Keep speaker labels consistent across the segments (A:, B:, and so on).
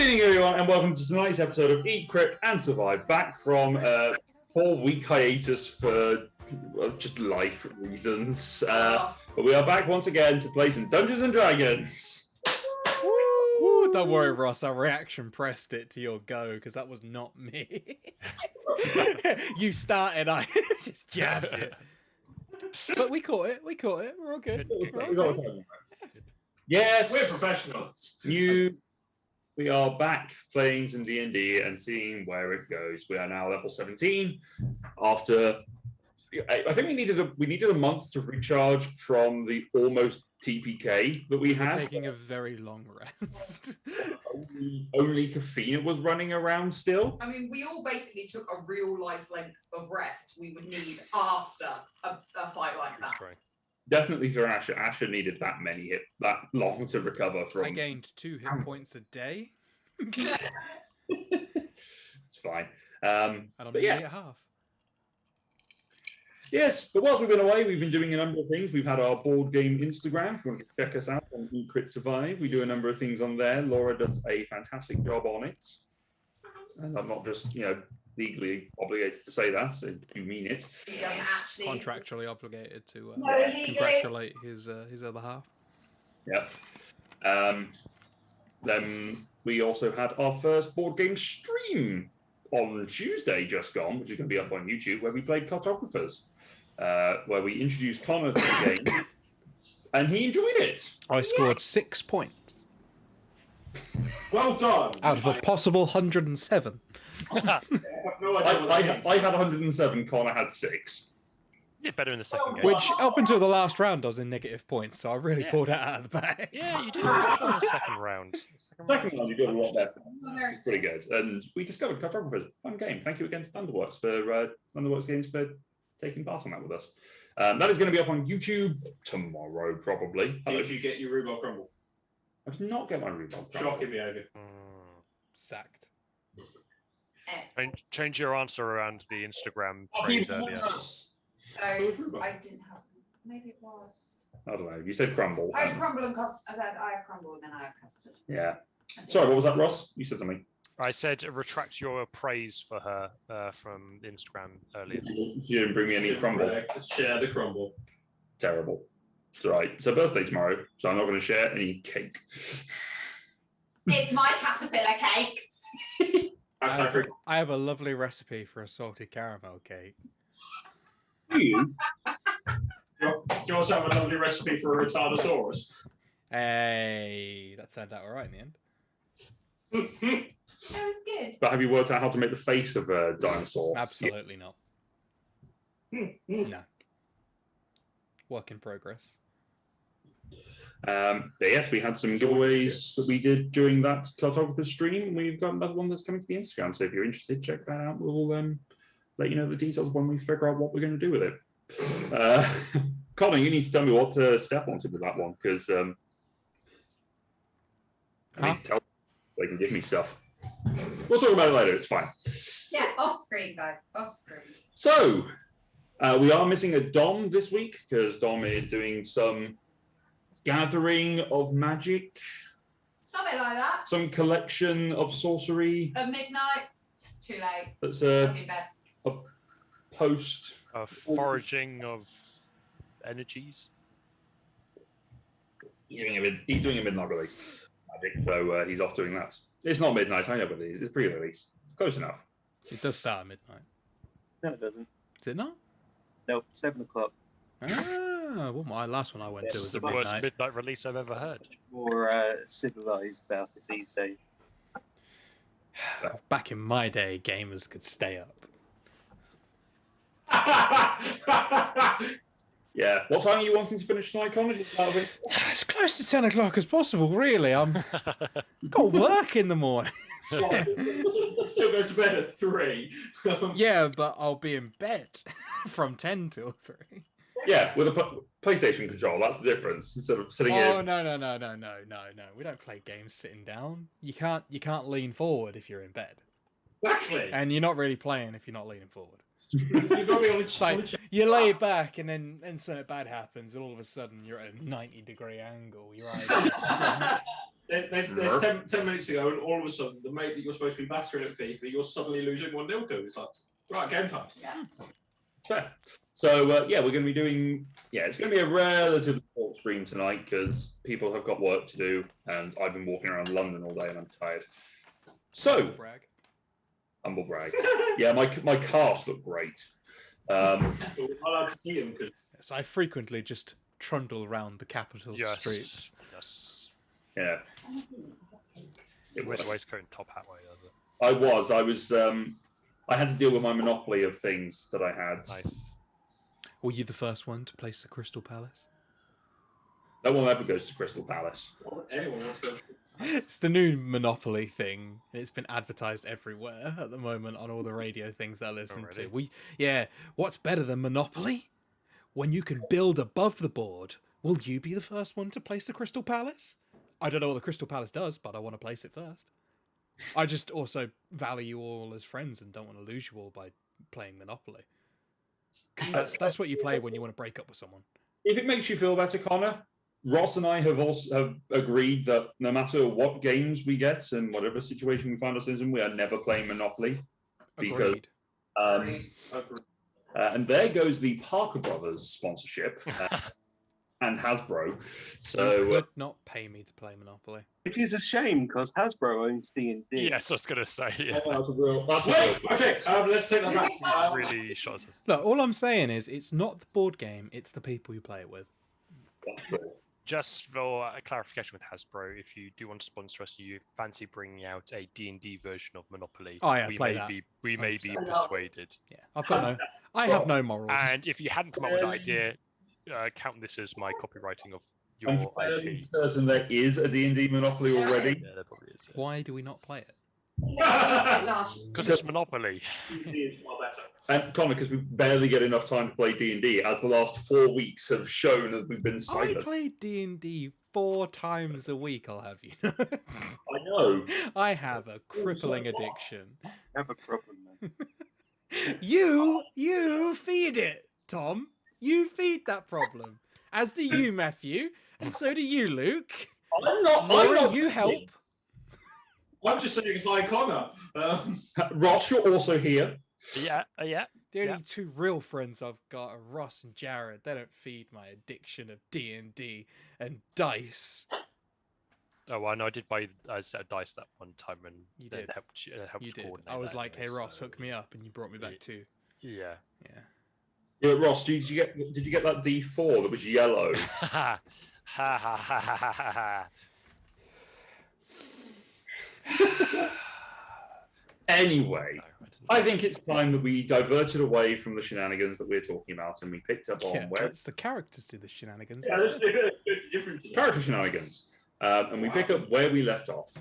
A: evening, everyone, and welcome to tonight's episode of Eat, Crypt, and Survive. Back from a 4-week hiatus for just life reasons. But we are back once again to play some Dungeons and Dragons.
B: Woo! Don't worry, Ross. Our reaction pressed it to your go because that was not me. You started, I just jabbed it. But we caught it. We're all good.
A: Yes,
C: we're professionals.
A: We are back playing some D&D and seeing where it goes. We are now level 17. After, I think we needed a month to recharge from the almost TPK that we had.
B: We're taking a very long rest.
A: Only Kafina was running around still.
D: I mean, we all basically took a real life length of rest we would need after a fight like that.
A: Definitely for Asher. Asher needed that long to recover from.
B: I gained 2 hit points a day.
A: It's fine.
B: And I'm nearly at half.
A: Yes, but whilst we've been away, we've been doing a number of things. We've had our board game Instagram. If you want to check us out on Eat, Crit, Survive, we do a number of things on there. Laura does a fantastic job on it. And I'm not just, legally obligated to say that, so you mean it.
D: He doesn't actually.
B: Contractually obligated to
D: congratulate
B: his other half.
A: Yeah. Then we also had our first board game stream on Tuesday just gone, which is going to be up on YouTube, where we played Cartographers, where we introduced Connor to the game, and he enjoyed it.
B: I scored 6 points.
C: Well done.
B: Out of a possible 107.
C: I
A: had 107, Connor had 6.
E: You did better in the second game.
B: Which, up until the last round, I was in negative points, so I really pulled it out of the bag.
E: Yeah, you did in the second round.
A: Second round, you did a lot better. It's pretty good. And we discovered Cartographers. Fun game. Thank you again to Thunderworks for Thunderworks Games for taking part on that with us. That is going to be up on YouTube tomorrow, probably.
C: Did you get your rhubarb crumble?
A: I did not get my rhubarb crumble.
C: Shocking behaviour.
B: Sacked.
E: Change your answer around the Instagram phrase earlier.
D: So I didn't have. Maybe it was.
A: I don't know. You said crumble.
D: I had crumble and custard. I said I have crumble and then I have custard.
A: Yeah. Sorry, what was that, Ross? You said something.
E: I said retract your praise for her from Instagram earlier.
A: You didn't bring me any crumble.
C: Share the crumble.
A: Terrible. It's all right. It's her birthday tomorrow, so I'm not going to share any cake.
D: It's my caterpillar cake.
B: I have a lovely recipe for a salted caramel cake.
A: Do you?
C: You also have a lovely recipe for a retardosaurus.
B: Hey, that turned out all right in the end.
D: That was good.
A: But have you worked out how to make the face of a dinosaur?
B: Absolutely not. No. Work in progress.
A: But yes, we had some giveaways that we did during that cartographer stream. We've got another one that's coming to the Instagram, so if you're interested, check that out. We'll let you know the details when we figure out what we're going to do with it. Connor, you need to tell me what to step onto with that one, because I need to tell them they can give me stuff. We'll talk about it later, it's fine.
D: Yeah, off screen, guys. Off screen.
A: So, we are missing a Dom this week, because Dom is doing some gathering of magic.
D: Something like that.
A: Some collection of sorcery.
D: At midnight. It's too late.
A: That's
D: I'll be in bed.
A: a post.
E: Foraging of energies.
A: He's doing a midnight release magic, so he's off doing that. It's not midnight, I know what it is. It's pre-release. It's close enough.
B: It does start at midnight.
F: No, it doesn't.
B: Is it not?
F: No, 7 o'clock.
B: Well, my last one I went to was
E: The
B: at
E: worst
B: midnight.
E: midnight release I've ever heard.
F: More civilized about it these days.
B: Back in my day, gamers could stay up.
A: Yeah. What time are you wanting to finish tonight, Connor?
B: As close to 10 o'clock as possible, really. I'm got work in the morning.
C: Still go to bed at 3.
B: Yeah, but I'll be in bed from 10 till 3.
A: Yeah, with a PlayStation control. That's the difference. Instead of sitting here.
B: Oh no! We don't play games sitting down. You can't lean forward if you're in bed.
C: Exactly.
B: And you're not really playing if you're not leaning forward.
C: You've got to be on the
B: Like, you lay back and then something bad happens and all of a sudden you're at a 90-degree angle. Your eyes
C: There's 10 minutes ago, and all of a sudden, the mate that you're supposed to be battering at FIFA, you're suddenly losing 1-0 to. It's like, right, game time.
D: Yeah.
A: Fair. So we're going to be doing. Yeah, it's going to be a relatively short stream tonight because people have got work to do, and I've been walking around London all day and I'm tired. So,
B: Brag.
A: humble brag. Yeah, my calves look great.
C: We're not allowed to see him because
B: Yes, I frequently just trundle around the capital streets.
E: Yes.
A: Yeah,
E: It was waistcoat and top hat way.
A: I was. I had to deal with my monopoly of things that I had.
E: Nice.
B: Were you the first one to place the Crystal Palace?
A: No one ever goes to Crystal Palace.
C: anyone wants to.
B: It's the new Monopoly thing. It's been advertised everywhere at the moment on all the radio things I listen to. What's better than Monopoly? When you can build above the board, will you be the first one to place the Crystal Palace? I don't know what the Crystal Palace does, but I want to place it first. I just also value you all as friends and don't want to lose you all by playing Monopoly. Because that's what you play when you want to break up with someone.
A: If it makes you feel better, Connor, Ross and I have agreed that no matter what games we get and whatever situation we find ourselves in, we are never playing Monopoly. Because,
B: Agreed.
A: and there goes the Parker Brothers sponsorship and Hasbro. So
B: You could not pay me to play Monopoly.
F: Which is a shame because Hasbro owns D&D.
E: Yes, I was going to say. Yeah.
A: that's a real.
C: Wait, okay, let's take that back.
E: Really shot us.
B: Look, all I'm saying is it's not the board game, it's the people you play it with.
E: Just for a clarification with Hasbro, if you do want to sponsor us, you fancy bringing out a D&D version of Monopoly,
B: Oh, yeah,
E: we
B: play
E: may
B: that.
E: we may be
B: 100%.
E: persuaded.
B: Yeah, I have no morals.
E: And if you hadn't come up with an idea, count this as my copywriting of your
A: I'm
E: IP.
A: fairly certain there is a D&D Monopoly already.
E: Yeah, there probably is.
B: Why do we not play it?
E: Because it's Monopoly.
C: Is far better.
A: And Connor, because we barely get enough time to play D&D, as the last 4 weeks have shown as we've been
B: I
A: silent.
B: play D&D 4 times a week, I'll have you know.
A: I know.
B: I have a crippling addiction.
F: Have a problem, man.
B: You feed it, Tom. You feed that problem. As do you, Matthew. And so do you, Luke.
A: I'm not.
B: Laura, you help.
C: I'm just saying hi, Connor.
A: Ross, you're also here.
E: Yeah.
B: The only two real friends I've got are Ross and Jared. They don't feed my addiction of D&D and dice.
E: Oh, well, no, I did buy a set of dice that one time, and
B: You
E: it
B: did.
E: helped.
B: You did.
E: coordinate
B: I was
E: that
B: like, hey,
E: anyway,
B: Ross,
E: so-
B: hook me up, and you brought me back too.
E: Yeah.
B: Yeah.
A: Yeah, Ross, did you get that D4 that was yellow?
E: Ha ha ha ha ha ha.
A: Anyway,
E: No, I didn't.
A: I think it's time that we diverted away from the shenanigans that we're talking about and we picked up on
B: Yeah,
A: where
B: let's the characters do the shenanigans.
C: Yeah,
B: instead.
C: let's do it different.
A: character shenanigans, and we pick up where we left off.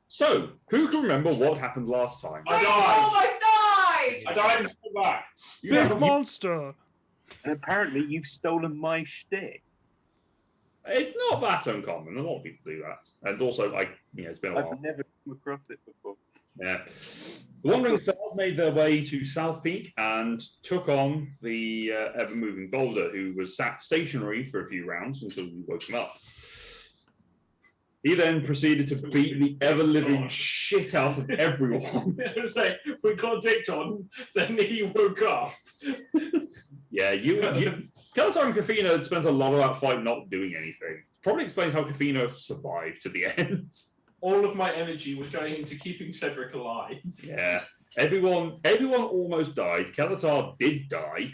A: So, who can remember what happened last time?
C: I
D: We
C: died.
D: almost died!
C: I died and came back.
B: Big monster!
F: And apparently you've stolen my shtick.
A: It's not that uncommon. A lot of people do that, and also, it's been a while.
F: I've never come across it before.
A: Yeah. The Wandering Stars made their way to South Peak and took on the ever-moving Boulder, who was sat stationary for a few rounds until we woke him up. He then proceeded to beat the ever-living shit out of everyone.
C: I was saying, we got dicked on, then he woke up.
A: Yeah, Kalatar and Kafina had spent a lot of that fight not doing anything. Probably explains how Kafina survived to the end.
C: All of my energy was going into keeping Cedric alive.
A: Yeah, everyone almost died. Kalatar did die,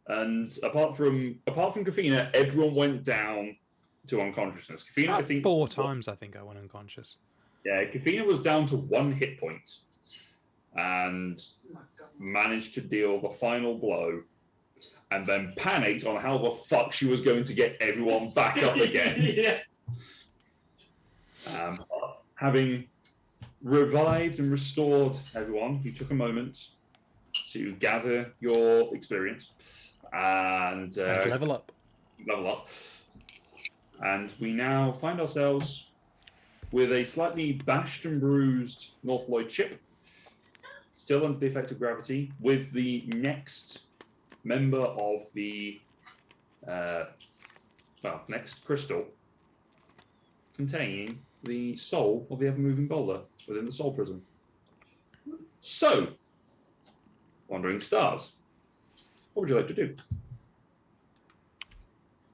A: and apart from Kafina, everyone went down to unconsciousness. Kafina, I think,
B: 4 times I think I went unconscious.
A: Yeah, Kafina was down to 1 hit point, and
D: Oh my God.
A: managed to deal the final blow, and then panicked on how the fuck she was going to get everyone back up again.
C: Yeah.
A: Having revived and restored everyone, you took a moment to gather your experience and
B: And level up.
A: level up. And we now find ourselves with a slightly bashed and bruised North Lloyd ship, still under the effect of gravity, with the next member of the next crystal containing the soul of the ever-moving boulder within the soul prison. So, Wandering Stars, what would you like to do?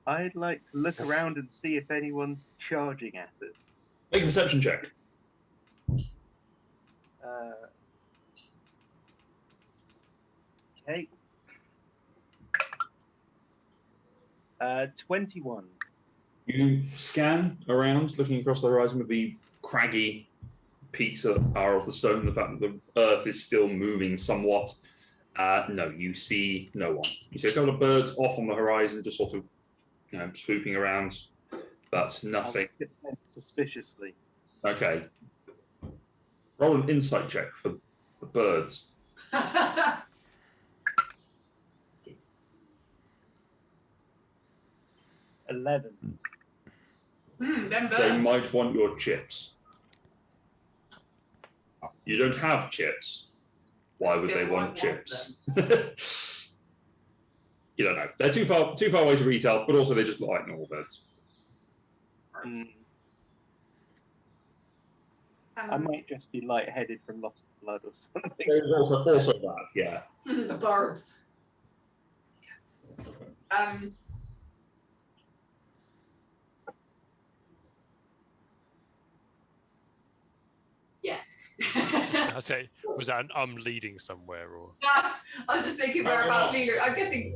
F: I'd like to look around and see if anyone's charging at us.
A: Make a perception check.
F: Okay. 21.
A: You scan around, looking across the horizon with the craggy peaks that are of the stone, the fact that the earth is still moving somewhat. No, you see no one. You see a couple of birds off on the horizon, just sort of, swooping around, but nothing.
F: I'll look at them suspiciously.
A: Okay. Roll an insight check for the birds.
F: 11.
D: Them
A: They
D: birds.
A: might want your chips. You don't have chips. Why would
D: Still
A: they
D: might
A: want
D: want
A: chips? You don't know. They're too far away to retail, but also they just look like normal birds.
F: Mm, I might just be lightheaded from loss of blood or something.
A: There's also that, yeah.
D: The birds. Yes.
E: I'd say, was that I'm leading somewhere or?
D: I was just thinking whereabouts Lila. I'm guessing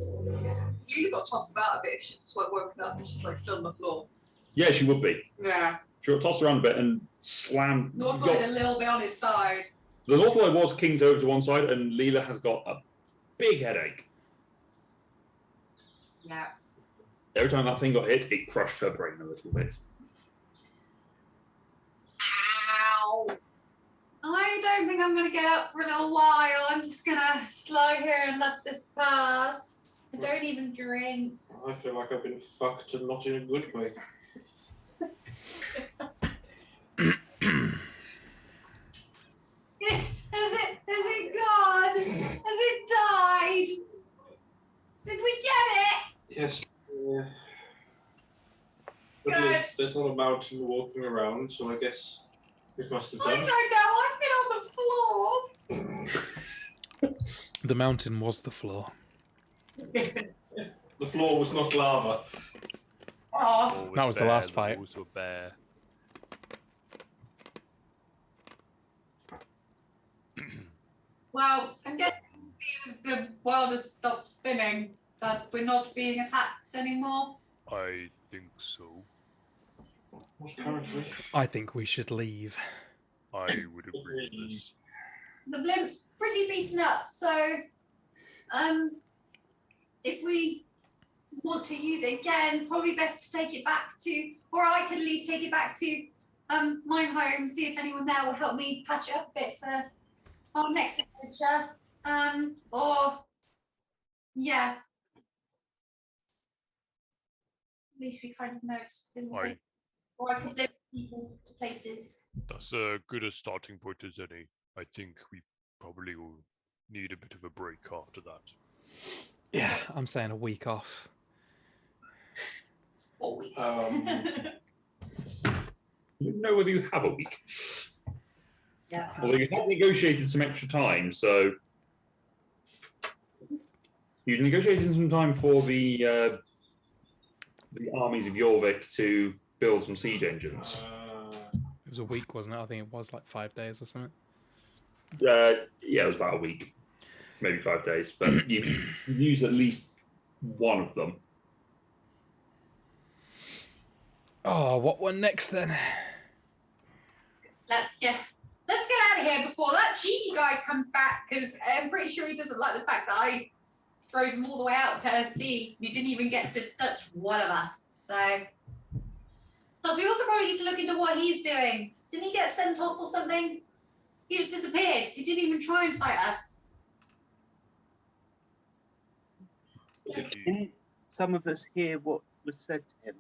D: Lila got tossed about a bit if she's just like woken up and she's like still on the floor.
A: Yeah, she would be.
D: Yeah.
A: She got tossed around a bit and slammed.
D: Northlight's a little bit on his side.
A: The Northlight was kinked over to one side, and Leela has got a big headache.
D: Yeah.
A: Every time that thing got hit, it crushed her brain a little bit.
D: Ow. I don't think I'm gonna get up for a little while. I'm just gonna lie here and let this pass. I don't even drink.
C: I feel like I've been fucked and not in a good way.
D: Has it gone? Has it died? Did we get it?
C: Yes. But
D: Good.
C: there's not a mountain walking around, so I guess we must have
D: I
C: done.
D: don't know. I've been on the floor.
B: The mountain was the floor.
C: The floor was not lava.
D: Oh.
B: That was the last fight.
E: The walls were bare.
D: Well, I'm guessing as the world has stopped spinning, that we're not being attacked anymore.
E: I think so.
C: What currently?
B: I think we should leave.
E: I would agree with this.
G: The blimp's pretty beaten up, so if we want to use it again, probably best to take it back to, or I could at least take it back to my home, see if anyone there will help me patch it up a bit for our next adventure. Or yeah. At least we kind of know it's been safe. Or I could live people to places.
E: That's as good a starting point as any. I think we probably will need a bit of a break after that.
B: Yeah, I'm saying a week off.
D: 4 weeks.
A: You don't know whether you have a week.
D: Yeah.
A: Although you have negotiated some extra time, so you've negotiated some time for the armies of Jorvik to build some siege engines.
B: It was a week, wasn't it? I think it was like 5 days or something.
A: Yeah, it was about a week, maybe 5 days, but you used at least one of them.
B: Oh, what one next then?
D: Let's get out of here before that cheeky guy comes back, because I'm pretty sure he doesn't like the fact that I drove him all the way out to sea. He didn't even get to touch one of us. So,
G: Plus, we also probably need to look into what he's doing. Didn't he get sent off or something? He just disappeared. He didn't even try and fight us.
F: Didn't some of us hear what was said to him?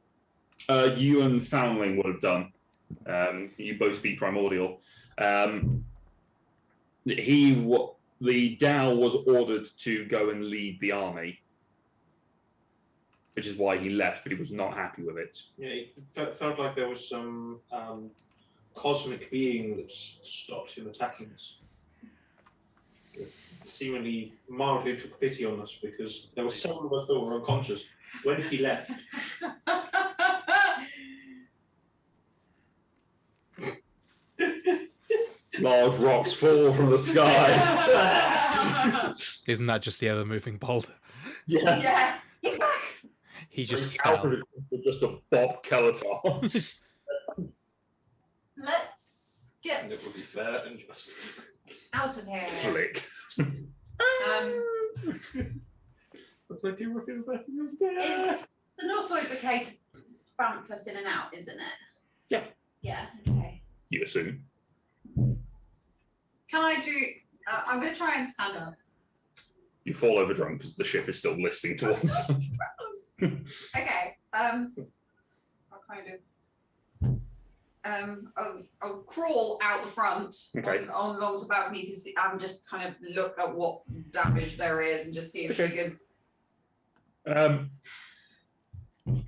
A: You and Foundling would have done. You both speak Primordial. The Dow was ordered to go and lead the army, which is why he left, but he was not happy with it.
C: Yeah, it felt like there was some cosmic being that's stopped him attacking us. It seemingly mildly took pity on us because there were several of us that were unconscious when he left.
A: Large rocks fall from the sky.
B: Isn't that just the ever-moving boulder?
A: Yeah.
D: Yeah, he's back.
B: He just
A: Out
B: fell.
A: of it with just a Bob Skeletor.
D: Let's
C: And it
D: get
C: would be fair and just.
D: out of here.
A: Flick.
C: What do I do?
D: Is the North Floyd's okay to bump us in and out, isn't it?
A: Yeah.
D: Yeah, okay.
A: You assume.
D: Can I do... I'm going to try and stand up.
A: You fall over drunk because the ship is still listing towards.
D: Okay. I'll kind of... I'll crawl out the front
A: Okay.
D: on along the balcony to see... just kind of look at what damage there is and just see if she can...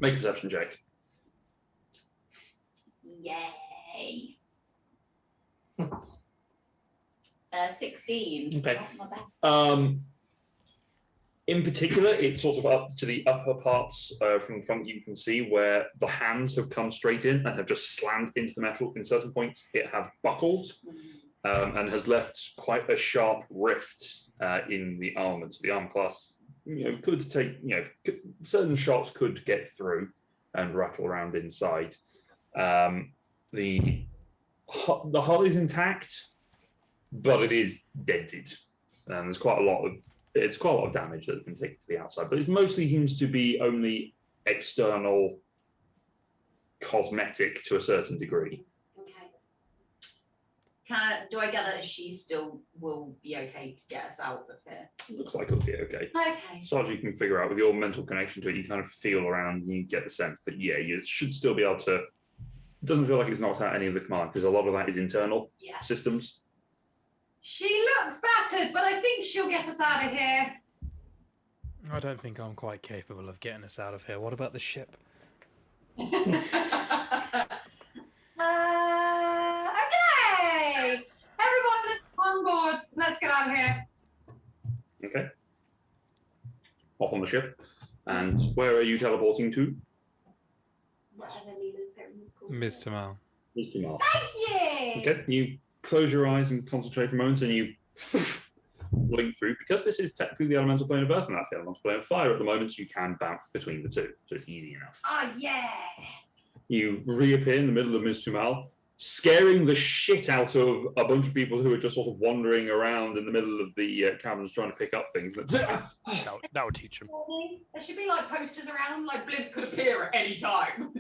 A: Make a perception check.
D: Yay. 16.
A: Okay.
D: Not my best.
A: In particular, it's sort of up to the upper parts from the front. You can see where the hands have come straight in and have just slammed into the metal. In certain points, it has buckled and has left quite a sharp rift in the armor. So the armor class, could take, certain shots could get through and rattle around inside. The hull is intact, but it is dented, and there's quite a lot of damage that's been taken to the outside. But it mostly seems to be only external, cosmetic to a certain degree.
D: Okay. Do I gather that she still will be okay to get us out of here?
A: It looks like it'll be okay.
D: Okay.
A: As far as you can figure out with your mental connection to it, you kind of feel around and you get the sense that, you should still be able to. It doesn't feel like it's knocked out any of the command because a lot of that is internal
D: Yeah.
A: systems.
D: She looks battered, but I think she'll get us out of here.
B: I don't think I'm quite capable of getting us out of here. What about the ship?
D: Okay. Everyone on board. Let's get out of here.
A: Okay. Hop on the ship. And where are you teleporting to?
G: Whatever Leela's parent is called.
B: Miz Tumal.
A: Mr. Mark.
D: Thank you.
A: Okay, you close your eyes and concentrate for a moment, and you blink through because this is technically the elemental plane of Earth, and that's the elemental plane of Fire at the moment. So you can bounce between the two, so it's easy enough.
D: Oh, yeah.
A: You reappear in the middle of Miz Tumal, scaring the shit out of a bunch of people who are just sort of wandering around in the middle of the caverns trying to pick up things.
E: That would teach him.
D: There should be like posters around, like Blimp could appear at any time.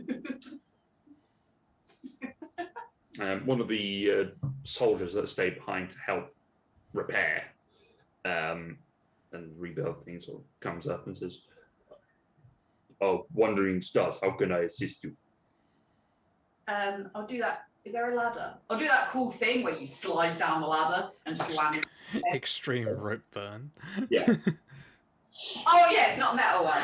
A: One of the soldiers that stayed behind to help repair and rebuild things sort of comes up and says, "Oh, Wandering Stars, how can I assist you?"
D: I'll do that. Is there a ladder? I'll do that cool thing where you slide down the ladder and just land.
B: Extreme rope burn.
A: Yeah.
D: Oh yeah, it's not a metal one.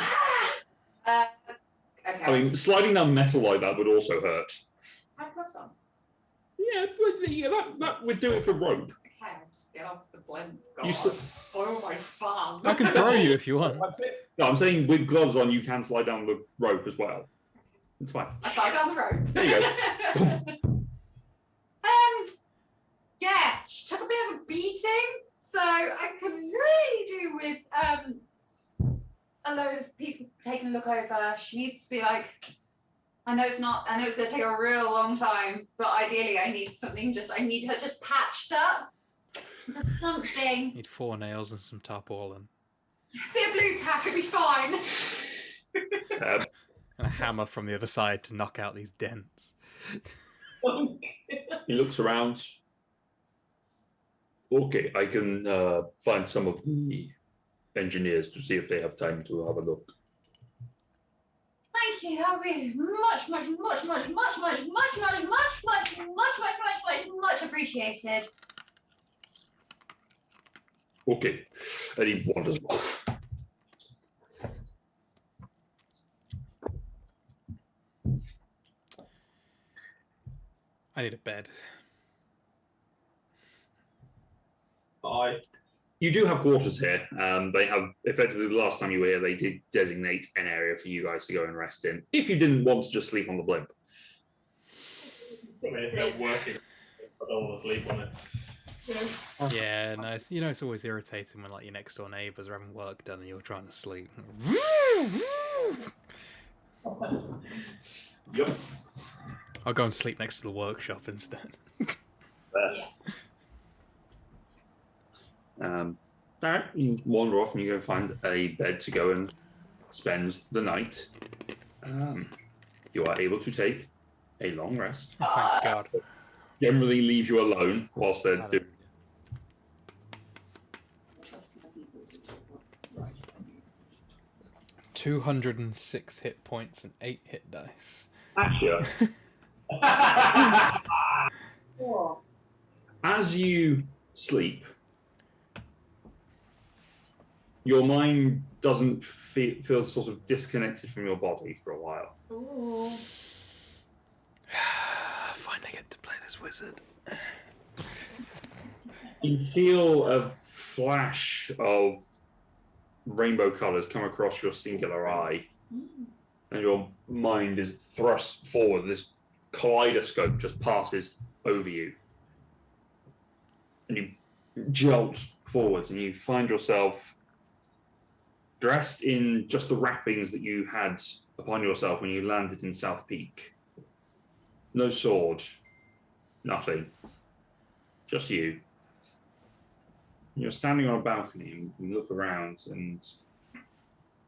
D: Okay.
A: I mean, sliding down metal like that would also hurt.
D: have gloves on.
A: Yeah, but that would do it for rope.
D: Okay, I'll just get off the blimp.
A: You
D: God, spoil my fun.
B: I can throw you if you want.
A: No, I'm saying with gloves on, you can slide down the rope as well. It's fine.
D: I slide down the road.
A: There you go.
D: Yeah, she took a bit of a beating, so I could really do with a load of people taking a look over. She needs to be like, I know it's going to take a real long time, but ideally I need her just patched up. Just something.
B: Need 4 nails and some tarpaulin.
D: A bit of blue tack would be fine.
B: And a hammer from the other side to knock out these dents.
A: He looks around. Okay, I can find some of the engineers to see if they have time to have a look.
D: Thank you. That would be much appreciated.
A: Okay, and he wanders off.
B: I need a bed.
A: You do have quarters here. They have, effectively, the last time you were here, they did designate an area for you guys to go and rest in. If you didn't want to just sleep on the blimp.
C: I mean, if they're working, I don't want to sleep on it.
B: Yeah, no, it's always irritating when like your next door neighbours are having work done and you're trying to sleep.
A: Yep.
B: I'll go and sleep next to the workshop instead.
A: Alright, you wander off and you go find a bed to go and spend the night. You are able to take a long rest.
B: Oh, thank God.
A: Generally leave you alone whilst they're doing.
B: 206 hit points and 8 hit dice.
A: Actually, as you sleep, your mind doesn't feel sort of disconnected from your body for a while.
D: Ooh.
B: Finally get to play this wizard.
A: You feel a flash of rainbow colours come across your singular eye, and your mind is thrust forward. This kaleidoscope just passes over you, and you jolt forwards, and you find yourself dressed in just the wrappings that you had upon yourself when you landed in South Peak. No sword, nothing, just you. You're standing on a balcony and you look around, and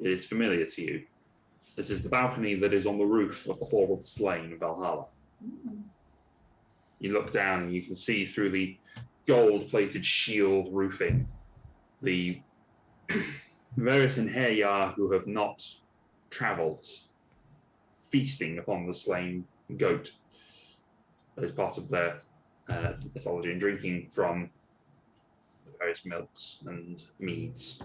A: it is familiar to you. This is the balcony that is on the roof of the Hall of the Slain in Valhalla. You look down and you can see through the gold-plated shield roofing the various Inherjar who have not travelled, feasting upon the slain goat as part of their mythology, and drinking from various milks and meads.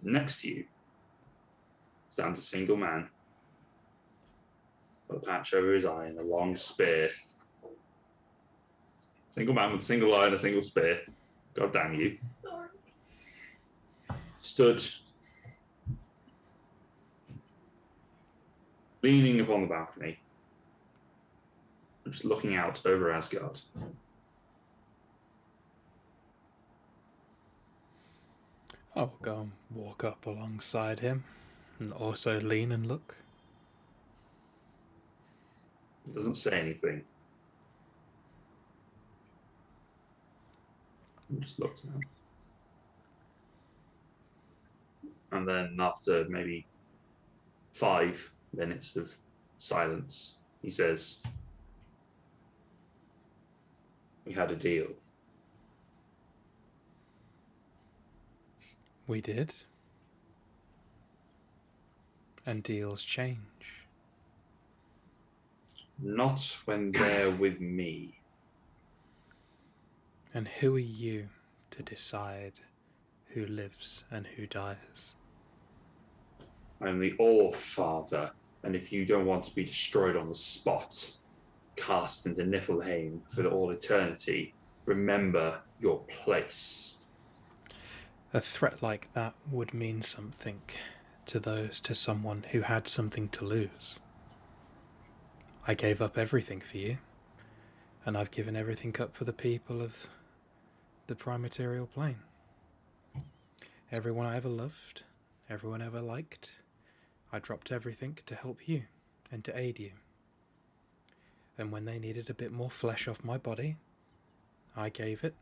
A: Next to you stands a single man with a patch over his eye and a long spear. Single man with a single eye and a single spear. God damn you.
D: Sorry.
A: Stood leaning upon the balcony, just looking out over Asgard.
B: I'll go and walk up alongside him and also lean and look.
A: He doesn't say anything. He just looks at him. And then after maybe 5 minutes of silence, he says, "We had a deal."
B: We did. And deals change.
A: Not when they're with me.
B: And who are you to decide who lives and who dies?
A: I'm the All-Father, and if you don't want to be destroyed on the spot, cast into Niflheim for all eternity, remember your place.
B: A threat like that would mean something to someone who had something to lose. I gave up everything for you, and I've given everything up for the people of the Primaterial Plane. Everyone I ever loved, everyone I ever liked, I dropped everything to help you and to aid you. And when they needed a bit more flesh off my body, I gave it.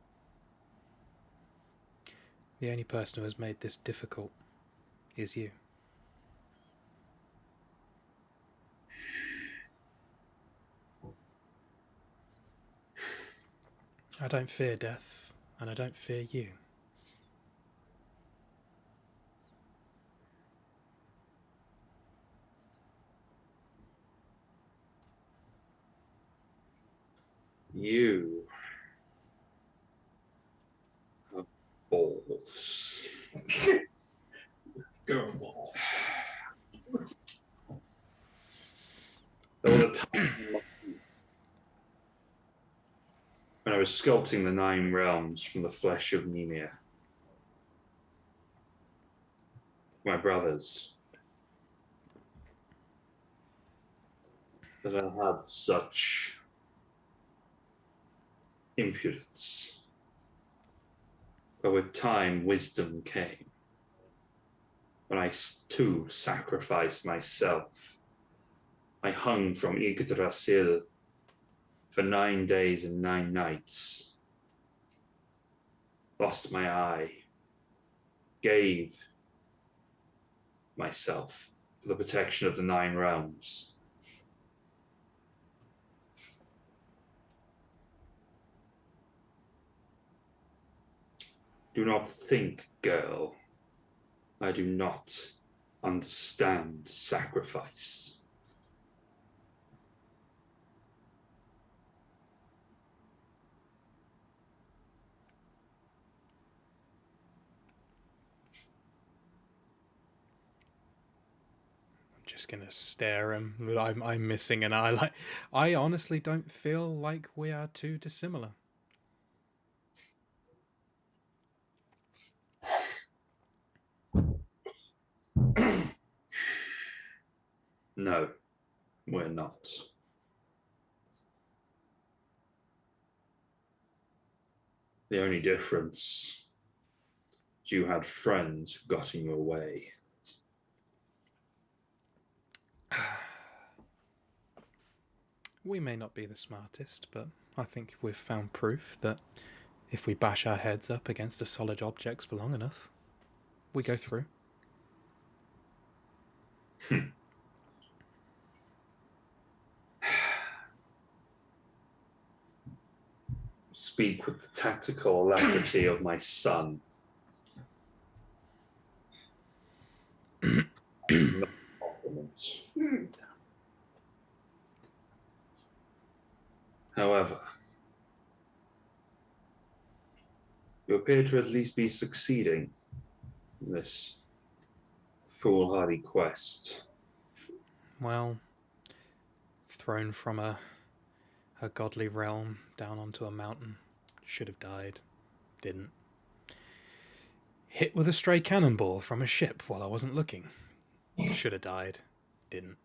B: The only person who has made this difficult is you. I don't fear death, and I don't fear you.
A: You have balls.
C: Go ball.
A: There was a time when I was sculpting the 9 realms from the flesh of Nemia. My brothers. That I had such impudence. But with time, wisdom came. When I too sacrificed myself, I hung from Yggdrasil for 9 days and 9 nights. Lost my eye. Gave myself for the protection of the 9 realms. Do not think, girl, I do not understand sacrifice.
B: I'm just gonna stare him. I'm missing an eye. Like, I honestly don't feel like we are too dissimilar.
A: No, we're not. The only difference is you had friends who got in your way.
B: We may not be the smartest, but I think we've found proof that if we bash our heads up against a solid object for long enough, we go through.
A: Speak with the tactical alacrity of my son. No compliments. However, you appear to at least be succeeding in this foolhardy quest.
B: Well, thrown from a godly realm down onto a mountain, should have died, didn't. Hit with a stray cannonball from a ship while I wasn't looking, should have died, didn't.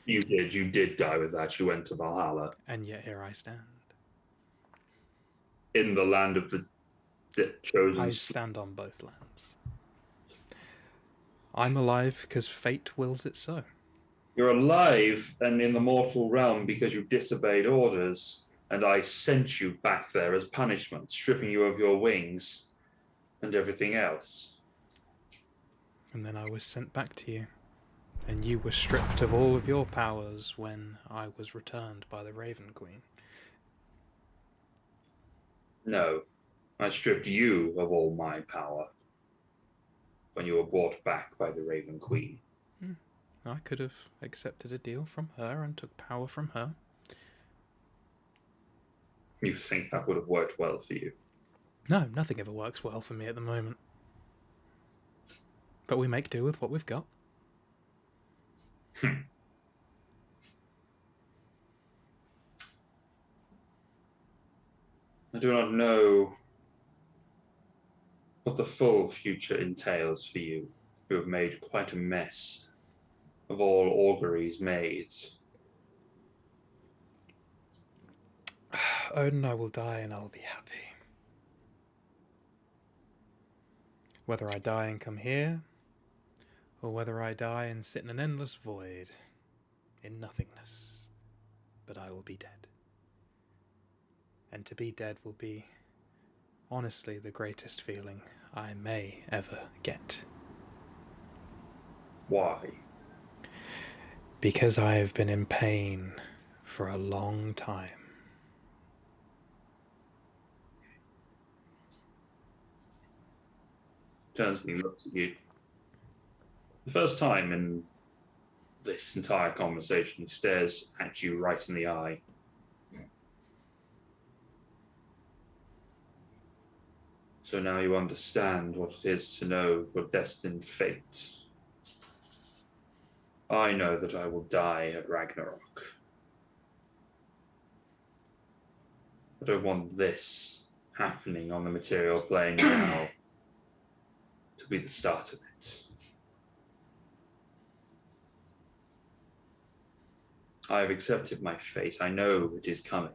A: You did die with that. You went to Valhalla.
B: And yet here I stand.
A: In the land of the chosen.
B: I stand on both lands. I'm alive because fate wills it so.
A: You're alive and in the mortal realm because you disobeyed orders, and I sent you back there as punishment, stripping you of your wings and everything else.
B: And then I was sent back to you, and you were stripped of all of your powers when I was returned by the Raven Queen.
A: No, I stripped you of all my power when you were brought back by the Raven Queen.
B: I could have accepted a deal from her and took power from her.
A: You think that would have worked well for you?
B: No, nothing ever works well for me at the moment. But we make do with what we've got.
A: I do not know what the full future entails for you, who have made quite a mess of all auguries made.
B: Odin, I will die and I'll be happy. Whether I die and come here, or whether I die and sit in an endless void, in nothingness, but I will be dead. And to be dead will be, honestly, the greatest feeling I may ever get.
A: Why?
B: Because I have been in pain for a long time.
A: Turns and he looks at you. The first time in this entire conversation, he stares at you right in the eye. So now you understand what it is to know your destined fate. I know that I will die at Ragnarok. I don't want this happening on the material plane now to be the start of it. I have accepted my fate. I know it is coming.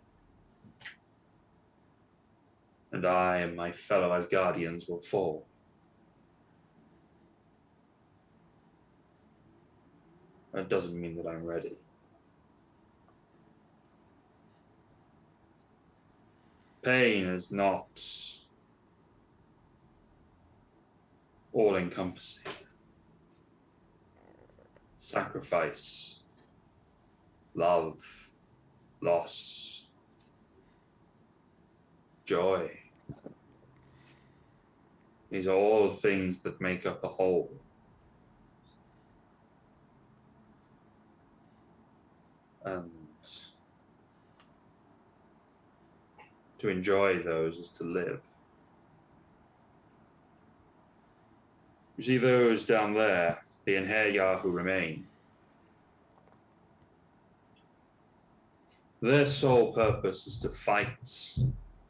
A: And I and my fellow Asgardians will fall. That doesn't mean that I'm ready. Pain is not all-encompassing. Sacrifice, love, loss, joy. These are all things that make up a whole. And to enjoy those is to live. You see those down there, the Inheya who remain. Their sole purpose is to fight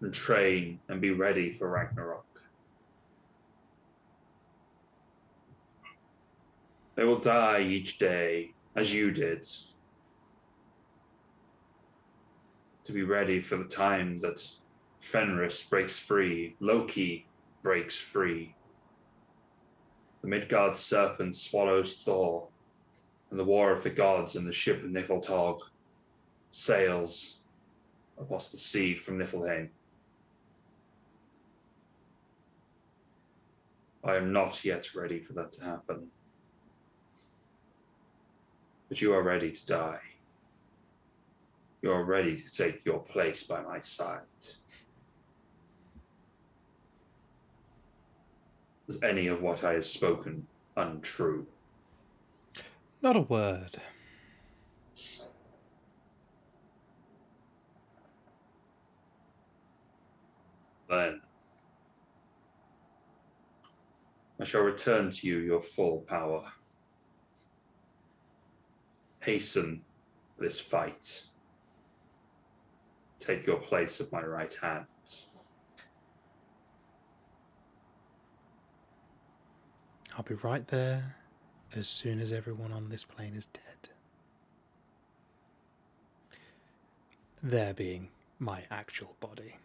A: and train and be ready for Ragnarok. They will die each day, as you did, to be ready for the time that Fenris breaks free, Loki breaks free, the Midgard serpent swallows Thor, and the war of the gods and the ship of Nifltog sails across the sea from Niflheim. I am not yet ready for that to happen. But you are ready to die. You are ready to take your place by my side. Is any of what I have spoken untrue?
B: Not a word.
A: Then I shall return to you your full power. Hasten this fight. Take your place at my right hand.
B: I'll be right there as soon as everyone on this plane is dead. There being my actual body.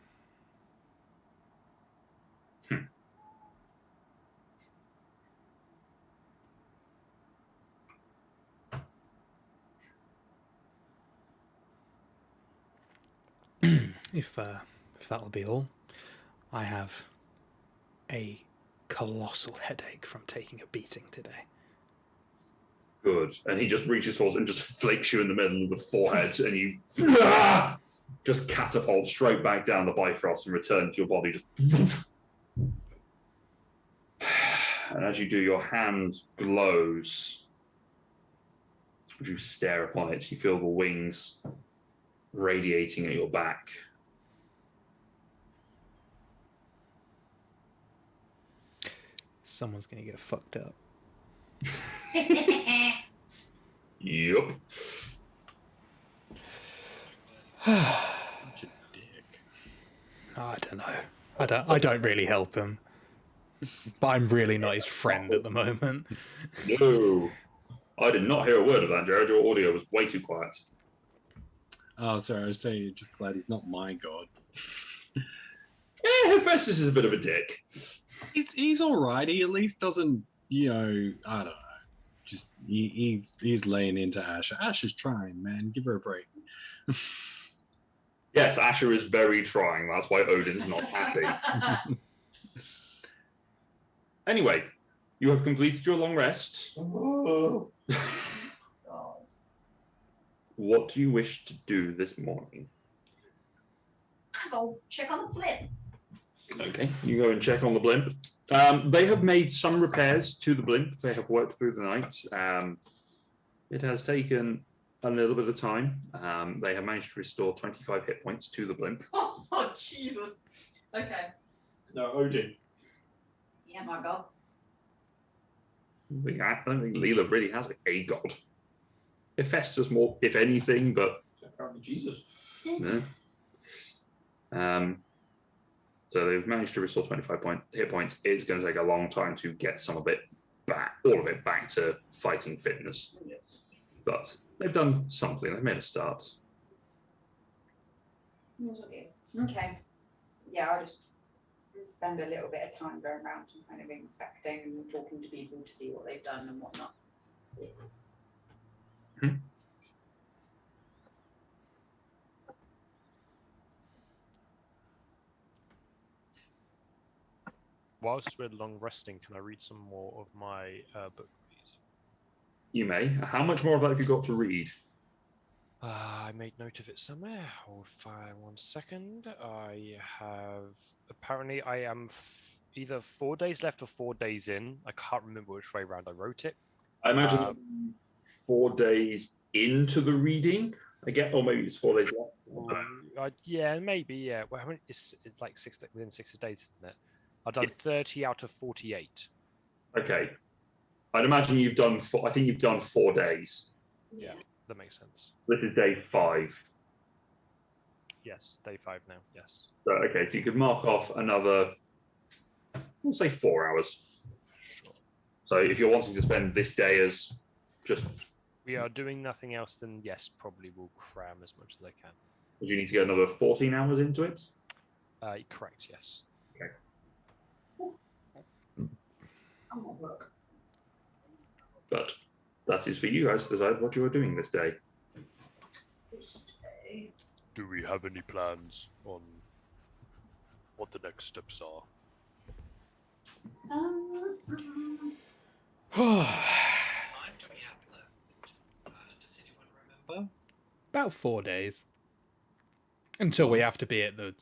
B: If that'll be all, I have a colossal headache from taking a beating today.
A: Good. And he just reaches forward and just flicks you in the middle of the forehead, and you just catapult straight back down the Bifrost and return to your body. Just and as you do, your hand glows. As you stare upon it, you feel the wings radiating at your back.
B: Someone's gonna get fucked up.
A: Yup.
H: Such a dick.
B: I don't know. I don't really help him. But I'm really not his friend at the moment.
A: No. I did not hear a word of that, Jared. Your audio was way too quiet.
H: Oh, sorry. I was saying, just glad he's not my god.
A: Hephaestus is a bit of a dick.
H: He's all right. He at least doesn't, I don't know. Just he's laying into Asher. Asher's trying, man. Give her a break.
A: Yes, Asher is very trying. That's why Odin's not happy. Anyway, you have completed your long rest.
D: God.
A: What do you wish to do this morning?
G: I go check on the blimp.
A: Okay, you go and check on the blimp. They have made some repairs to the blimp. They have worked through the night. It has taken a little bit of time. They have managed to restore 25 hit points to the blimp.
D: Oh, Jesus. Okay.
C: No, Odin.
G: Yeah, my god.
A: I don't think Leela really has a god. Hephaestus more, if anything, but
C: Apparently Jesus.
A: no. So they've managed to restore 25 hit points. It's going to take a long time to get some of it back, all of it back to fighting fitness.
C: Yes.
A: But they've done something. They've made a start.
G: Okay. Yeah, I'll just spend a little bit of time going around and kind of inspecting and talking to people to see what they've done and whatnot.
E: Whilst we're long resting, can I read some more of my book, please?
A: You may. How much more of that have you got to read?
E: I made note of it somewhere. Hold fire 1 second. I have apparently I am either 4 days left or 4 days in. I can't remember which way around I wrote it.
A: I imagine 4 days into the reading. I get, or maybe it's 4 days left.
E: Yeah, maybe. Yeah. Well, it's like within 6 days, isn't it? I've done 30 out of 48.
A: Okay. I'd imagine you've done. I think you've done 4 days.
E: Yeah, that makes sense.
A: This is day 5.
E: Yes, day 5 now. Yes.
A: So, okay, so you could mark off another, we'll say 4 hours.
E: Sure.
A: So if you're wanting to spend this day as just,
E: We are doing nothing else, then yes, probably will cram as much as I can.
A: would you need to get another 14 hours into it?
E: Correct. Yes.
A: Okay. But that is for you guys to decide what you are doing this day.
E: Do we have any plans on what the next steps are?
H: Time do we have left? Does anyone remember?
B: About 4 days. Until we have to be at the,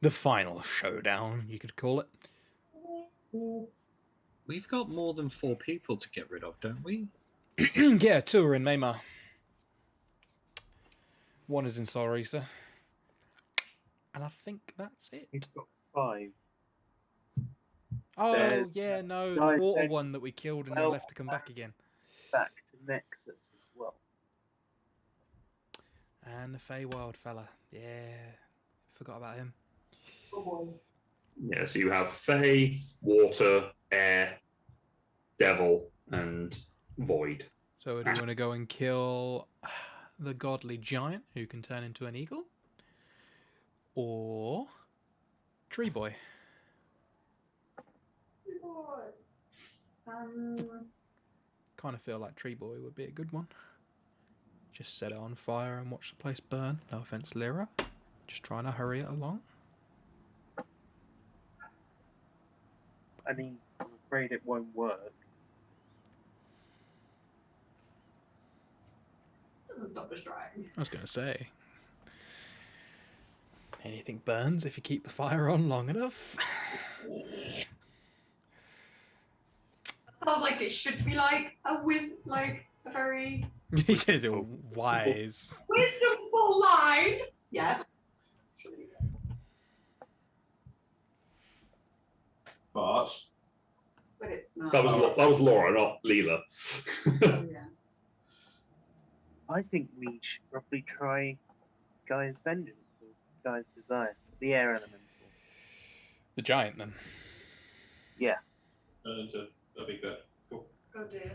B: the final showdown, you could call it.
H: We've got more than 4 people to get rid of, don't we?
B: Yeah, 2 are in Maymar. 1 is in Solrisa. And I think that's it.
F: We've got 5.
B: Oh,
F: There's
B: yeah, no, the
F: guy
B: water
F: said
B: one that we killed and then
F: 12
B: left to come back again.
F: Back to Nexus as well.
B: And the Feywild fella. Yeah, forgot about him.
A: Yeah, so you have Fae, Water, Air, Devil, and Void.
B: So do we want to go and kill the godly giant who can turn into an eagle? Or Tree Boy? Kind of feel like Tree Boy would be a good one. Just set it on fire and watch the place burn. No offense, Lyra. Just trying to hurry it along.
F: I mean, I'm afraid it won't work.
G: Doesn't stop us trying.
B: I was going to say. Anything burns if you keep the fire on long enough.
G: Sounds like it should be like a very
B: He said wise.
G: wisdomful line. Yes.
C: But
G: But it's not.
A: That was Laura, not Leela.
G: Yeah.
F: I think we should probably try Gaia's Vengeance or Gaia's Desire, the air elemental.
B: The giant, then.
F: Yeah,
C: into a big bet. Cool.
G: Oh dear.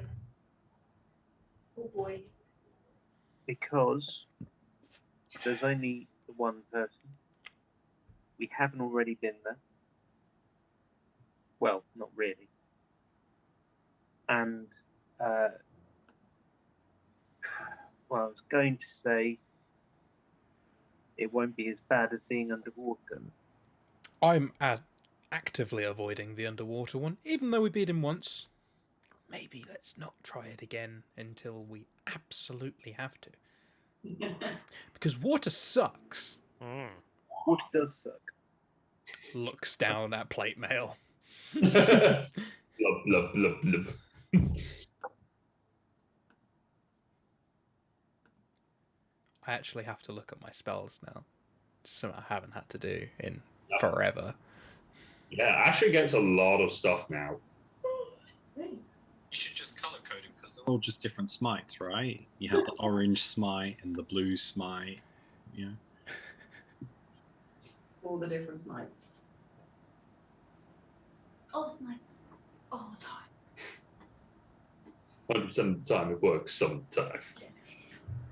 G: Oh boy.
F: because there's only the one person. We haven't already been there. Well, not really. And, well, I was going to say it won't be as bad as being underwater.
B: I'm actively avoiding the underwater one, even though we beat him once. Maybe let's not try it again until we absolutely have to. Because water sucks.
E: Mm.
F: Water does suck.
B: Looks down at plate mail.
A: Blub, blub, blub, blub.
B: I actually have to look at my spells now. Just something I haven't had to do in forever.
A: Yeah, Asher gets a lot of stuff now.
H: You should just color code them because they're all just different smites, right? You have the orange smite and the blue smite, you know.
G: all the different nights. All the nights. All the time.
A: 100% of the time it works sometimes.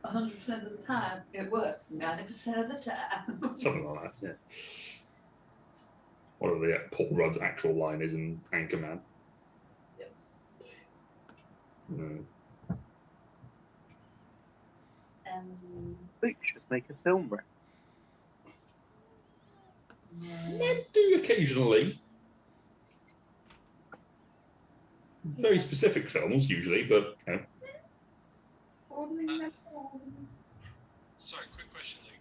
G: 100% of the time, it works 90% of the time.
A: Something like that, yeah. Whatever the Paul Rudd's actual line is in Anchorman.
G: Yes.
A: Mm.
F: We should make a film, right?
A: Might do occasionally. Very specific films, usually, but you know.
H: Sorry, quick question, Luke.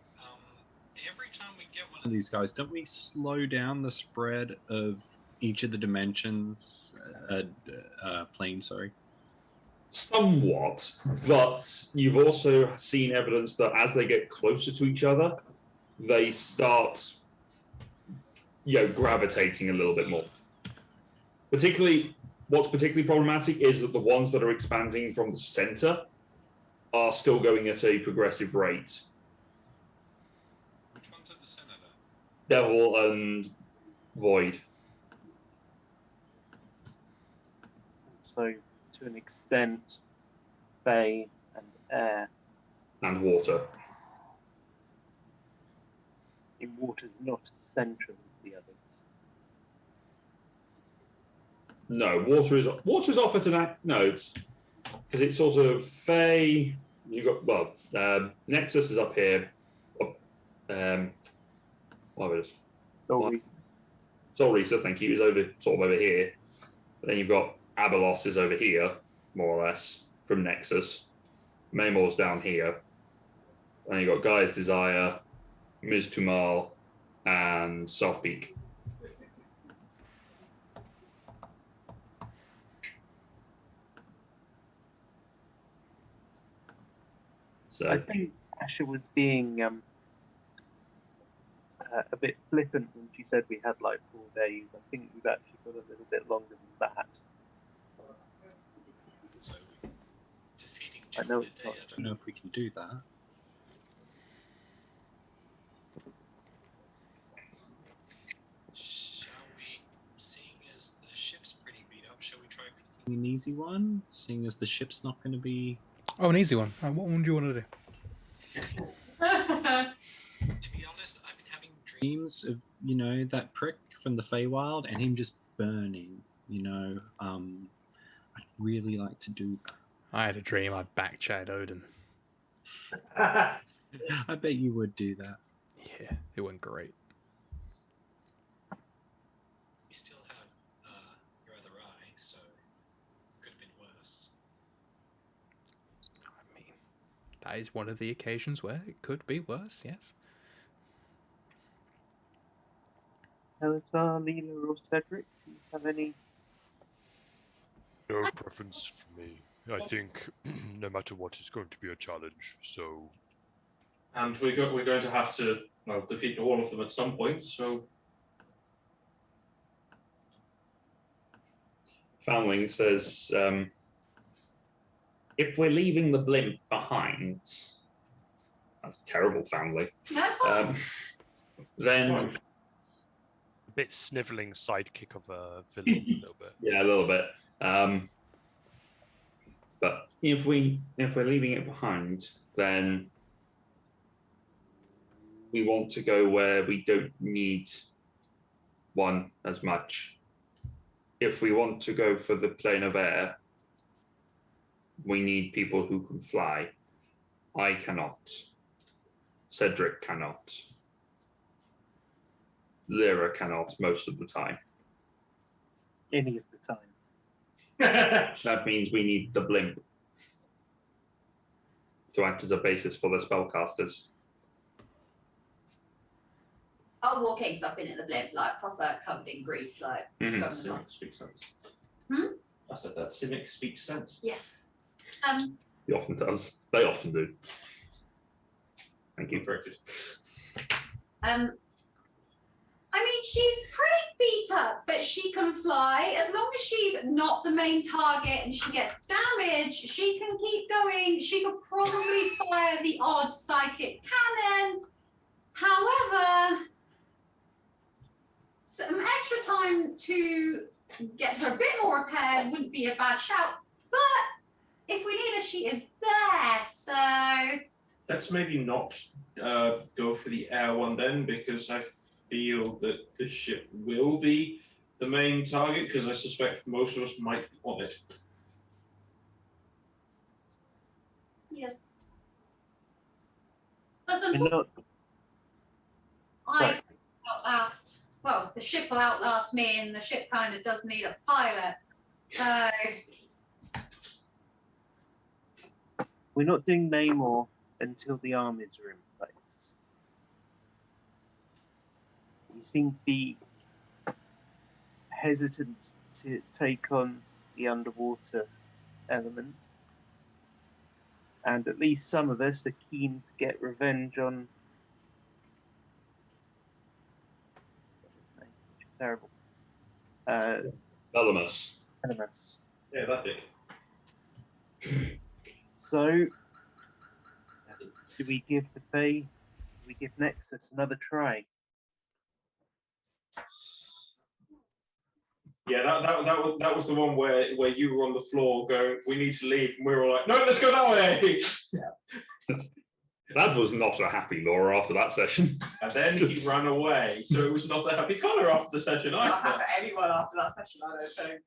H: Every time we get one of these guys, don't we slow down the spread of each of the dimensions? Plane, sorry.
A: Somewhat, but you've also seen evidence that as they get closer to each other, they start, gravitating a little bit more. What's particularly problematic is that the ones that are expanding from the center are still going at a progressive rate.
H: Which one's at the center, though?
A: Devil and Void.
F: So, to an extent, Fae and Air.
A: And Water.
F: In water's not as central as the others.
A: No, water is off at an no. It's because it's sort of Fae. You got Nexus is up here. What is Soul Reaser? Thank you. Is over here. But then you've got Abelos is over here, more or less from Nexus. Maymor's down here. And you've got Gaia's Desire, Miz Tumal, and Southpeak. So
F: I think Asha was being a bit flippant when she said we had like 4 days. I think we've actually got a little bit longer than that.
H: So, defeating
F: I know
H: two
F: it's
H: a day,
F: not-
H: I don't know if we can do that. Shall we, seeing as the ship's pretty beat up, shall we try picking an easy one? Seeing as the ship's not going to be...
B: Oh, an easy one. What one do you want to do?
H: To be honest, I've been having dreams of, that prick from the Feywild and him just burning, I'd really like to do that.
B: I had a dream I backchatted Odin.
H: I bet you would do that.
B: Yeah, it went great.
H: You still have your other eye, so could have been worse.
B: I mean, that is one of the occasions where it could be worse, yes.
F: Eleazar, Leela, or Cedric, do you have any?
E: No preference for me. I think no matter what, it's going to be a challenge. So,
C: And we're going to have to defeat all of them at some point. So
A: Foundling says, if we're leaving the blimp behind, that's terrible, Foundling.
G: That's fine.
A: Then,
E: a bit snivelling sidekick of a villain, a little bit.
A: yeah, a little bit. But if we're leaving it behind, then we want to go where we don't need one as much. If we want to go for the plane of air, we need people who can fly. I cannot. Cedric cannot. Lyra cannot most of the time.
F: Any of the time.
A: That means we need the blimp to act as a basis for the spellcasters.
G: I'll walk in 'cause I've been in the blimp, like proper covered in grease, like.
A: Mhm.
G: going
C: cynic
G: on.
C: speaks sense.
G: Hmm?
C: I said that cynic speaks sense.
G: Yes.
A: He often does. They often do. Thank you.
C: Corrected.
G: I mean, she's pretty beat up, but she can fly. As long as she's not the main target and she gets damaged, she can keep going. She could probably fire the odd psychic cannon. However, some extra time to get her a bit more repaired wouldn't be a bad shout. But if we need her, she is there. So
C: Let's maybe not go for the air one then, because I feel that the ship will be the main target, because I suspect most of us might be on it.
G: yes. But
F: We're not.
G: I outlast. Well, the ship will outlast me, and the ship kind of does need a pilot. So
F: We're not doing Namor until the armies are in place. You seem to be hesitant to take on the underwater element. And at least some of us are keen to get revenge on what's his name, which is terrible.
A: Elemus.
F: Animus.
C: Yeah, that dick.
F: So do we give the Fae, do we give Nexus another try?
C: Yeah, that was the one where you were on the floor going, we need to leave, and we were all like, no, let's go that way.
A: That was not a happy Laura after that session.
C: And then he ran away, so it was not a happy Connor after the session
D: Not
C: either.
D: have anyone after that session, I don't think.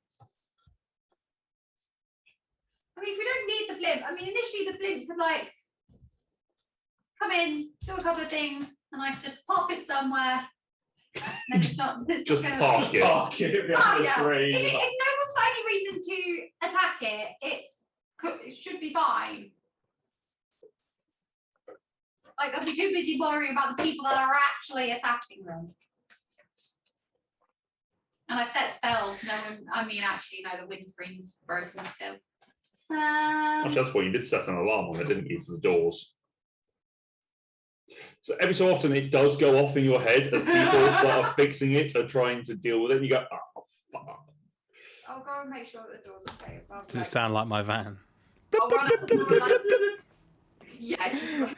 G: I mean, if we don't need the blimp, I mean, initially the blimp could like come in, do a couple of things, and I could just pop it somewhere. And it's not. It's
A: Just
G: not
A: park
C: Just
A: it.
C: park it behind the
G: yeah.
C: train.
G: If no one's got any reason to attack it, it should be fine. Like, I'll be too busy worrying about the people that are actually attacking them. And I've set spells. No one. I mean, actually, no, the windscreen's broken still.
A: Actually, that's why you did set an alarm on it, didn't you, for the doors? So every so often it does go off in your head as people that are fixing it are trying to deal with it. And you go, oh, fuck.
G: I'll go and make sure that the door's okay.
B: Does it sound like my van?
G: I'll run up and run like, yeah. It's just like,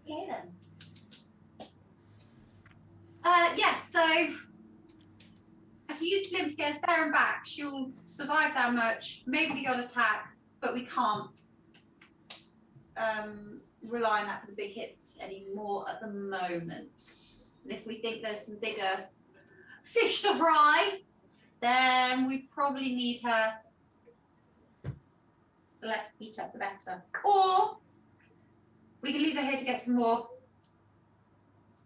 G: okay then. Yes, so if you use Blimp to get us there and back, she'll survive that much. Maybe we got attack, but we can't rely on that for the big hits anymore at the moment. And if we think there's some bigger fish to fry, then we probably need her. The less beat up, the better. Or we can leave her here to get some more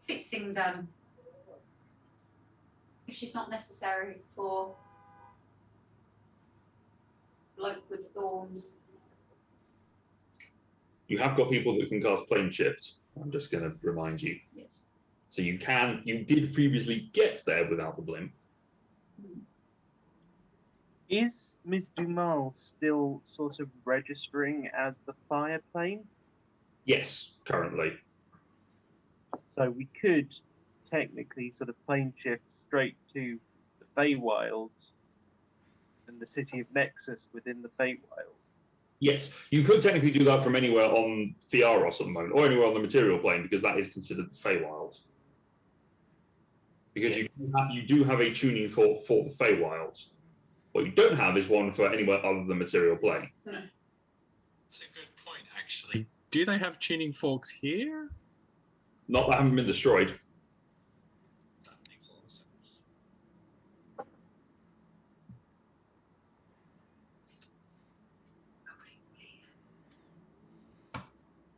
G: fixing done. If she's not necessary for bloke with thorns.
A: You have got people that can cast plane shift. I'm just going to remind you.
G: Yes.
A: So you did previously get there without the blimp.
F: Is Miz Tumal still sort of registering as the fire plane?
A: Yes, currently.
F: So we could technically sort of plane shift straight to the Feywild and the city of Nexus within the Feywild.
A: Yes, you could technically do that from anywhere on Thearos at the moment, or anywhere on the material plane, because that is considered the Feywild. Because you do have a tuning for the Feywild. What you don't have is one for anywhere other than material plane.
H: That's a good point, actually. Do they have tuning forks here?
A: Not that haven't been destroyed.
H: That makes a lot of sense.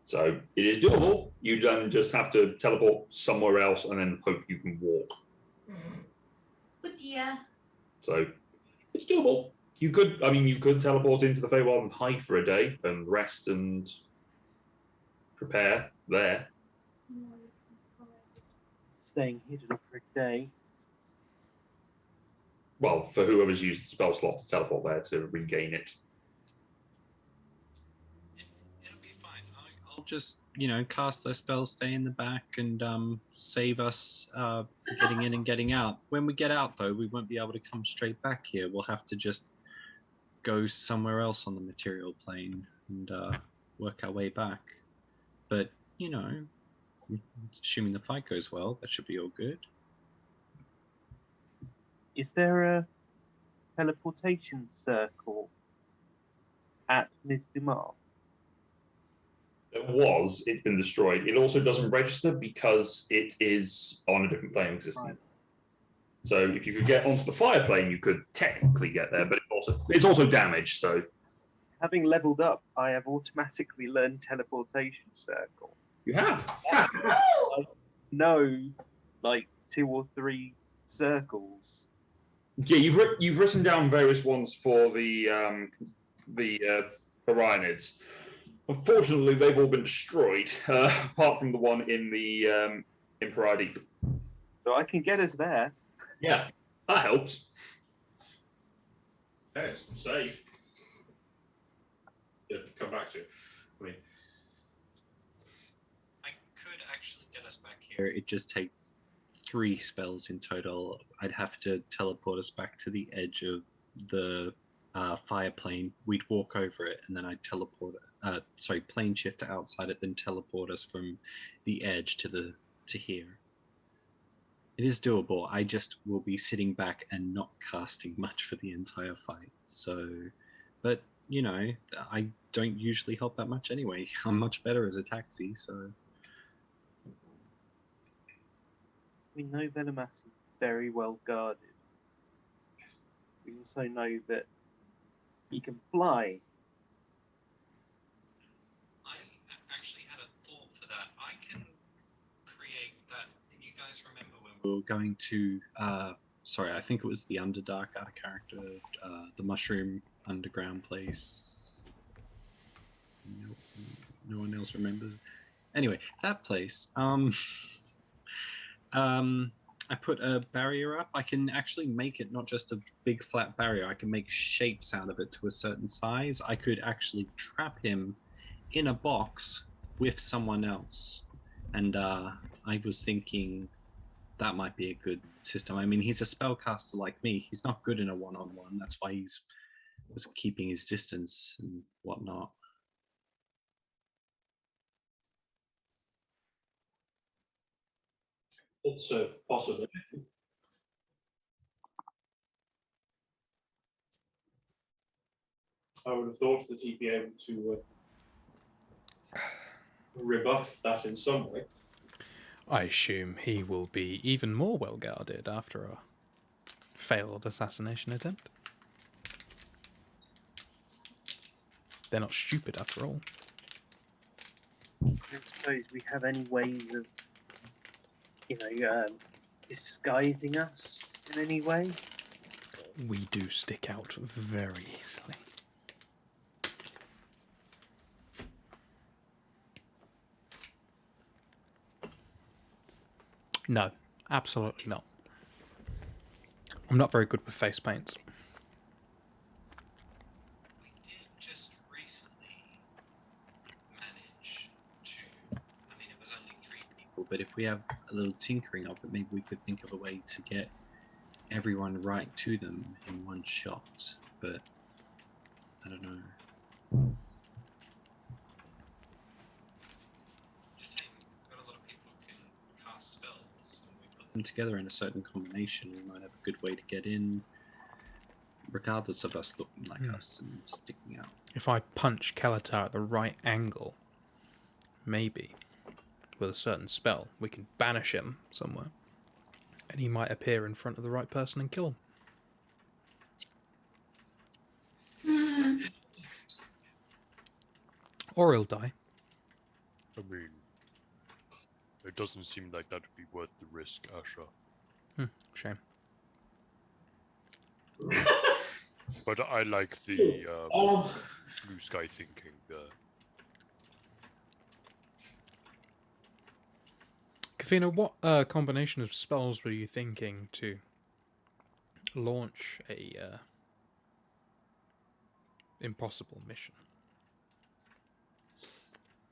A: So it is doable. You then just have to teleport somewhere else and then hope you can walk.
G: Good dear.
A: So it's doable. You could teleport into the Feywild and hide for a day and rest and prepare there.
F: Staying hidden for a day.
A: Well, for whoever's used the spell slot to teleport there to regain it.
H: It'll be fine. I'll just, cast those spells, stay in the back, and save us getting in and getting out. When we get out, though, we won't be able to come straight back here. We'll have to just go somewhere else on the material plane. and work our way back. But, you know, assuming the fight goes well, that should be all good.
F: Is there a teleportation circle at Miz Tumal?
A: It was. It's been destroyed. It also doesn't register because it is on a different plane of existence.
F: Right.
A: So if you could get onto the fire plane, you could technically get there, but it's also damaged. So
F: Having leveled up, I have automatically learned teleportation circle.
A: you have.
F: No, like 2 or 3 circles.
A: Yeah, you've written down various ones for the Orionids. Unfortunately, they've all been destroyed, apart from the one in the in Paradis.
F: So I can get us there.
A: Yeah, that helps. Yeah, it's safe. Yeah, to come back to. I mean,
H: I could actually get us back here. It just takes 3 spells in total. I'd have to teleport us back to the edge of the fire plane. We'd walk over it, and then I'd teleport. Plane shift to outside it, then teleport us from the edge to here. It is doable. I just will be sitting back and not casting much for the entire fight. So, but you know, I don't usually help that much anyway. I'm much better as a taxi, so.
F: We know Venomas is very well guarded. We also know that he can fly.
H: I actually had a thought for that. I can create that. Do you guys remember when we were going to? I think it was the Underdark out of character, the Mushroom Underground place. No one else remembers. Anyway, that place. I put a barrier up. I can actually make it not just a big flat barrier. I can make shapes out of it to a certain size. I could actually trap him in a box with someone else. And I was thinking that might be a good system. I mean, he's a spellcaster like me. He's not good in a one-on-one. That's why he was keeping his distance and whatnot.
C: It's a possibility. I would have thought that he'd be able to rebuff that in some way.
B: I assume he will be even more well guarded after a failed assassination attempt. They're not stupid after all.
F: I suppose we have any ways of, disguising us in any way?
B: We do stick out very easily. No, absolutely not. I'm not very good with face paints.
H: We did just recently manage to. I mean, it was only 3 people, but if we have a little tinkering of it, maybe we could think of a way to get everyone right to them in one shot. But I don't know. Just saying, we've got a lot of people who can cast spells, and we put them together in a certain combination. We might have a good way to get in, regardless of us looking like us and sticking out.
B: If I punch Kalatar at the right angle, maybe, with a certain spell, we can banish him somewhere. And he might appear in front of the right person and kill him. Or he'll die.
E: I mean, it doesn't seem like that would be worth the risk, Asha.
B: Shame.
E: But I like the blue sky thinking there.
B: Kafina, what combination of spells were you thinking to launch a impossible mission?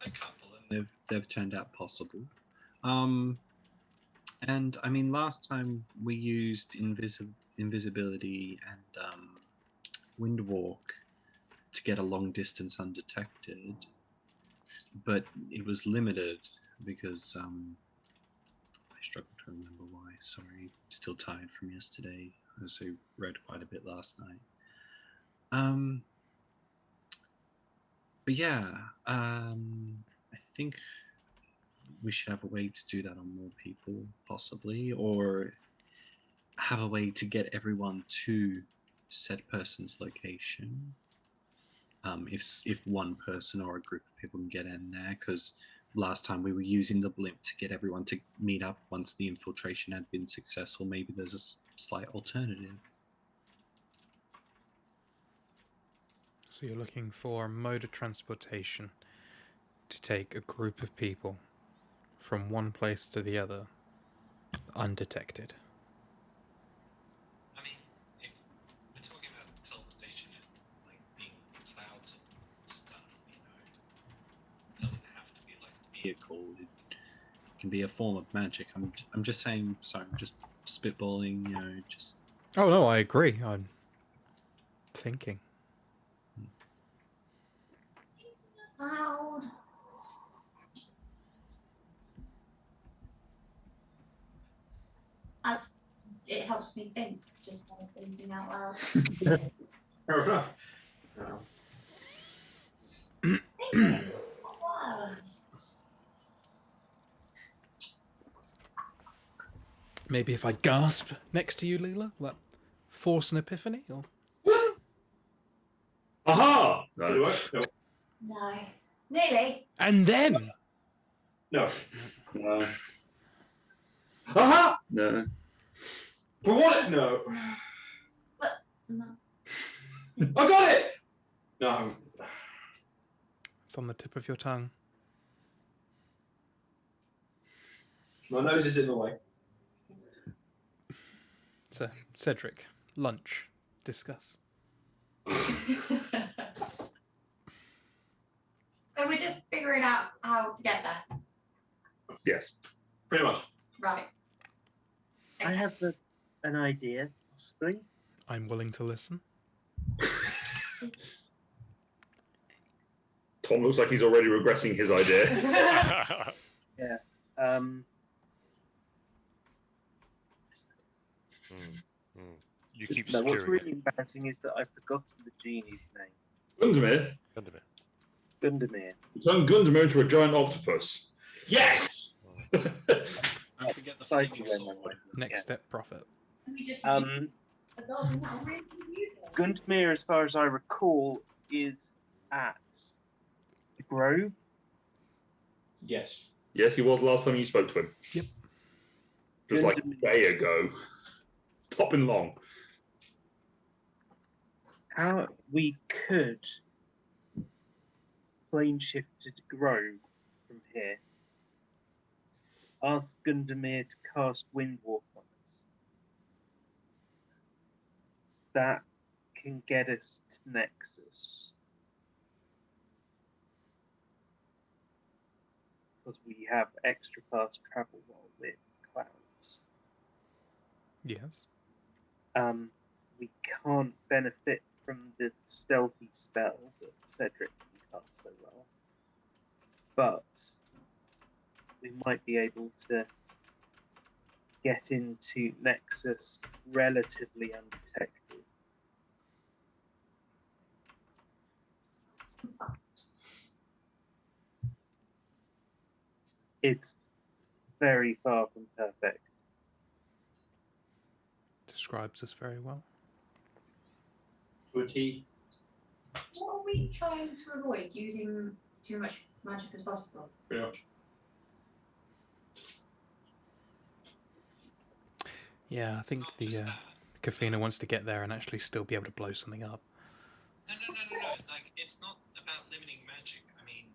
H: A couple, and they've turned out possible. And I mean, last time we used invisibility and wind walk to get a long distance undetected, but it was limited because I struggle to remember why. Sorry, still tired from yesterday. I also read quite a bit last night. But yeah, I think we should have a way to do that on more people, possibly, or have a way to get everyone to said person's location. If one person or a group of people can get in there, because last time we were using the blimp to get everyone to meet up once the infiltration had been successful. Maybe there's a slight alternative.
B: So you're looking for a mode of transportation to take a group of people from one place to the other undetected.
H: I mean, if we're talking about teleportation and like being clouds and stuff, it doesn't have to be like a vehicle. It can be a form of magic. I'm just saying. Sorry, I'm just spitballing. Just.
B: Oh no, I agree. I'm thinking.
G: Loud. It helps me think, just kind of thinking out loud.
C: Fair enough.
G: Wow.
B: Maybe if I gasp next to you, Leela, will that force an epiphany? Or
A: Aha!
C: Did it
A: No.
C: work? No.
G: No. Nearly.
B: and then
C: No.
A: No. Aha! No.
C: For what? No.
G: No.
C: I got it! No.
B: it's on the tip of your tongue.
C: My nose is in the way.
B: So, Cedric, lunch, discuss.
G: So we're just figuring out how to get there.
A: Yes.
C: Pretty much.
G: Right.
F: I have an idea, possibly.
B: I'm willing to listen.
A: Tom looks like he's already regressing his idea.
E: You keep
F: No, what's
E: steering
F: really embarrassing is that I've forgotten the genie's name.
A: Gundamir.
E: it.
F: Gundamir.
A: Turn Gundamir into a giant octopus.
C: Yes!
H: Don't forget the
F: Cycle
H: flaming
F: then,
H: sword.
B: Next
F: Yeah.
B: step, profit.
G: We just
F: Um,
G: forgotten that really useful.
F: Gundamir, as far as I recall, is at the Grove.
C: Yes.
A: Yes, he was last time you spoke to him.
B: Yep.
A: Just like a day ago. Stop been long.
F: How we could plane shift to the Grove from here. Ask Gundamir to cast Windwalk on us. That can get us to Nexus. Because we have extra fast travel while we're clouds.
B: Yes.
F: We can't benefit from the stealthy spell that Cedric can cast so well. But we might be able to get into Nexus relatively undetected. It's very far from perfect.
B: Describes us very well.
C: To a T.
G: What are we trying to avoid? Using too much magic as possible.
C: Pretty much.
B: Yeah, I think the Kafina wants to get there and actually still be able to blow something up.
H: No. Like, it's not about limiting magic. I mean,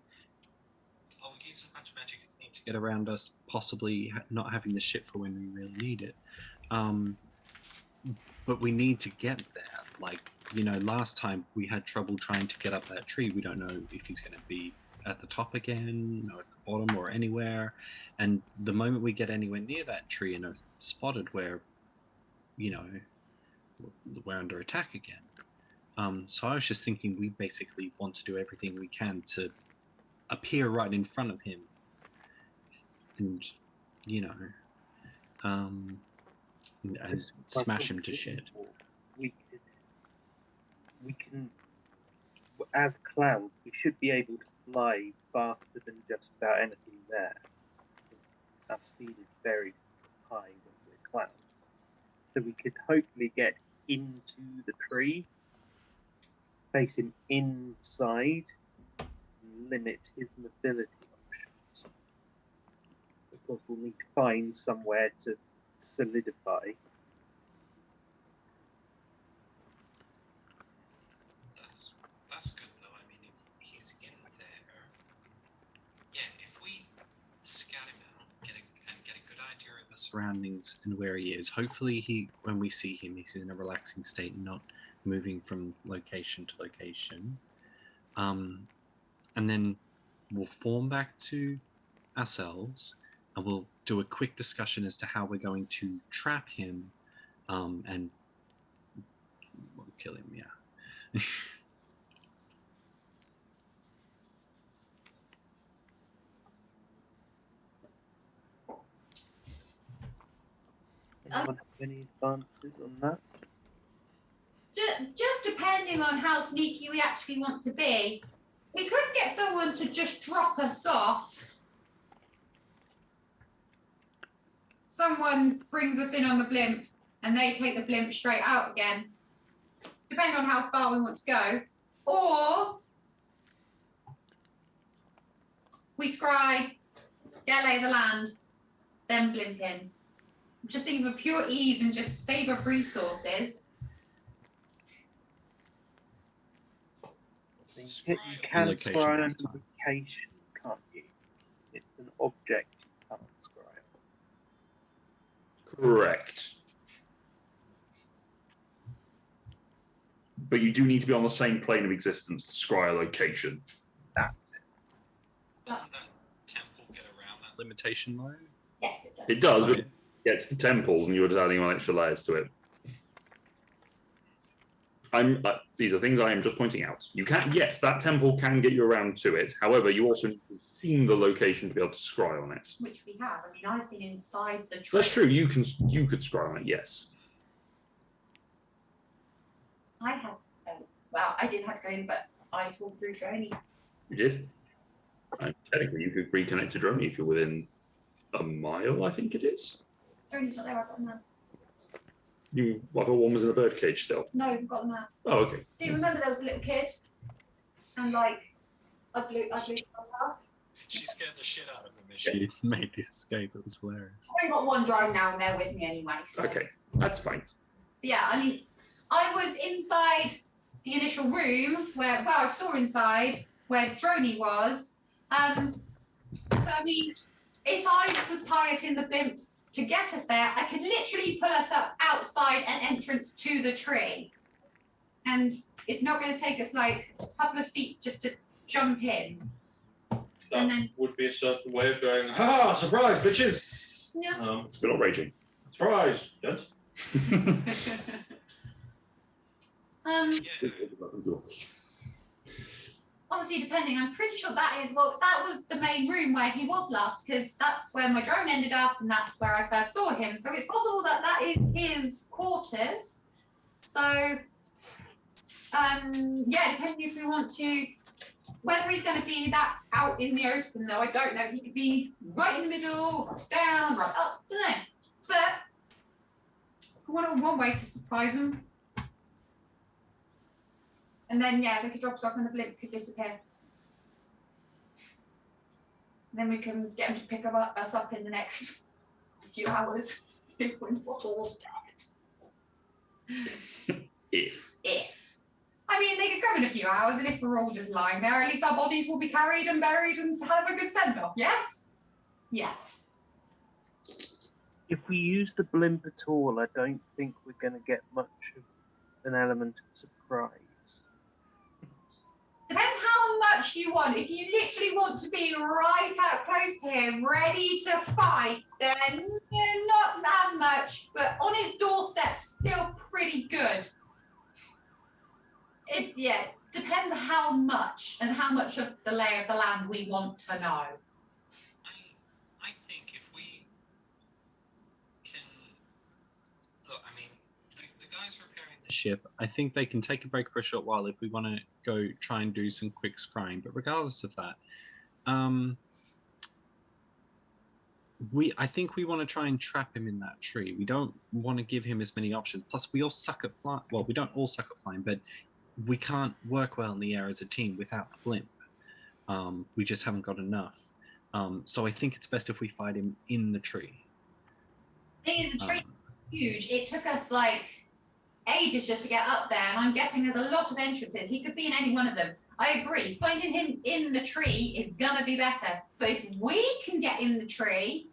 H: I'll use as much magic as needs to get around us, possibly not having the ship for when we really need it. But we need to get there. Like, last time we had trouble trying to get up that tree. We don't know if he's going to be at the top again, or at the bottom, or anywhere. And the moment we get anywhere near that tree and are spotted, where, we're under attack again. So I was just thinking we basically want to do everything we can to appear right in front of him. And, and
F: Because
H: smash him to shit.
F: We can, as clouds, we should be able to fly faster than just about anything there. Because our speed is very high when we're clouds. So we could hopefully get into the tree, face him inside, and limit his mobility options. Of course, we'll need to find somewhere to solidify.
H: That's good though. I mean, if he's in there, yeah. If we scout him out, get a good idea of the surroundings and where he is. Hopefully, when we see him, he's in a relaxing state and not moving from location to location. And then we'll form back to ourselves, and we'll do a quick discussion as to how we're going to trap him, and we'll kill him. Yeah.
F: Anyone have any advances on that?
G: Just depending on how sneaky we actually want to be, we could get someone to just drop us off. Someone brings us in on the blimp and they take the blimp straight out again, depending on how far we want to go. Or we scry, get lay of the land, then blimp in. Just thinking of pure ease and just save up resources.
F: You can scry on location, can't you? It's an object you can't scry on.
A: Correct. But you do need to be on the same plane of existence to scry a location.
F: That's it.
H: Doesn't that temple get around that limitation though?
G: Yes, it does.
A: It does, but it gets the temple and you're just adding on extra layers to it. These are things I am just pointing out. You can, yes, that temple can get you around to it. However, you also need to have seen the location to be able to scry on it.
G: Which we have. I mean, I've been inside the tree.
A: That's true. You could scry on it. Yes.
G: I have. Well, I didn't have to go in, but I saw through Joni.
A: You did. Technically, you could reconnect to Droney if you're within a mile. I think it is.
G: Joni's not there. I've got the map.
A: I thought one was in a birdcage still.
G: No, I've got the map.
A: Oh, okay.
G: Do you remember there was a little kid? And like, I blew her up.
H: She scared the shit out of him as she made the escape. It was hilarious.
G: I've only got one drone now and they're with me anyway. So.
A: Okay, that's fine.
G: Yeah, I mean, I was inside the initial room where, well, I saw inside where Droney was. So, I mean, if I was piloting the blimp to get us there, I could literally pull us up outside an entrance to the tree. And it's not going to take us like a couple of feet just to jump in.
C: That would be a certain way of going, ha, surprise, bitches!
G: Yes.
A: We're not raging.
C: Surprise, gents.
G: Obviously, depending, I'm pretty sure that was the main room where he was last, because that's where my drone ended up, and that's where I first saw him. So it's possible that that is his quarters. So, yeah, depending if we want to, whether he's going to be that out in the open, though, I don't know. He could be right in the middle, right down, right up, I don't know. But one way to surprise him. And then, yeah, they could drop us off and the blimp could disappear. And then we can get them to pick us up in the next few hours if we're not all dead.
A: If.
G: I mean, they could come in a few hours, and if we're all just lying there, at least our bodies will be carried and buried and have a good send-off, yes? Yes.
F: If we use the blimp at all, I don't think we're going to get much of an element of surprise.
G: Depends how much you want. If you literally want to be right up close to him, ready to fight, then not as much, but on his doorstep, still pretty good. Yeah, depends how much and how much of the lay of the land we want to know.
H: I think if we can look, I mean, the guys repairing the ship, I think they can take a break for a short while if we want to go try and do some quick scrying. But regardless of that, I think we want to try and trap him in that tree. We don't want to give him as many options. Plus, we all suck at flying. Well, we don't all suck at flying, but we can't work well in the air as a team without the blimp. We just haven't got enough. So I think it's best if we fight him in the tree.
G: Thing is, the tree is huge. It took us like ages just to get up there, and I'm guessing there's a lot of entrances. He could be in any one of them. I agree. Finding him in the tree is gonna be better. But if we can get in the tree,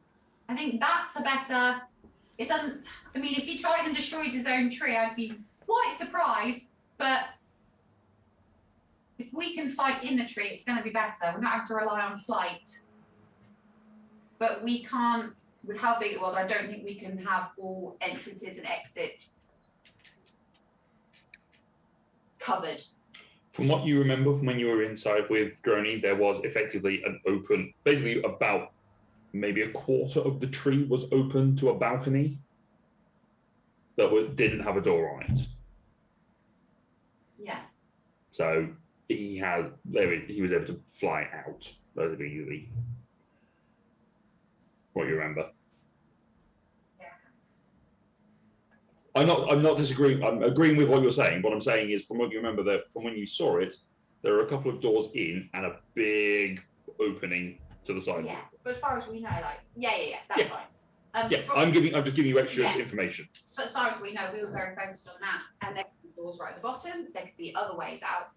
G: I think that's a better. I mean, if he tries and destroys his own tree, I'd be quite surprised. But if we can fight in the tree, it's going to be better. We're not have to rely on flight. But we can't. With how big it was, I don't think we can have all entrances and exits covered.
A: From what you remember from when you were inside with Droney, there was effectively an open, basically about maybe a quarter of the tree was open to a balcony that didn't have a door on it.
G: Yeah.
A: So he was able to fly out relatively easily. What you remember?
G: Yeah.
A: I'm not disagreeing. I'm agreeing with what you're saying. What I'm saying is, from what you remember, that from when you saw it, there are a couple of doors in and a big opening to the side.
G: Yeah. But as far as we know, like, yeah, that's fine.
A: I'm just giving you extra information.
G: But as far as we know, we were very focused on that, and there could be doors right at the bottom. There could be other ways out.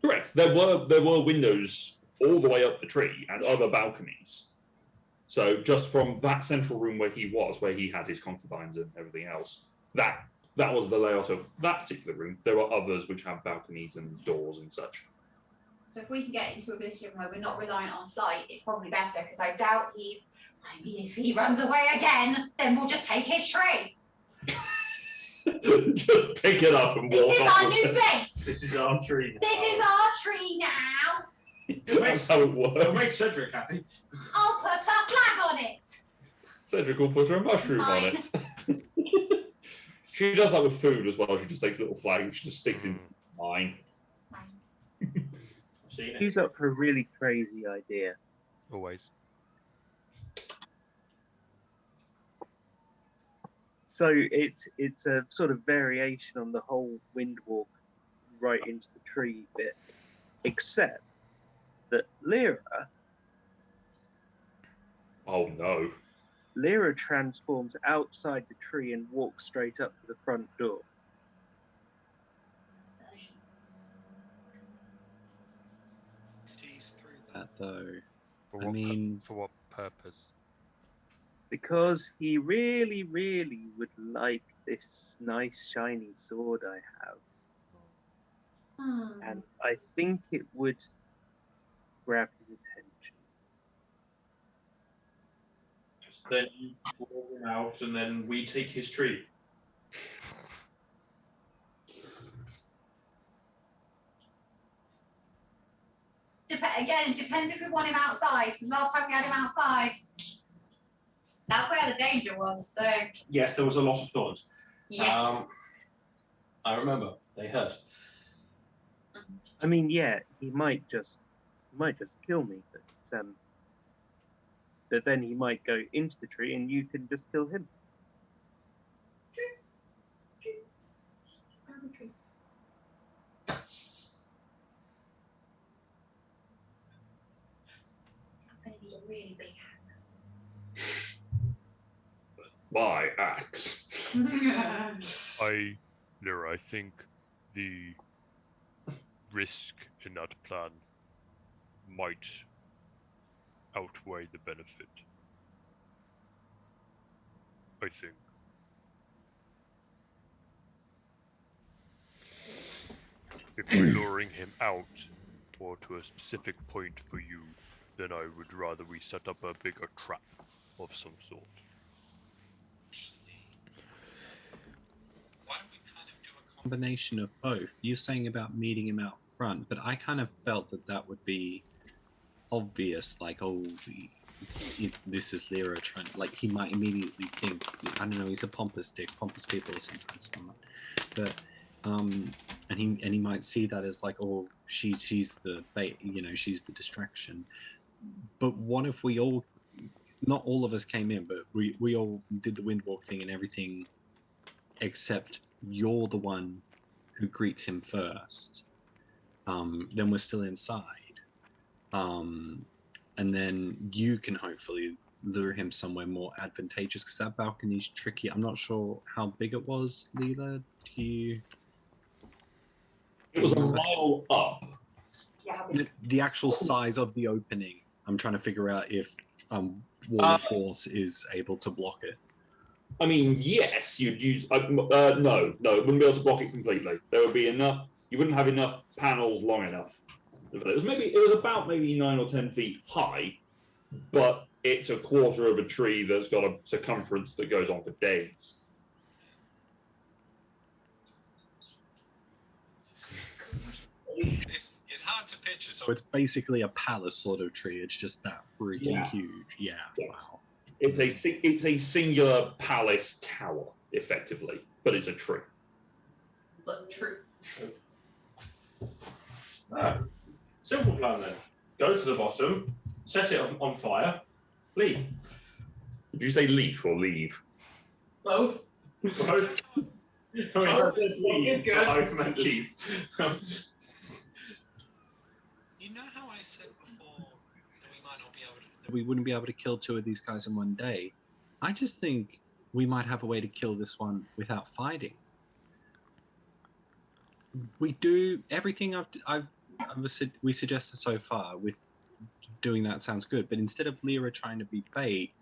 A: Correct. There were windows all the way up the tree and other balconies. So just from that central room where he had his concubines and everything else, that was the layout of that particular room. There are others which have balconies and doors and such.
G: So if we can get into a position where we're not reliant on flight, it's probably better, because I doubt if he runs away again, then we'll just take his tree.
A: Just pick it up and walk
G: This is
A: off
G: our
A: with
G: new
A: it.
G: base.
C: This is our tree.
G: This is our tree now.
A: That's how it
C: It'll
A: works.
C: make Cedric happy.
G: I'll put a flag on it.
A: Cedric will put her mushroom on it. She does that with food as well. She just takes a little flag and she just sticks in mine.
C: I've seen it.
F: He's up for a really crazy idea.
E: Always.
F: So it's a sort of variation on the whole windwalk right into the tree bit, except that
A: Oh no.
F: Lyra transforms outside the tree and walks straight up to the front door.
H: Sees through that though.
E: For
H: I
E: what
H: mean-
E: for what purpose?
F: Because he really, really would like this nice shiny sword I have. And I think it would grab his attention.
C: Then you walk him out, and then we take his tree.
G: Again, it depends if we want him outside, because last time we had him outside, that's where the danger was. So
C: Yes, there was a lot of thorns.
G: yes.
C: I remember. They hurt.
F: I mean, yeah, he might just kill me, but then he might go into the tree and you can just kill him.
G: I'm gonna need a really big axe.
A: My axe.
E: I think the risk in that plan might outweigh the benefit. I think. If we're luring him out or to a specific point for you, then I would rather we set up a bigger trap of some sort.
H: Why don't we kind of do a combination of both. You're saying about meeting him out front, but I kind of felt that would be obvious. Like, oh, if this is Lyra trying, like he might immediately think, I don't know, he's a pompous dick. Pompous people are sometimes fun, but and he might see that as like, oh, she's the bait, she's the distraction. But what if we all, not all of us came in, but we all did the windwalk thing and everything, except you're the one who greets him first. Then we're still inside. And then you can hopefully lure him somewhere more advantageous, because that balcony's tricky. I'm not sure how big it was, Leela. Do you...
A: It was a mile up.
D: Yeah.
H: The actual size of the opening. I'm trying to figure out if Wall of Force is able to block it.
A: I mean, yes, you'd use. No, it wouldn't be able to block it completely. There would be enough. You wouldn't have enough panels long enough. It was about maybe 9 or 10 feet high, but it's a quarter of a tree that's got a circumference that goes on for days.
H: It's hard to picture. So it's basically a palace sort of tree. It's just that freaking huge. Yeah.
A: Yes.
H: Wow.
A: It's a singular palace tower, effectively, but it's a tree.
D: But true.
C: Simple plan then. Go to the bottom, set it on fire, leave.
A: Did you say leaf or leave?
C: Both. Both. I mean, I said leave, but I meant leave.
H: You know how I said before that we might not be able to, we wouldn't be able to kill 2 of these guys in one day? I just think we might have a way to kill this one without fighting. We do everything we suggested so far with doing that sounds good, but instead of Lyra trying to be bait,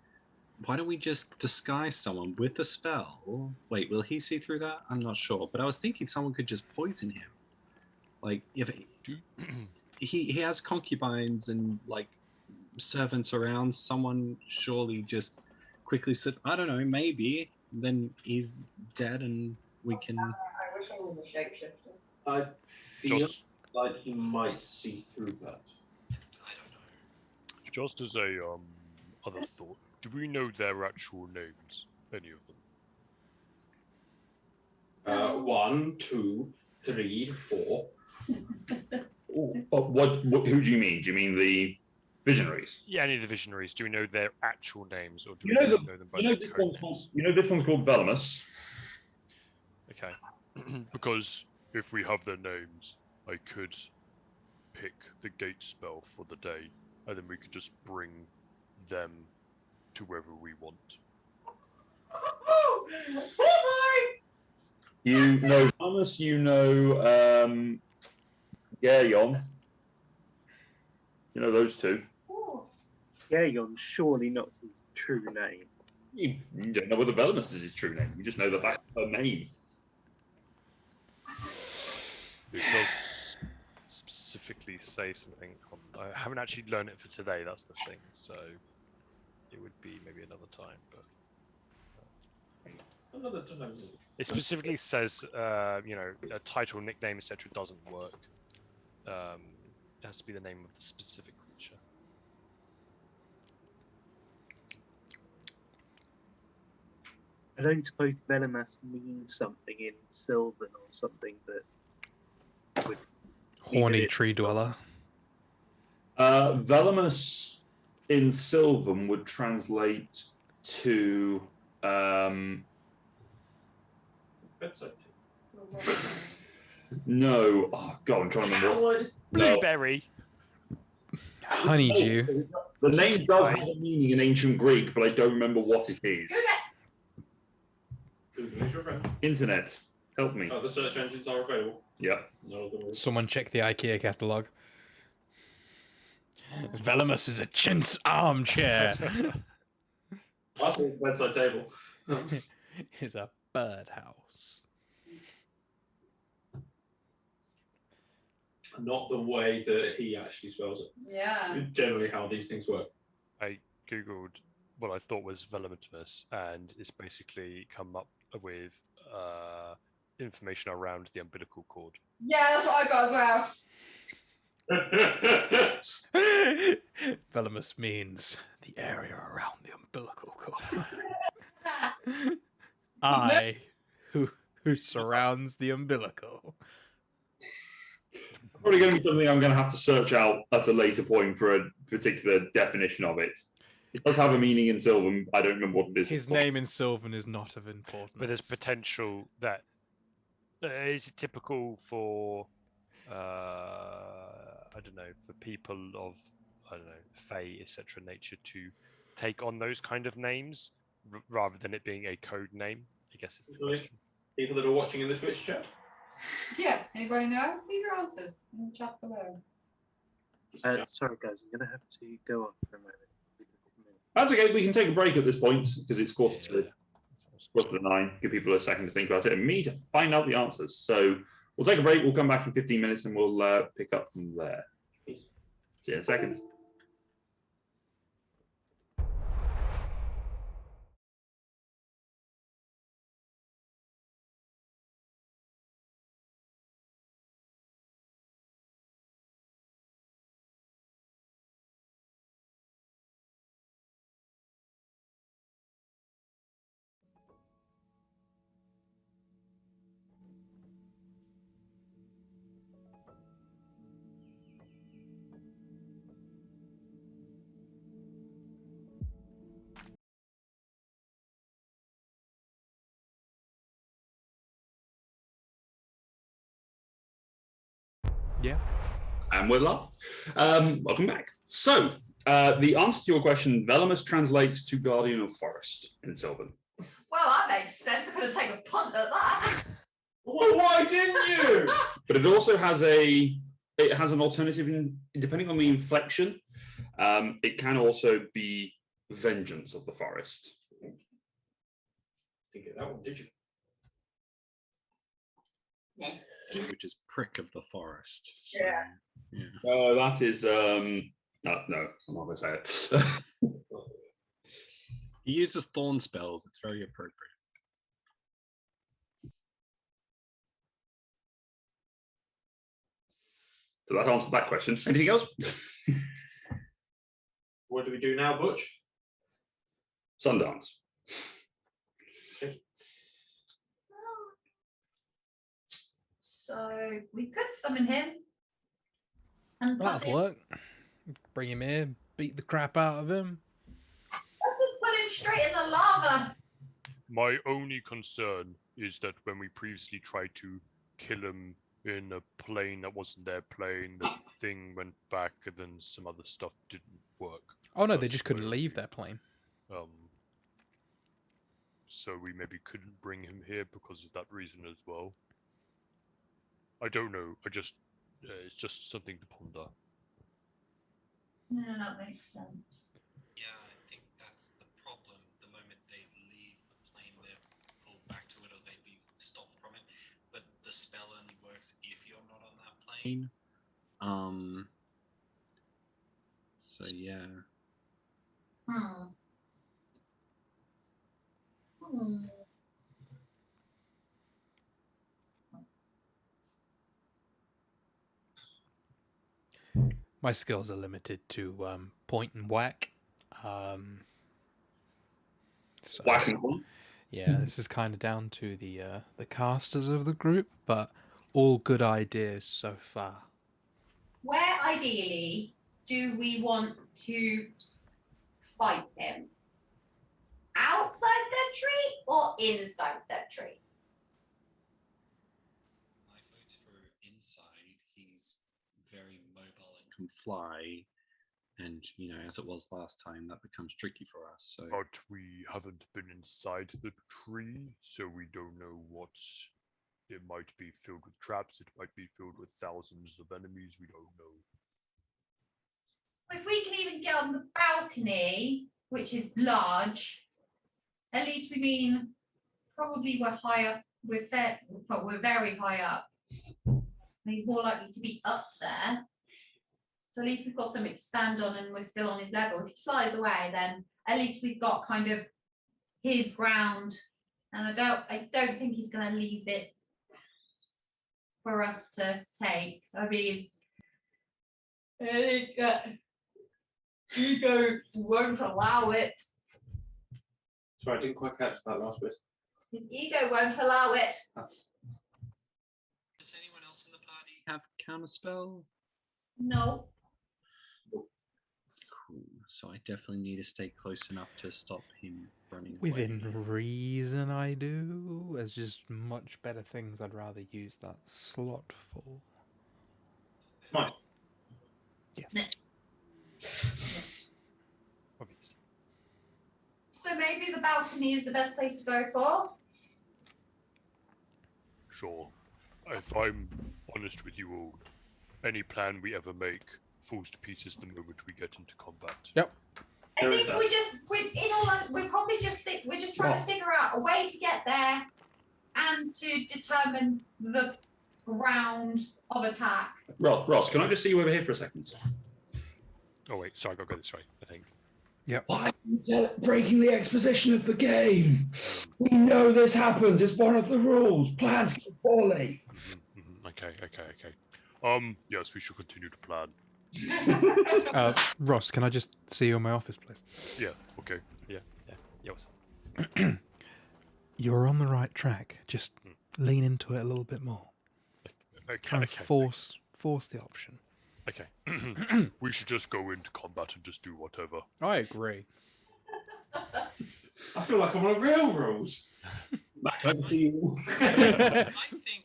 H: why don't we just disguise someone with a spell? Wait, will he see through that? I'm not sure, but I was thinking someone could just poison him. Like, if he has concubines and like servants around, someone surely just quickly said, I don't know, maybe then he's dead and we can.
D: I wish I was a shapeshifter.
C: I feel like he might see through that.
H: I don't know.
E: Just as a other thought, do we know their actual names? Any of them?
C: 1, 2, 3, 4.
A: Who do you mean? Do you mean the visionaries?
E: Yeah, any of the visionaries. Do we know their actual names, or do
A: You
E: we
A: know,
E: know them by their
A: this
E: code
A: one's
E: names?
A: called, this one's called Velamus.
E: Okay. Because if we have their names, I could pick the gate spell for the day, and then we could just bring them to wherever we want.
A: You know Velamus, you know Yon. You know those 2.
F: Gaeon's surely not his true name.
A: You don't know whether Velamus is his true name. You just know that that's her name.
E: It does specifically say something. I haven't actually learned it for today, that's the thing, so it would be maybe another time. But
C: Another time.
E: it specifically says, a title, nickname, etc. doesn't work. It has to be the name of the specific creature.
F: I don't suppose Velamas means something in Sylvan or something that would.
B: Horny tree dweller.
A: Velamus in Sylvan would translate to
C: Bedside.
A: no. Oh God, I'm trying to remember. No.
E: Blueberry.
B: Honeydew.
A: The name does have a meaning in ancient Greek, but I don't remember what it is.
C: Google is your friend.
A: Internet, help me.
C: Oh, the search engines are available.
A: Yeah.
C: No other way.
B: Someone check the IKEA catalogue. Velamus is a chintz armchair.
C: I thought bedside table.
B: Is a birdhouse.
C: Not the way that he actually spells it.
D: Yeah.
C: Generally, how these things work.
E: I googled what I thought was Velumitimus, and it's basically come up with information around the umbilical cord.
D: Yeah, that's what I got as well.
B: Venomous means the area around the umbilical cord. Who surrounds the umbilical.
A: Probably going to be something I'm going to have to search out at a later point for a particular definition of it. It does have a meaning in Sylvan. I don't remember what it is.
B: His name in Sylvan is not of importance.
E: But there's potential that is it typical for I don't know, for people of I don't know, Fae, etc. nature to take on those kind of names rather than it being a code name. I guess is the question.
C: People that are watching in the Twitch chat.
D: Yeah, anybody know? Leave your answers in the chat below.
F: Sorry, guys, I'm going to have to go off for a moment.
A: That's okay. We can take a break at this point because it's quarter to 9. Give people a second to think about it and me to find out the answers. So we'll take a break. We'll come back in 15 minutes and we'll pick up from there. See you in a second.
B: Yeah.
A: And we're live. Welcome back. So, the answer to your question, Velamus translates to Guardian of Forest in Sylvan.
D: Well, that makes sense. I could have taken a punt at that.
C: Well, why didn't you?
A: But it also has an alternative, depending on the inflection. It can also be Vengeance of the Forest.
C: Didn't get that one, did you?
H: Which is prick of the forest. So,
D: Yeah.
A: Oh, that is no, I'm not going to say it.
H: He uses thorn spells. It's very appropriate.
A: So that answers that question. Anything else?
C: What do we do now, Butch?
A: Sundance.
D: So we could summon him. And
B: That's work. Bring him in, beat the crap out of him.
D: Let's just put him straight in the lava.
E: My only concern is that when we previously tried to kill him in a plane that wasn't their plane, the thing went back and then some other stuff didn't work.
B: Oh no, they just couldn't leave their plane.
E: So we maybe couldn't bring him here because of that reason as well. I don't know. It's just something to ponder.
D: Yeah, that makes sense.
I: Yeah, I think that's the problem. The moment they leave the plane, they're pulled back to it or they be stopped from it. But the spell only works if you're not on that plane.
H: So yeah.
B: My skills are limited to point and whack. So,
A: Whack-and-one.
B: yeah, this is kind of down to the casters of the group, but all good ideas so far.
G: Where ideally do we want to fight him? Outside the tree or inside the tree?
I: My vote's for inside. He's
H: Very mobile and can fly. And, you know, as it was last time, that becomes tricky for us. So
E: But we haven't been inside the tree, so we don't know what. It might be filled with traps. It might be filled with thousands of enemies. We don't know.
G: If we can even get on the balcony, which is large, at least we mean probably we're high up. We're very high up. And he's more likely to be up there. So at least we've got something to stand on and we're still on his level. If he flies away, then at least we've got kind of his ground. And I don't think he's going to leave it for us to take. I mean, ego won't allow it.
C: Sorry, I didn't quite catch that last bit.
G: His ego won't allow it.
I: Does anyone else in the party
H: Have counterspell?
G: No.
H: Cool. So I definitely need to stay close enough to stop him running away.
B: Within reason, I do. There's just much better things I'd rather use that slot for.
C: Nice.
B: Yes.
E: Obviously.
G: So maybe the balcony is the best place to go for.
E: Sure. If I'm honest with you all, any plan we ever make falls to pieces the moment we get into combat.
B: Yep.
G: I
C: There is
G: think
C: that.
G: we're probably just we're just trying to figure out a way to get there and to determine the ground of attack.
A: Ross, can I just see you over here for a second?
E: Oh wait, sorry, I gotta go this way, I think.
A: Why are you breaking the exposition of the game? We know this happens. It's one of the rules. Plans get poorly.
E: Okay. Yes, we should continue to plan.
B: Ross, can I just see you in my office, please?
E: Yeah, okay. Yeah, what's up?
B: You're on the right track. Just lean into it a little bit more. Try and force the option.
E: Okay. We should just go into combat and just do whatever.
B: I agree.
C: I feel like I'm on real rules.
A: Back over to you.
I: I think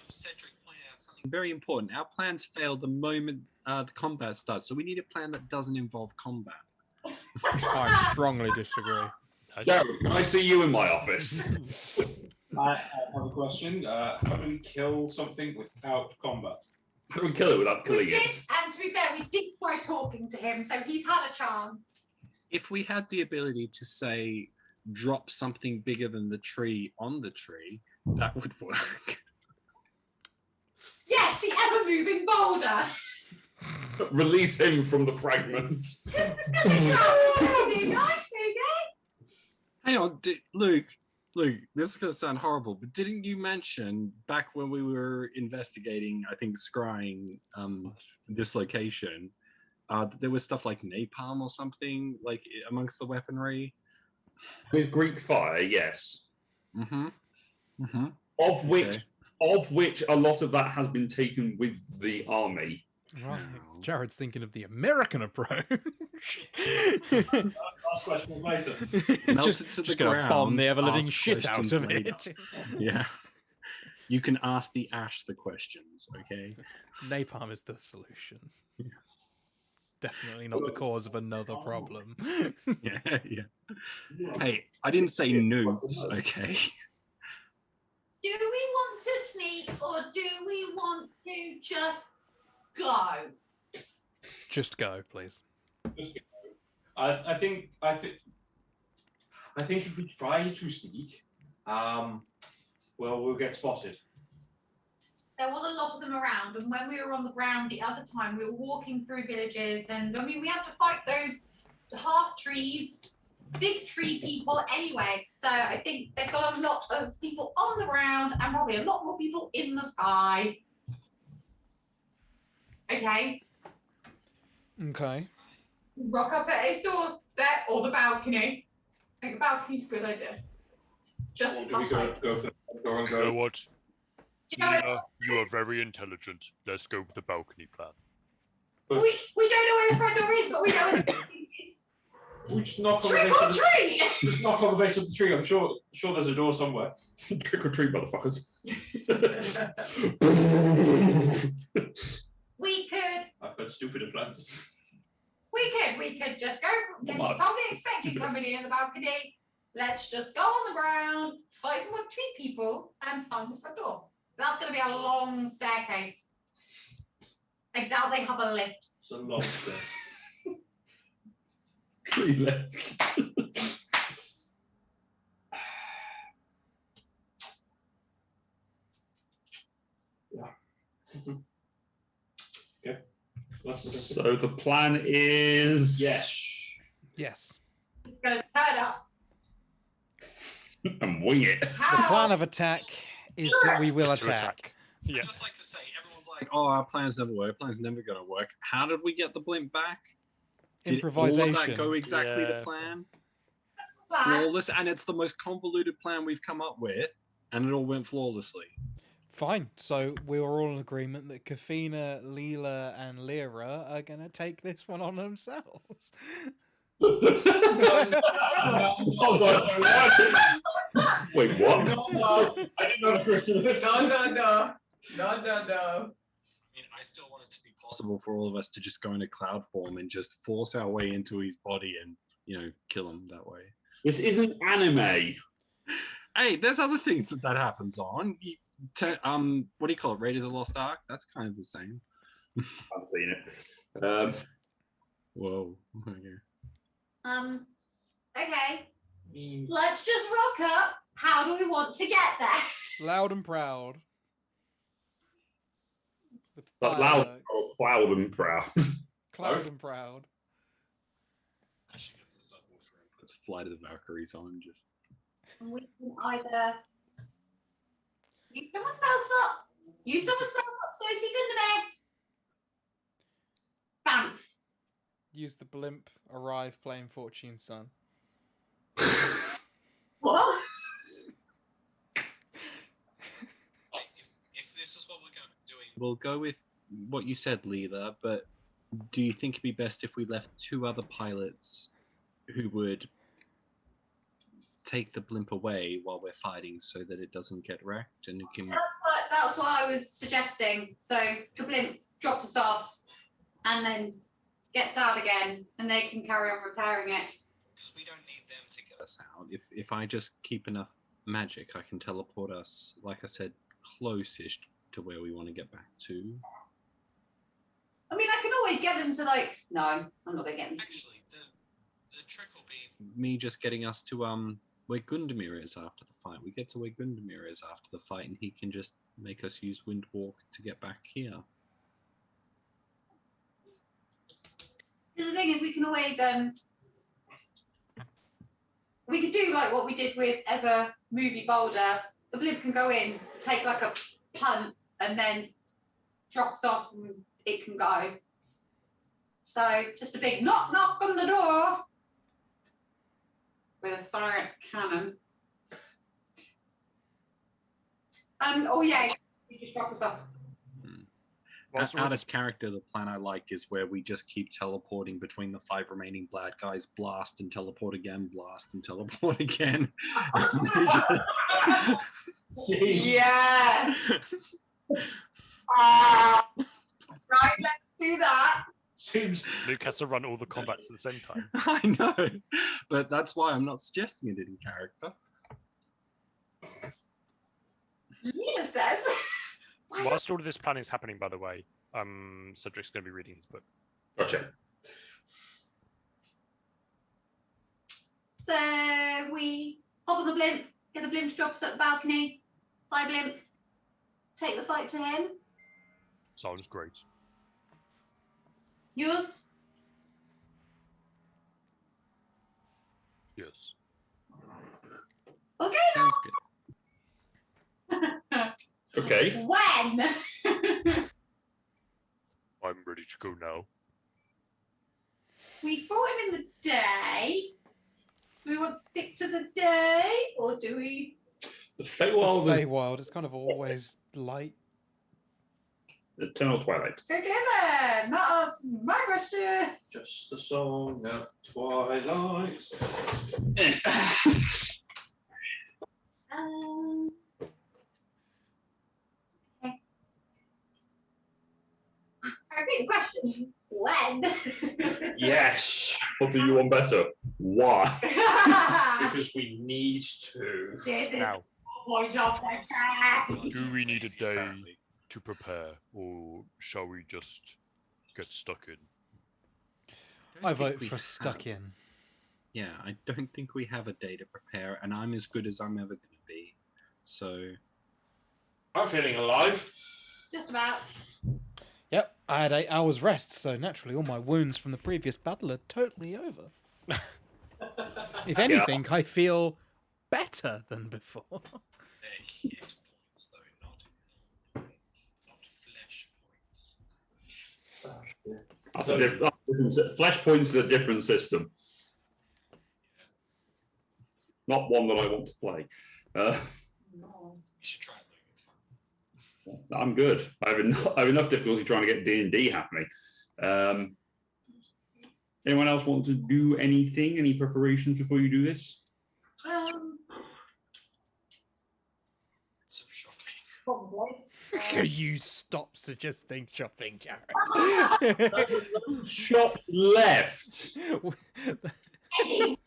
I: Cedric pointed out something.
H: Very important. Our plans fail the moment the combat starts, so we need a plan that doesn't involve combat.
B: I strongly disagree.
A: Darren, can I see you in my office?
C: I have a question. How do we kill something without combat?
A: How do we kill it without
G: We
A: killing
G: did,
A: it?
G: and to be fair, we did try talking to him, so he's had a chance.
H: If we had the ability to say drop something bigger than the tree on the tree, that would work.
G: Yes, the ever-moving boulder.
A: Release him from the fragment.
G: This is gonna be so exciting,
H: Hang on, Luke, this is going to sound horrible, but didn't you mention back when we were investigating, I think, scrying this location, that there was stuff like napalm or something, like amongst the weaponry?
A: With Greek fire, yes. Of which a lot of that has been taken with the army.
B: Right. Jared's thinking of the American approach.
C: Last question later.
B: It's just going to bomb the ever-living
H: ask
B: shit out
H: questions
B: of
H: later.
B: it.
H: Yeah. You can ask the ash the questions, okay?
B: Napalm is the solution. Definitely not the cause of another problem.
H: Yeah. Hey, I didn't say nukes, okay?
G: Do we want to sneak or do we want to just go?
B: Just go, please.
C: I think if we try to sneak, we'll get spotted.
G: There was a lot of them around, and when we were on the ground the other time, we were walking through villages, and I mean, we had to fight those half trees, big tree people anyway. So I think they've got a lot of people on the ground and probably a lot more people in the sky. Okay.
B: Okay.
G: Rock up at his doorstep or the balcony. I think the balcony's a good idea. Just
C: Or do we go for the door and
E: You know
C: go?
E: what?
G: You know what?
E: Leah, you are very intelligent. Let's go with the balcony plan.
G: We don't know where the front door is, but we know it's
C: We just knock on the
G: trick
C: base
G: or
C: of the
G: treat.
C: Just knock on the base of the tree. I'm sure there's a door somewhere.
A: Trick or treat, motherfuckers.
G: We could
C: I've heard stupider plans.
G: We could just go, because you probably expected somebody in the balcony. Let's just go on the ground, fight some more tree people, and find the front door. That's going to be a long staircase. I doubt they have a lift.
C: It's a long stairs.
A: Tree left.
C: Okay.
A: So the plan is
C: Yes.
B: Yes.
G: It's going to turn up.
A: and wing it.
B: The plan of attack is that we will
E: To
B: attack.
E: Yeah.
H: I'd just like to say, everyone's like, "Oh, our plans never work. Plans never gonna work." How did we get the blimp back? Did all of
B: Improvisation.
H: that go exactly
E: Yeah.
H: to plan?
G: But
H: Flawless, and it's the most convoluted plan we've come up with, and it all went flawlessly.
B: Fine. So we were all in agreement that Kafina, Leela, and Lyra are going to take this one on themselves.
A: Wait, what?
C: No,
A: I did not agree to this.
C: no.
H: I mean, I still want it to be possible for all of us to just go into cloud form and just force our way into his body and, kill him that way.
A: This isn't anime.
H: Hey, there's other things that happens on. What do you call it? Raiders of the Lost Ark? That's kind of the same.
A: I haven't seen it.
H: Whoa. Okay.
G: okay. Let's just rock up. How do we want to get there?
B: Loud and proud. With
A: But loud,
B: fireworks.
A: cloud and proud.
B: Cloud and proud.
H: Actually gets the subwoofer and puts Flight of the Valkyries on. Just
G: We can either use someone's spell slot, use someone's spell slot to go see Gundamar. Bounce.
B: Use the blimp, arrive playing Fortune Sun.
G: What?
I: If this is what we're doing,
H: we'll go with what you said, Leela. But do you think it'd be best if we left 2 other pilots who would take the blimp away while we're fighting, so that it doesn't get wrecked and it can?
G: That's what I was suggesting. So the blimp drops us off and then gets out again, and they can carry on repairing it.
I: because we don't need them to get us
H: Out. If I just keep enough magic, I can teleport us, like I said, close-ish to where we want to get back to.
G: I mean, I can always get them to no, I'm not gonna get them.
I: Actually, the trick will be
H: Me just getting us to where Gundamir is after the fight. We get to where Gundamir is after the fight, and he can just make us use Windwalk to get back here.
G: The thing is, we can always we could do like what we did with Ever Movie Boulder. The blimp can go in, take like a punt, and then drops off, and it can go. So just a big knock, knock on the door with a silent cannon. Oh yeah, you just drop us off.
H: Out of character, the plan I like is where we just keep teleporting between the 5 remaining bad guys, blast and teleport again, blast and teleport again.
G: Yes. Right, let's do that.
C: Seems
E: Luke has to run all the combats at the same time.
H: I know, but that's why I'm not suggesting it in character.
G: Leela says.
E: Whilst all of this planning is happening, by the way, Cedric's going to be reading his book.
A: Gotcha.
G: So we hop on the blimp, get the blimp to drop us at the balcony, fly blimp, take the fight to him.
E: Sounds great.
G: Yours.
E: Yes.
G: Okay.
H: Sounds good.
A: Okay.
G: When?
E: I'm ready to go now.
G: We fought him in the day. Do we want to stick to the day, or do we?
A: The Feywild was
B: Feywild is kind of always light.
A: Eternal Twilight.
G: Okay then. That answers my question.
C: just a song of twilight.
G: Okay. I repeat the question. When?
A: Yes. What do you want better? Why?
C: Because we need to.
G: This is
E: Now,
G: my job. Okay.
E: do we need a day to prepare, or shall we just get stuck in?
B: I vote for stuck in.
H: Yeah, I don't think we have a day to prepare, and I'm as good as I'm ever going to be. So,
C: I'm feeling alive.
G: Just about.
B: Yep, I had 8 hours rest, so naturally all my wounds from the previous battle are totally over. If anything, I feel better than before.
I: their hit points, though, not health points.
A: That's a different Flashpoint's is a different system. Not one that I want to play.
I: You should try it, Luke. It's fun.
A: I'm good. I have enough difficulty trying to get D&D happening. Anyone else want to do anything? Any preparations before you do this?
I: Some shopping.
D: Probably.
B: Can you stop suggesting shopping, Jared?
A: No shops left.
I: I'm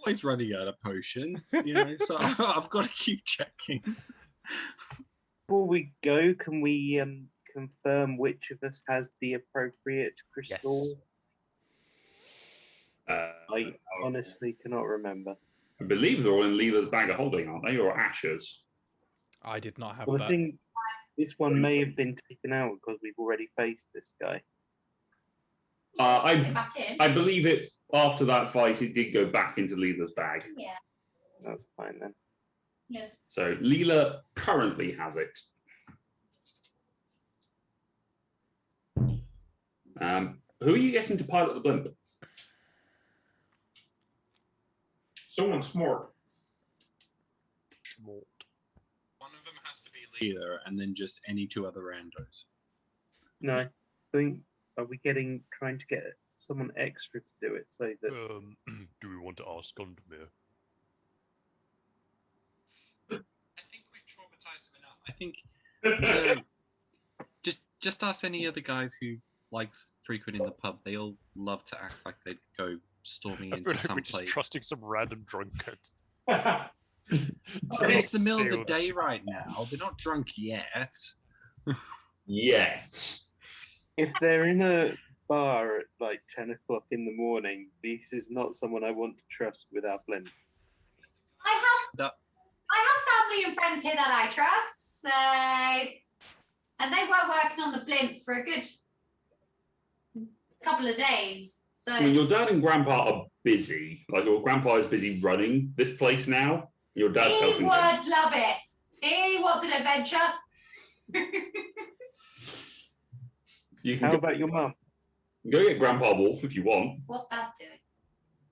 H: Always running out of potions, you know, so I've got to keep checking.
F: Before we go, can we confirm which of us has the appropriate crystal? I honestly cannot remember.
A: I believe they're all in Leela's bag of holding, aren't they? Or Ash's?
B: I did not have
F: Well,
B: that.
F: I think this one may have been taken out because we've already faced this guy.
D: Back in.
A: I believe it after that fight, it did go back into Leela's bag.
D: Yeah.
F: That's fine then.
D: Yes.
A: So Leela currently has it. Who are you getting to pilot the blimp?
C: Someone smart.
E: Schmort.
I: One of them has to be
H: Either, and then just any two other randos.
F: No, I think are we trying to get someone extra to do it so that
E: Do we want to ask Gondomir?
I: I think we've traumatized him enough.
H: I think just ask any other guys who likes frequenting the pub. They all love to act like they'd go storming
E: I feel
H: into
E: like we're
H: some
E: just
H: place.
E: trusting some random drunkard.
H: It's the middle of the
E: Steal the
H: day
E: shit.
H: right now. They're not drunk yet.
A: Yet.
F: if they're in a bar at like 10 o'clock in the morning, this is not someone I want to trust with our blend.
D: I have family and friends here that I trust, so and they were working on the blimp for a good couple of days. So
A: I mean, your dad and grandpa are busy. Like, your grandpa is busy running this place now. Your dad's
D: he
A: helping
D: would
A: him.
D: love it. He wants an adventure.
A: You can
F: How
A: go,
F: about your mum?
A: go get Grandpa Wolf if you want.
D: What's Dad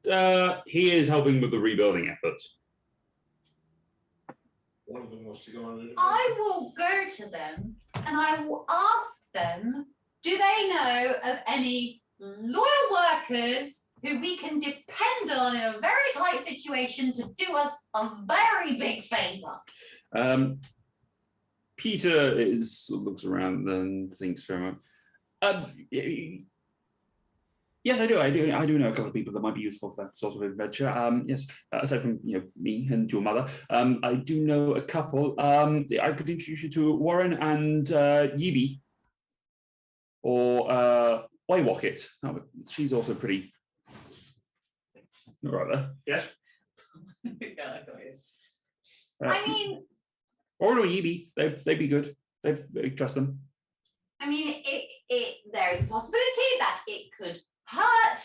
D: doing?
A: He is helping with the rebuilding efforts.
C: One of them wants to go on an
D: I will go to them and I will ask them, do they know of any loyal workers who we can depend on in a very tight situation to do us a very big favour?
A: Peter looks around and thinks for a moment. Yes, I do. I do know a couple of people that might be useful for that sort of adventure. Yes, aside from me and your mother, I do know a couple. I could introduce you to Warren and Yibi, or Waywocket. Oh, she's also pretty. Rather, yes.
D: Yeah, I got you. I mean,
A: Warren or Yibi, they'd be good. They trust them.
D: I mean, there is a possibility that it could hurt.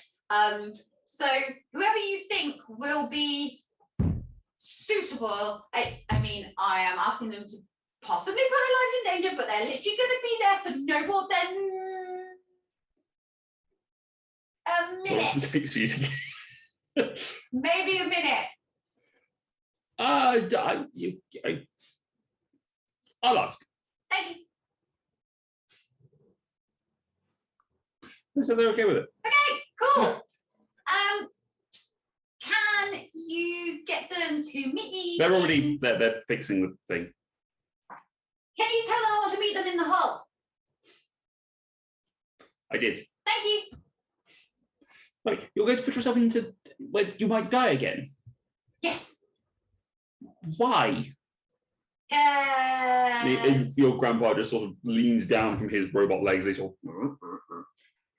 D: So whoever you think will be suitable, I mean, I am asking them to possibly put their lives in danger, but they're literally going to be there for no more than a minute,
A: Excuse me.
D: maybe a minute.
A: I'll ask.
D: Thank you.
A: So they're okay with it.
D: Okay, cool. Can you get them to meet me?
A: They're already they're fixing the thing.
D: Can you tell them I want to meet them in the hall?
A: I did.
D: Thank you.
A: Like, you're going to put yourself into where you might die again.
D: Yes.
A: Why?
D: Because
A: Your grandpa just sort of leans down from his robot legs. They sort of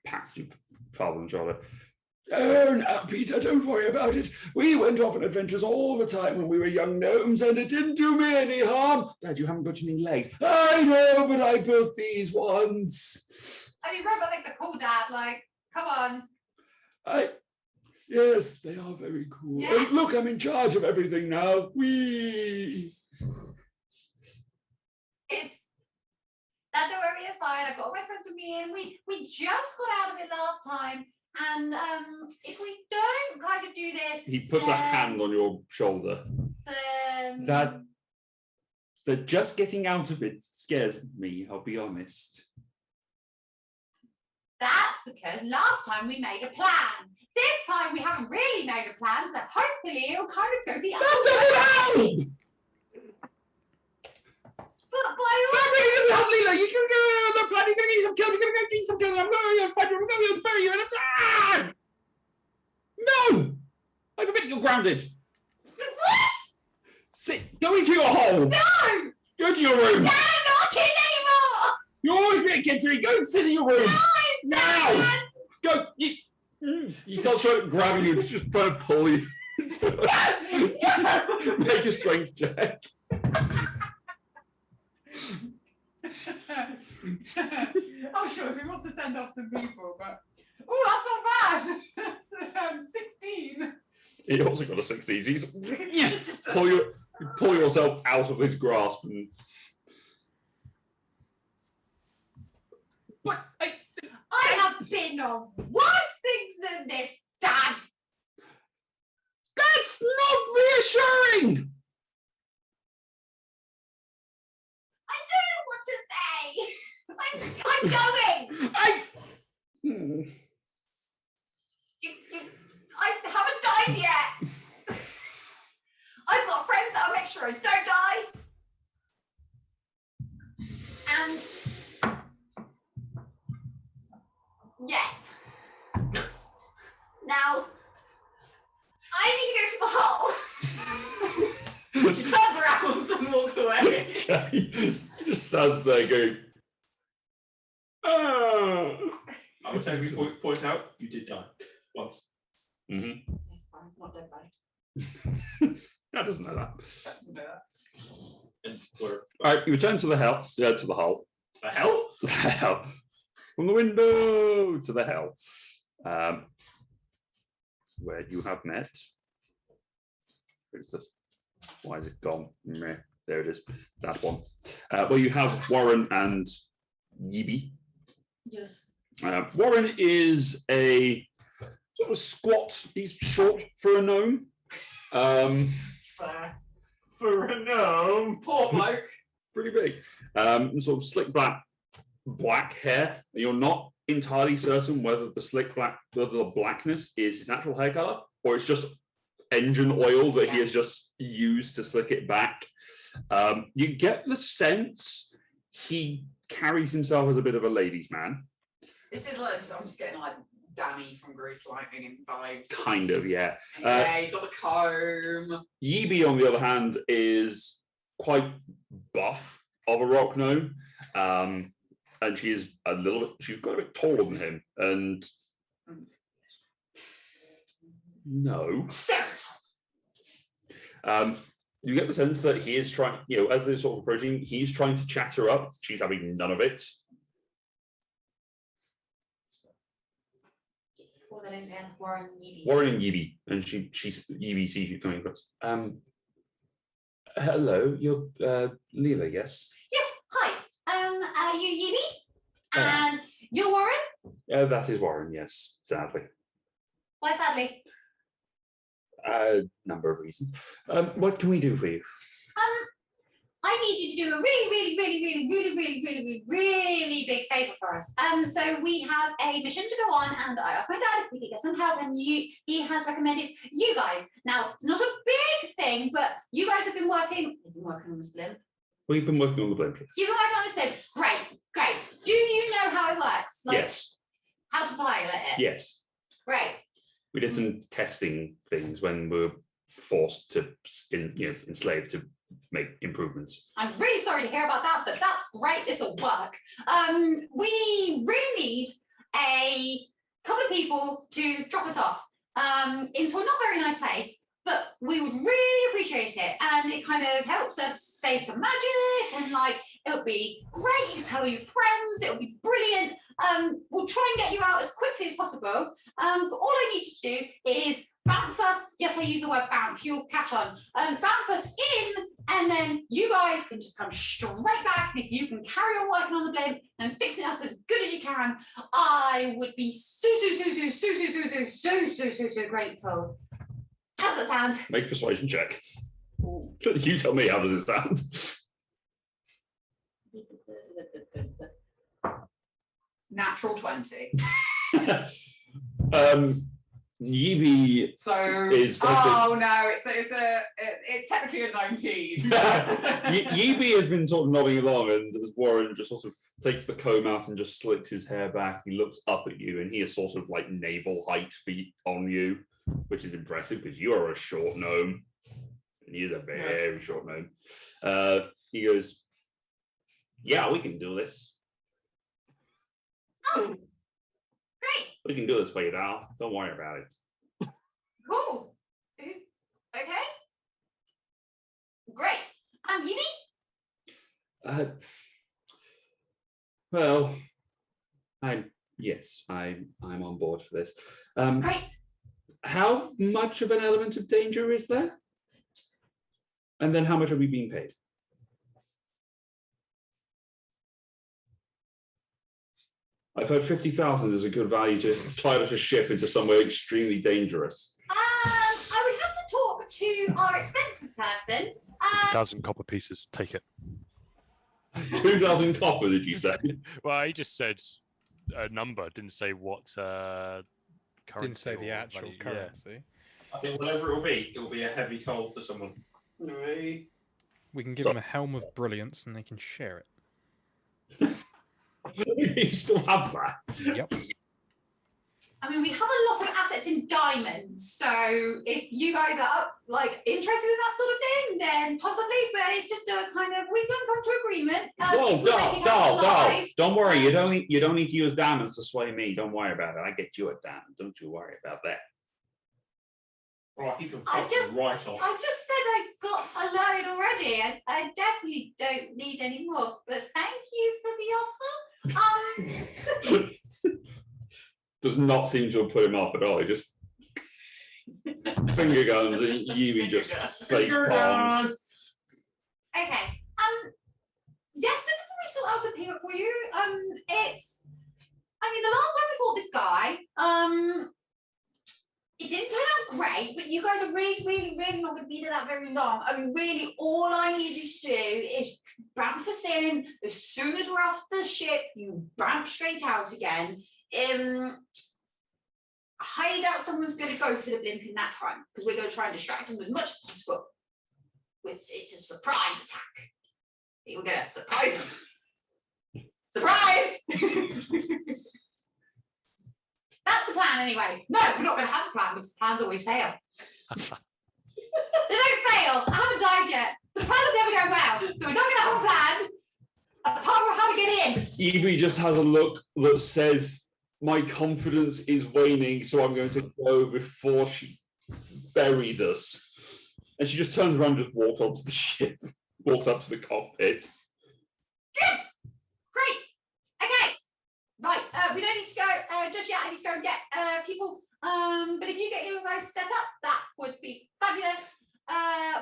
A: pats your father on the shoulder. Oh, now, Peter, don't worry about it. We went off on adventures all the time when we were young gnomes, and it didn't do me any harm. Dad, you haven't got any legs. I know, but I built these once.
D: I mean, robot legs are cool, Dad. Like, come on.
A: Yes, they are very cool.
D: Yeah.
A: And look, I'm in charge of everything now. Wee.
D: It's Dad, don't worry, it's
G: fine. I've got all my friends with me, and we just got out of it last time. And if we don't kind of do this,
A: He puts a hand on your shoulder.
G: then
A: That just getting out of it scares me, I'll be honest.
G: that's because last time we made a plan. This time we haven't really made a plan, so hopefully it'll kind of go the other way.
A: That doesn't help!
G: But by all
A: That really doesn't help, Leela! You can go on the plan, you're going to get some kills, you're going to go get some kills, I'm going to fight you, I'm going to be able to bury you, and I'm... No! I forbid you're grounded.
G: what?
A: Sit, go into your hole!
G: No!
A: Go to your room!
G: No, I'm not a kid anymore!
A: You'll always be a kid to me, go and sit in your room!
G: No!
A: Now! Go! He starts trying to grab you, just trying to pull you. Make a strength check.
D: Oh, sure, if he wants to send off some people, but oh, that's not bad. That's 16.
A: He also got a 16. He's pull yourself out of his grasp and. But
G: I have been on worse things than this, Dad.
A: that's not reassuring.
G: I don't know what to say. I'm going. I haven't died yet. I've got friends that'll make sure I don't die. And yes. Now I need to go to the hole.
D: She turns around and walks away.
A: Okay. He just stands there going. Oh.
C: I would say we point out you did die once.
A: Mm-hmm.
D: It's fine, not dead body.
A: That doesn't know that.
D: Doesn't know that.
C: And we're
A: All right, you return to the hell. To the hole.
C: the hell?
A: To the hell. From the window to the hell. Where you have met. Why is it gone? Meh. There it is. That one. Well, you have Warren and Yibi.
D: Yes.
A: Warren is a sort of squat. He's short for a gnome.
D: Fair. For a gnome. Poor bloke.
A: Pretty big. Sort of slick black hair. You're not entirely certain whether the blackness is his natural hair color or it's just engine oil that he has just used to slick it back. You get the sense he carries himself as a bit of a ladies' man.
D: This is like, I'm just getting like Danny from Grease Lightning in vibes.
A: Kind of, yeah.
D: Yeah, he's got the comb.
A: Yibi, on the other hand, is quite buff of a rock gnome. And she's she's got a bit taller than him. And no. You get the sense that he is trying, as they're sort of approaching, he's trying to chat her up. She's having none of it.
G: What are their names again? Warren and Yibi.
A: Warren and Yibi, and Yibi sees you coming across. Hello, you're Leela, yes?
G: Yes, hi. Are you Yibi?
A: Yeah.
G: And you're Warren?
A: That is Warren, yes, sadly.
G: Why sadly?
A: Number of reasons. What can we do for you?
G: I need you to do a really big favour for us. So we have a mission to go on, and I asked my dad if we could get some help, and he has recommended you guys. Now, it's not a big thing, but you guys have been working on this blimp.
A: We've been working on the blimp.
G: You've been working on this blimp. Great. Do you know how it works?
A: Yes.
G: How to pilot it?
A: Yes.
G: Great.
A: We did some testing things when we were forced to, enslaved to make improvements.
G: I'm really sorry to hear about that, but that's great. This will work. We really need a couple of people to drop us off into a not very nice place, but we would really appreciate it. And it kind of helps us save some magic, and it would be great. You can tell all your friends. It would be brilliant. We'll try and get you out as quickly as possible. But all I need you to do is bounce us. Yes, I use the word bounce. You'll catch on. Bounce us in, and then you guys can just come straight back. And if you can carry on working on the blimp and fix it up as good as you can, I would be so grateful. How does that sound?
A: Make a persuasion check. You tell me, how does it sound?
D: Natural 20.
A: Yibi
D: So
A: is
D: no, it's technically a 19.
A: Yibi has been sort of nodding along, and Warren just sort of takes the comb out and just slicks his hair back. He looks up at you, and he is sort of like navel height feet on you, which is impressive because you are a short gnome, and he is a very short gnome. He goes, "Yeah, we can do this.
G: Oh, great.
A: We can do this for you now. Don't worry about it."
G: Cool. Okay. Great. Yumi?
A: Well, I'm on board for this.
G: Great.
A: How much of an element of danger is there? And then how much are we being paid? I've heard 50,000 is a good value to pilot a ship into somewhere extremely dangerous.
G: I would have to talk to our expenses person.
E: 1,000 copper pieces. Take it.
A: 2,000 copper, did you say?
E: Well, he just said a number. Didn't say what currency.
B: Didn't say the
E: or
B: actual
E: value.
B: currency.
C: I think whatever it will be a heavy toll for someone.
D: Right.
B: We can give them a helm of brilliance and they can share it.
A: You still have that?
B: Yep.
G: I mean, we have a lot of assets in diamonds, so if you guys are interested in that sort of thing, then possibly. But it's just a kind of we can come to agreement.
A: Whoa,
G: if we make it out
A: Dal.
G: alive.
A: Don't worry, you don't need to use diamonds to sway me. Don't worry about it. I get you a diamond. Don't you worry about that.
C: Right, he can
G: I
C: fuck
G: just-
C: you right off.
G: I just said I got a load already. I definitely don't need any more. But thank you for the offer.
A: Does not seem to have put him off at all. He just finger guns and Yumi just face palms.
G: Okay. Yes, I can probably sort out some payment for you. The last time we fought this guy, it didn't turn out great, but you guys are really, really, really not going to be there that very long. I mean, really, all I need you to do is bramf us in. As soon as we're off the ship, you bramf straight out again. I highly doubt someone's going to go for the blimp in that time, because we're going to try and distract them as much as possible. It's a surprise attack. We're going to surprise them. Surprise! That's the plan anyway. No, we're not going to have a plan because plans always fail. They don't fail. I haven't died yet. The plan is never going well. So we're not going to have a plan apart from how to get in.
A: Evie just has a look that says, my confidence is waning, so I'm going to go before she buries us. And she just turns around and just walks onto the ship, walks up to the cockpit.
G: Good. Great. Okay. Right. We don't need to go just yet. I need to go and get people. But if you get you guys set up, that would be fabulous.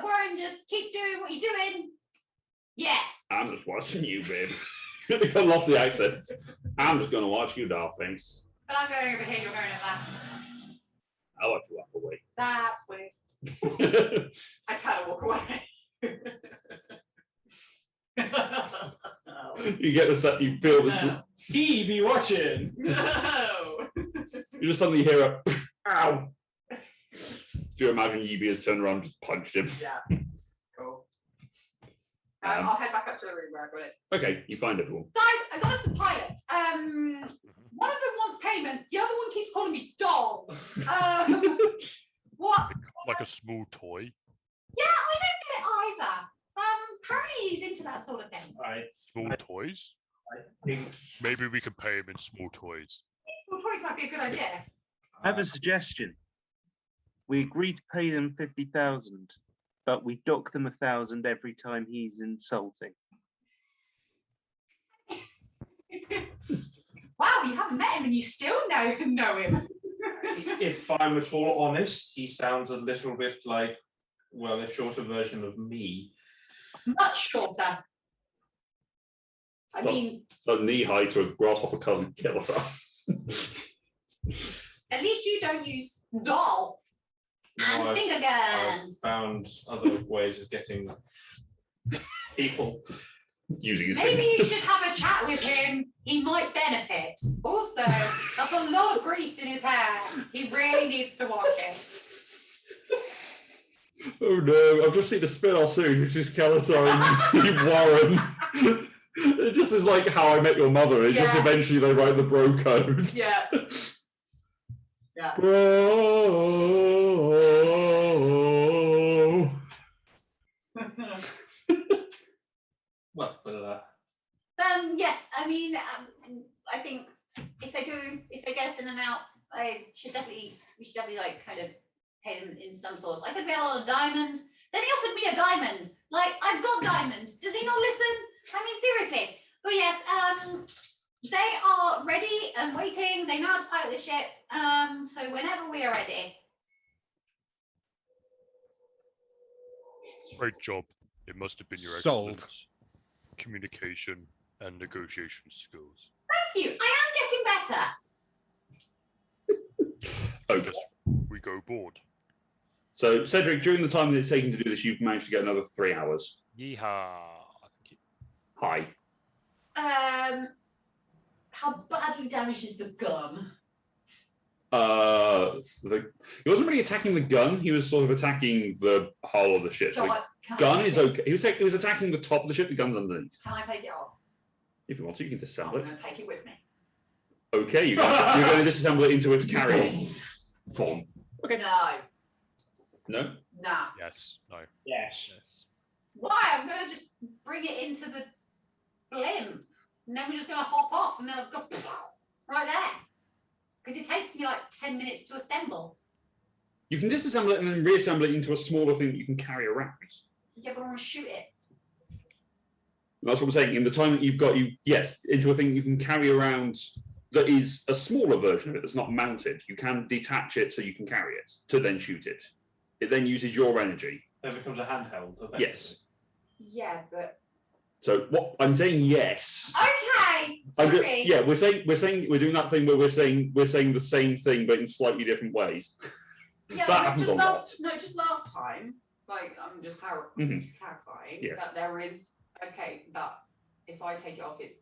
G: Warren, just keep doing what you're doing. Yeah.
A: I'm just watching you, babe. I lost the accent. I'm just going to watch you, doll. Thanks.
G: But I'm going over here. You're going at that.
A: I'll watch you walk away.
G: That's weird. I try to walk away.
A: You get the set. You feel the.
C: He be watching.
D: No.
A: You just suddenly hear a ow. Do you imagine Yibi has turned around and just punched him?
D: Yeah. Cool. I'll head back up to the room where everyone is.
A: Okay, you find everyone.
G: Guys, I got us some pilots. One of them wants payment. The other one keeps calling me doll. What?
E: Like a small toy.
G: Yeah, I don't get it either. Apparently he's into that sort of thing.
E: Small toys?
C: I think
E: Maybe we can pay him in small toys.
G: Well, toys might be a good idea.
F: I have a suggestion. We agree to pay them 50,000, but we dock them 1,000 every time he's insulting.
G: Wow, you haven't met him and you still know him.
C: If I'm at all honest, he sounds a little bit like, well, a shorter version of me.
G: Much shorter. I mean,
A: A knee high to a grasshopper coloured skeleton.
G: at least you don't use doll and
C: No,
G: finger
C: I've
G: gun.
C: found other ways of getting people.
A: Using his
G: Maybe you
A: fingers.
G: should have a chat with him. He might benefit. Also, that's a lot of grease in his hair. He really needs to wash it.
A: Oh no, I've just seen a spin-off series which is Skeletor and Steve Warren. It just is like How I Met Your Mother. It just
G: Yeah.
A: eventually they write the bro code.
G: Yeah. Yeah.
A: Bro.
C: Well,
G: Yes, I mean, I think if they get us in and out, we should definitely like kind of pay them in some source. I said we had a lot of diamond. Then he offered me a diamond. Like, I've got diamond. Does he not listen? I mean, seriously. But yes, they are ready and waiting. They know how to pilot the ship. So whenever we are ready.
E: Great job. It must have been your
B: Sold.
E: excellent communication and negotiation skills.
G: Thank you. I am getting better.
A: Okay.
E: We go board.
A: So Cedric, during the time that it's taking to do this, you've managed to get another 3 hours.
E: Yeehaw. Thank you.
A: Hi.
G: How badly damaged is the gun?
A: He wasn't really attacking the gun. He was sort of attacking the hull of the ship.
G: So
A: The
G: can I
A: gun
G: take
A: is
G: it?
A: okay. He was attacking the top of the ship. The gun's underneath.
G: Can I take it off?
A: If you want to, you can
G: I'm
A: disassemble it.
G: going to take it with me.
A: Okay, you're going to disassemble it into its carrying form. Okay.
G: No.
A: No.
G: Nah.
E: Yes. No.
C: yes.
E: Yes.
G: Why? I'm going to just bring it into the blimp. And then we're just going to hop off and then I've got right there. Because it takes me like 10 minutes to assemble.
A: You can disassemble it and then reassemble it into a smaller thing that you can carry around.
G: Yeah, but I want to shoot it.
A: That's what I'm saying. In the time that you've got, into a thing you can carry around that is a smaller version of it that's not mounted. You can detach it so you can carry it to then shoot it. It then uses your energy.
C: Then becomes a handheld. eventually.
A: Yes.
G: Yeah, but
A: So what I'm saying, yes.
G: okay.
A: I'm
G: Sorry.
A: yeah, we're doing that thing where we're saying the same thing but in slightly different ways.
G: Yeah,
A: that
G: no,
A: happens
G: just
A: a lot.
G: just last time. Like I'm just
A: Mhm.
G: clarifying
A: Yes.
G: that there is that if I take it off, it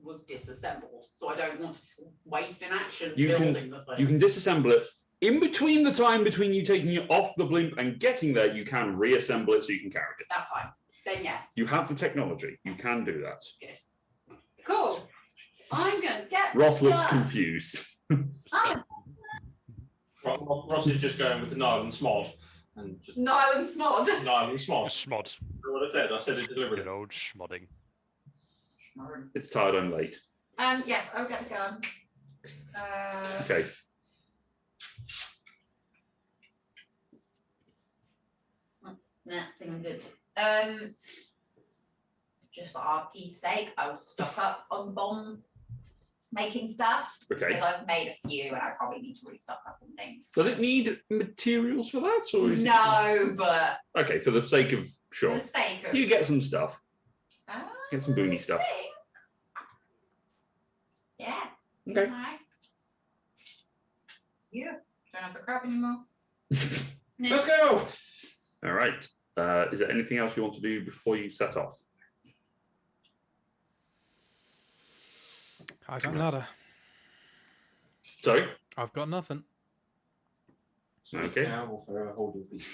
G: was disassembled. So I don't want to waste an action
A: You can-
G: building the thing.
A: You can disassemble it. In between the time between you taking it off the blimp and getting there, you can reassemble it so you can carry it.
G: That's fine. Then yes.
A: You have the technology. You can do that.
G: Cool. I'm gonna get
A: Ross looks
G: done.
A: confused.
G: I'm
C: Ross is just going with the Nile and Smod. And just
G: Nile and Smod.
C: Nile and Smod.
E: Schmod.
C: That's what I said. I said it deliberately.
E: Good old schmodding.
A: It's tired and late.
G: Yes, I'll get the gun.
A: Okay.
G: Nah, I think I'm good. Just for RP's sake, I'll stock up on bomb making stuff.
A: Okay.
G: Because I've made a few and I probably need to restock up on things.
A: Does it need materials for that? Or is
G: No, but
A: it... Okay, for the sake of
G: for
A: sure.
G: the sake of
A: You get some stuff. Get some boony
G: I
A: stuff.
G: think. Yeah.
A: Okay.
G: Alright. Yeah. Don't have the crap anymore.
C: Let's go.
A: All right. Is there anything else you want to do before you set off?
B: I got nada.
A: Sorry?
B: I've got nothing.
A: Okay.
C: Now we'll forever hold your peace.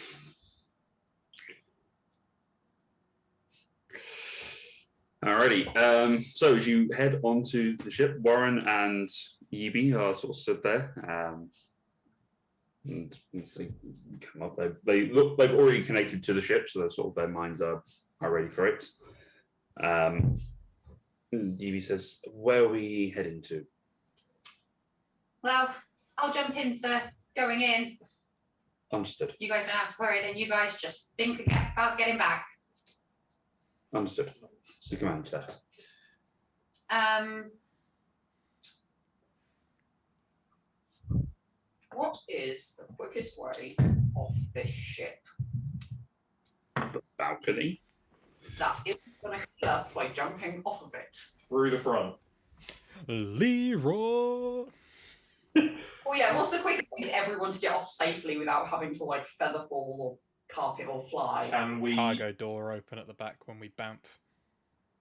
A: Alrighty. So as you head onto the ship, Warren and Yibi are sort of stood there. And once they come up, they look. They've already connected to the ship, so they're sort of their minds are ready for it. Yibi says, "Where are we heading to?"
G: Well, I'll jump in for going in.
A: Understood.
G: You guys don't have to worry, then you guys just think about getting back.
A: Understood. So command that.
J: What is the quickest way off this ship?
A: Balcony.
J: That isn't going to kill us by jumping off of it.
C: Through the front.
B: Leroy.
J: Oh yeah, what's the quickest way for everyone to get off safely without having to like feather fall or carpet or fly?
C: Can we
B: Cargo door open at the back when we bamf.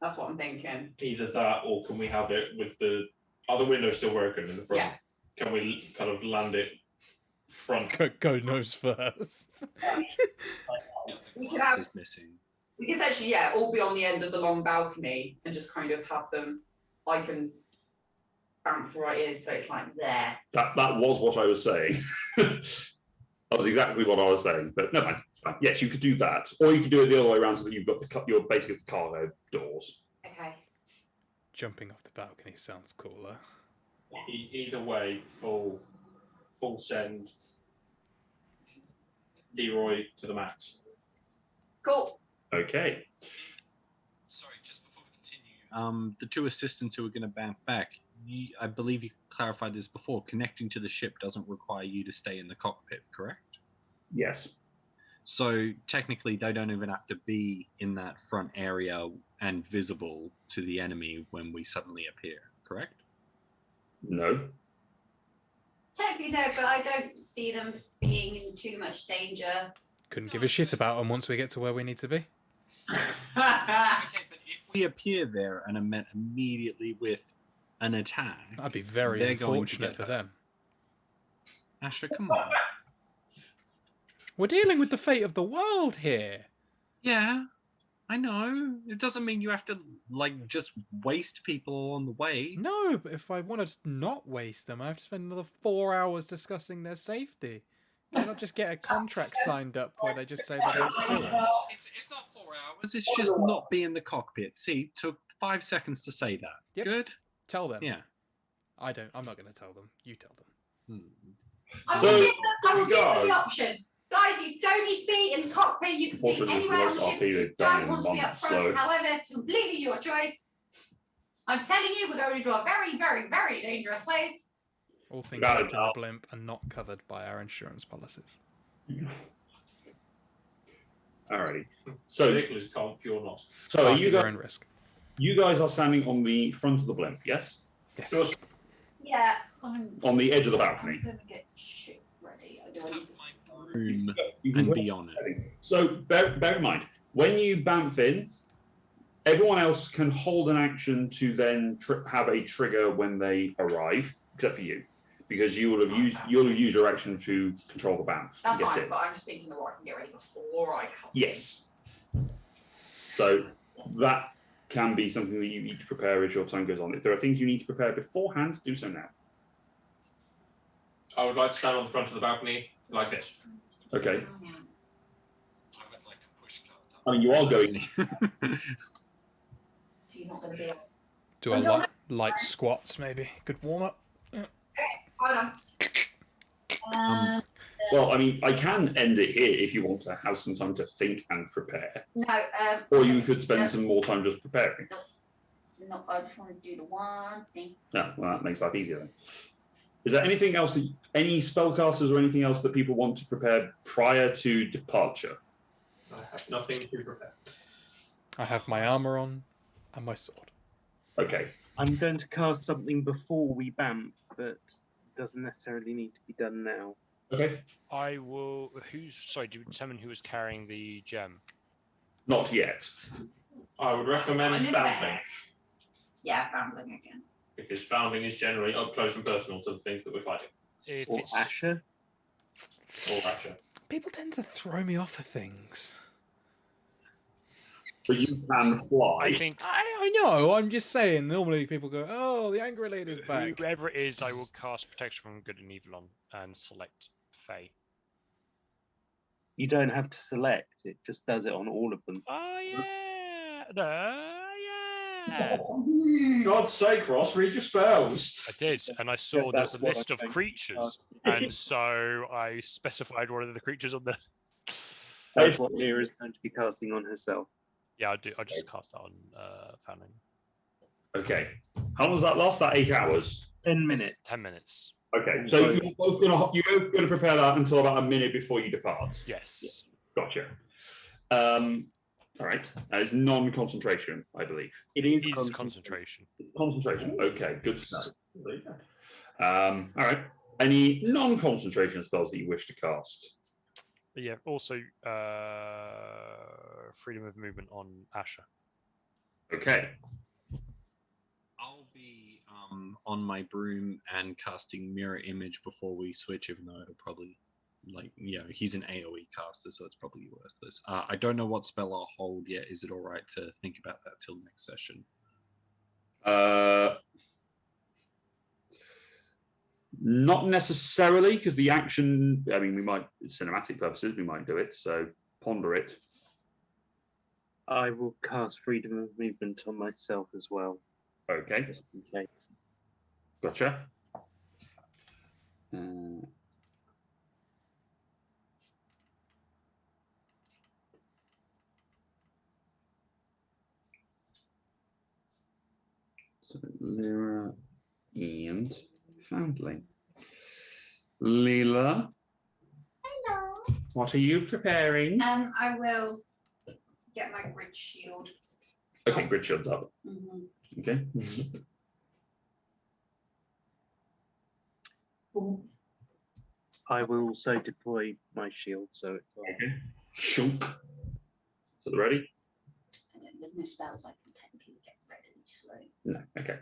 J: That's what I'm thinking.
C: either that, or can we have it with the other window still working in the front?
J: Yeah.
C: Can we kind of land it front?
B: Go nose first.
J: We could
H: Glass
J: have,
H: is missing.
J: we could actually, yeah, all be on the end of the long balcony and just kind of have them. I can bamf right in, so it's like there.
A: That was what I was saying. That was exactly what I was saying. But no, it's fine. Yes, you could do that, or you could do it the other way around so that you've got you're basically the cargo doors.
J: Okay.
B: Jumping off the balcony sounds cooler.
C: Either way, full send. Leroy to the max.
J: Cool.
A: Okay.
I: Sorry, just before we continue.
H: The two assistants who are going to bounce back, I believe you clarified this before, connecting to the ship doesn't require you to stay in the cockpit, correct?
A: Yes.
H: So technically they don't even have to be in that front area and visible to the enemy when we suddenly appear, correct?
A: No.
G: Technically no, but I don't see them being in too much danger.
B: Couldn't give a shit about them once we get to where we need to be.
I: Okay, but if
H: We appear there and are met immediately with an attack.
B: That'd be very
H: They're going to
B: unfortunate
H: get
B: for
H: that.
B: them.
H: Asher, come on.
B: We're dealing with the fate of the world here.
H: Yeah, I know. It doesn't mean you have to, like, just waste people on the way.
B: No, but if I want to not waste them, I have to spend another 4 hours discussing their safety. Can I not just get a contract signed up where they just say they don't sue us?
I: it's not 4 hours.
H: It's just not be in the cockpit. See, took 5 seconds to say that.
B: Yep.
H: Good?
B: Tell them.
H: Yeah.
B: I'm not going to tell them. You tell them.
G: I
A: So,
G: will give them, I will give them
A: regard-
G: the option. Guys, you don't need to be in the cockpit. You can be
A: Unfortunately, it's the
G: anywhere on
A: worst
G: the ship.
A: RP
G: You
A: they've done
G: don't
A: in
G: want to be up
A: months,
G: front.
A: so-
G: However, it's completely your choice. I'm telling you, we're going to a very, very, very dangerous place.
B: All things
A: Got it,
B: left in the
A: Al.
B: blimp are not covered by our insurance policies.
A: Alrighty. So,
C: Ridiculous comp, you're not.
A: so are
B: Park
A: you
B: at your
A: guys?
B: own risk.
A: You guys are standing on the front of the blimp, yes?
B: Yes.
A: Just
G: Yeah, I'm
A: on the edge of the balcony.
G: going to get shit ready. I don't
I: Have my
H: Room
A: You can
H: and
A: put-
H: be on it.
A: So bear in mind, when you bamf in, everyone else can hold an action to then have a trigger when they arrive, except for you, because you'll have used your action to control the bamf.
J: That's
A: Get
J: fine,
A: it?
J: but I'm just thinking that I can get ready before I come.
A: Yes. So that can be something that you need to prepare as your time goes on. If there are things you need to prepare beforehand, do so now.
C: I would like to stand on the front of the balcony like this.
A: Okay.
I: I would like to push Carter.
A: I mean, you are going.
J: So you're not going to be.
B: Do a light squats, maybe. Good warm up.
J: Hold on.
A: Well, I mean, I can end it here if you want to have some time to think and prepare,
G: No,
A: or you could spend
G: no.
A: some more time just preparing.
G: No, I just want to do the one thing.
A: Yeah, well, that makes life easier then. Is there anything else that any spellcasters or anything else that people want to prepare prior to departure?
C: I have nothing to prepare.
B: I have my armor on and my sword.
A: Okay.
F: I'm going to cast something before we bamf, but it doesn't necessarily need to be done now.
A: Okay.
E: I will. Sorry, do you determine who was carrying the gem?
A: Not yet.
C: I would recommend foundling,
G: Yeah, rambling again.
C: because foundling is generally up close and personal to the things that we're fighting.
E: If
F: Or
E: it's
F: Asher.
C: Or Asher.
B: People tend to throw me off of things.
A: But you can fly.
E: I think
B: I know, I'm just saying, normally people go, oh, the angry lady's back.
E: whoever it is, I will cast protection from good and evil on and select Fae.
F: You don't have to select, it just does it on all of them.
E: Oh yeah, no, yeah.
C: God's sake, Ross, read your spells.
E: I did, and I saw there was a
F: that's what
E: list
F: I'm
E: of
F: going to
E: creatures,
F: cast.
E: and so I specified one of the creatures on the.
F: That's what Lyra's going to be casting on herself.
E: Yeah, I do. I just cast that on Fanning.
A: Okay. How long does that last? That 8 hours?
F: 10 minutes.
E: 10 minutes.
A: Okay, so you're both gonna prepare that until about a minute before you depart.
E: Yes.
A: Gotcha. All right. That is non-concentration, I believe.
F: It is
E: Concentration.
A: Concentration. Okay, good to know. All right. Any non-concentration spells that you wish to cast?
E: Yeah. Also, freedom of movement on Asher.
A: Okay.
H: I'll be on my broom and casting mirror image before we switch, even though it'll probably he's an AoE caster, so it's probably worthless. I don't know what spell I'll hold yet. Is it all right to think about that till next session?
A: Not necessarily, because the action. I mean, we might, cinematic purposes, we might do it. So ponder it.
F: I will cast freedom of movement on myself as well,
A: Okay.
F: just in case.
A: Gotcha. So Lyra and Foundling. Leela,
G: Hello.
A: what are you preparing?
G: I will get my grid shield.
A: Okay, grid shield's up.
G: Mm-hmm.
A: Okay.
F: I will also deploy my shield, so it's all.
A: Okay. Shunk. So they're ready?
G: There's no spells I can technically get ready, so.
A: No. Okay.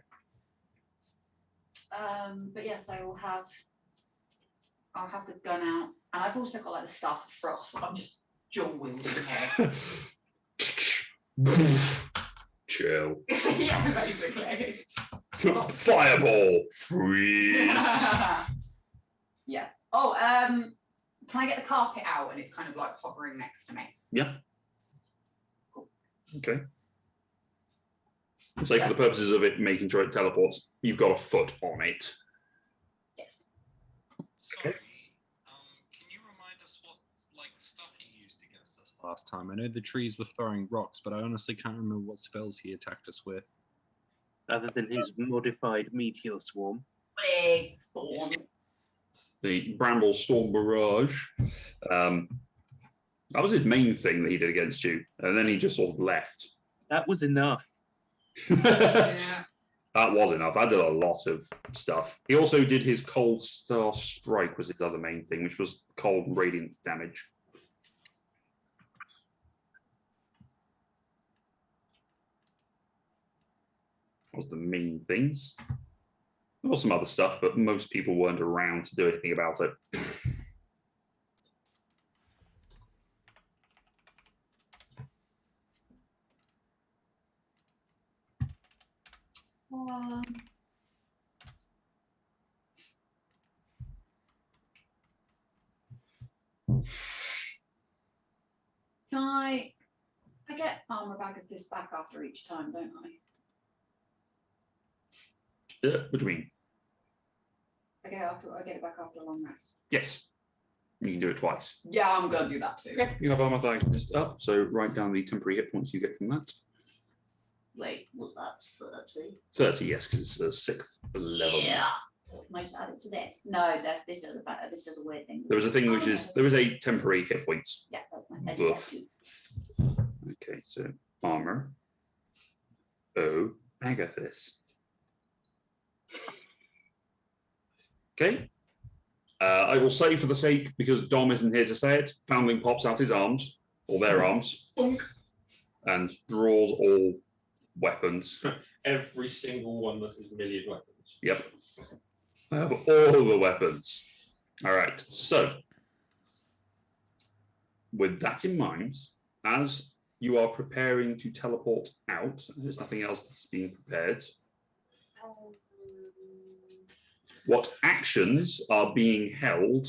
G: But yes, I'll have the gun out, and I've also got like the staff of frost. So I'm just dual wielding here.
A: Chill.
G: Yeah, basically.
A: Fireball. Freeze.
J: Yes. Oh, can I get the carpet out and it's kind of like hovering next to me?
A: Yeah.
J: Cool.
A: Okay. So for the purposes of it making sure it teleports, you've got a foot on it.
J: Yes.
I: Sorry. Can you remind us what stuff he used against us
H: Last time, I know the trees were throwing rocks, but I honestly can't remember what spells he attacked us with.
F: Other than his modified meteor swarm.
J: Big thorn.
A: The Bramble Storm Barrage. That was his main thing that he did against you, and then he just sort of left.
F: That was enough.
J: Yeah.
A: That was enough. I did a lot of stuff. He also did his Cold Star Strike, was his other main thing, which was cold and radiant damage. That was the main things. There was some other stuff, but most people weren't around to do anything about it.
G: Can I get armor bag of this back after each time, don't I?
A: What do you mean?
G: I get it back after a long rest.
A: Yes. You can do it twice.
J: Yeah, I'm gonna do that too.
A: Okay. You have armor diagnosed up, so write down the temporary hit points you get from that.
G: Wait, what's that? 30?
A: 30, yes, because it's the 6th level.
G: Yeah. Can I just add it to this? No, this does a weird thing.
A: There was a thing which is, there is a temporary hit points.
G: Yeah, that's fine. I do that
A: Buff.
G: too.
A: Okay, so armor. Oh, Agathis. Okay. I will say for the sake, because Dom isn't here to say it, Foundling pops out his arms, or their arms, and draws all weapons.
C: Every single one that is a million weapons.
A: Yep. I have all the weapons. All right, so with that in mind, as you are preparing to teleport out, there's nothing else that's being prepared. What actions are being held?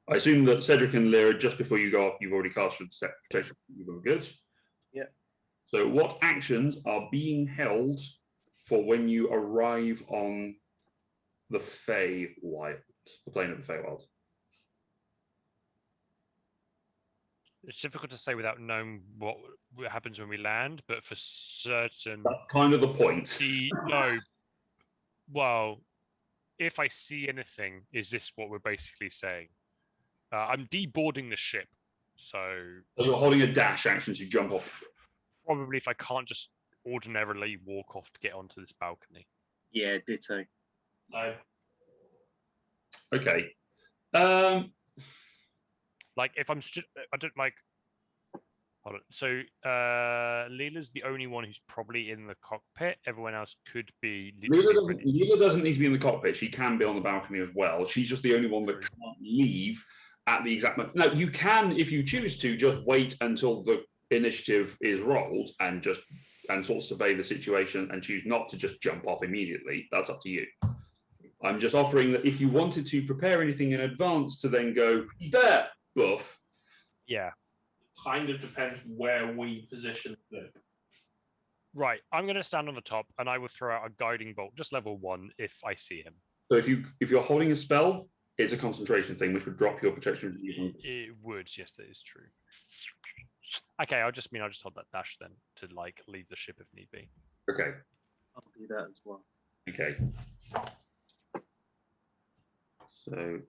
A: I assume that Cedric and Lyra, just before you go off, you've already cast for protection. You're good.
F: Yeah.
A: So, what actions are being held for when you arrive on the Feywild, the plane of the Feywild?
E: It's difficult to say without knowing what happens when we land, but for certain,
A: That's kind of the point.
E: well, if I see anything, is this what we're basically saying? I'm deboarding the ship, so
A: So you're holding a dash action to jump off.
E: probably if I can't just ordinarily walk off to get onto this balcony.
F: Yeah, ditto.
C: No.
A: Okay.
E: Like if I'm, I don't like. Hold on. So Leela's the only one who's probably in the cockpit. Everyone else could be.
A: Leela doesn't need to be in the cockpit. She can be on the balcony as well. She's just the only one that can't leave at the exact moment. Now, you can, if you choose to, just wait until the initiative is rolled and sort of survey the situation and choose not to just jump off immediately. That's up to you. I'm just offering that if you wanted to prepare anything in advance to then go, there, buff.
E: Yeah.
C: Kind of depends where we position them.
E: Right. I'm going to stand on the top and I will throw out a guiding bolt, just level 1, if I see him.
A: So if you're holding a spell, it's a concentration thing, which would drop your protection.
E: It would, yes, that is true. Okay, I'll just hold that dash then to like leave the ship if need be.
A: Okay.
F: I'll do that as well.
A: Okay. So,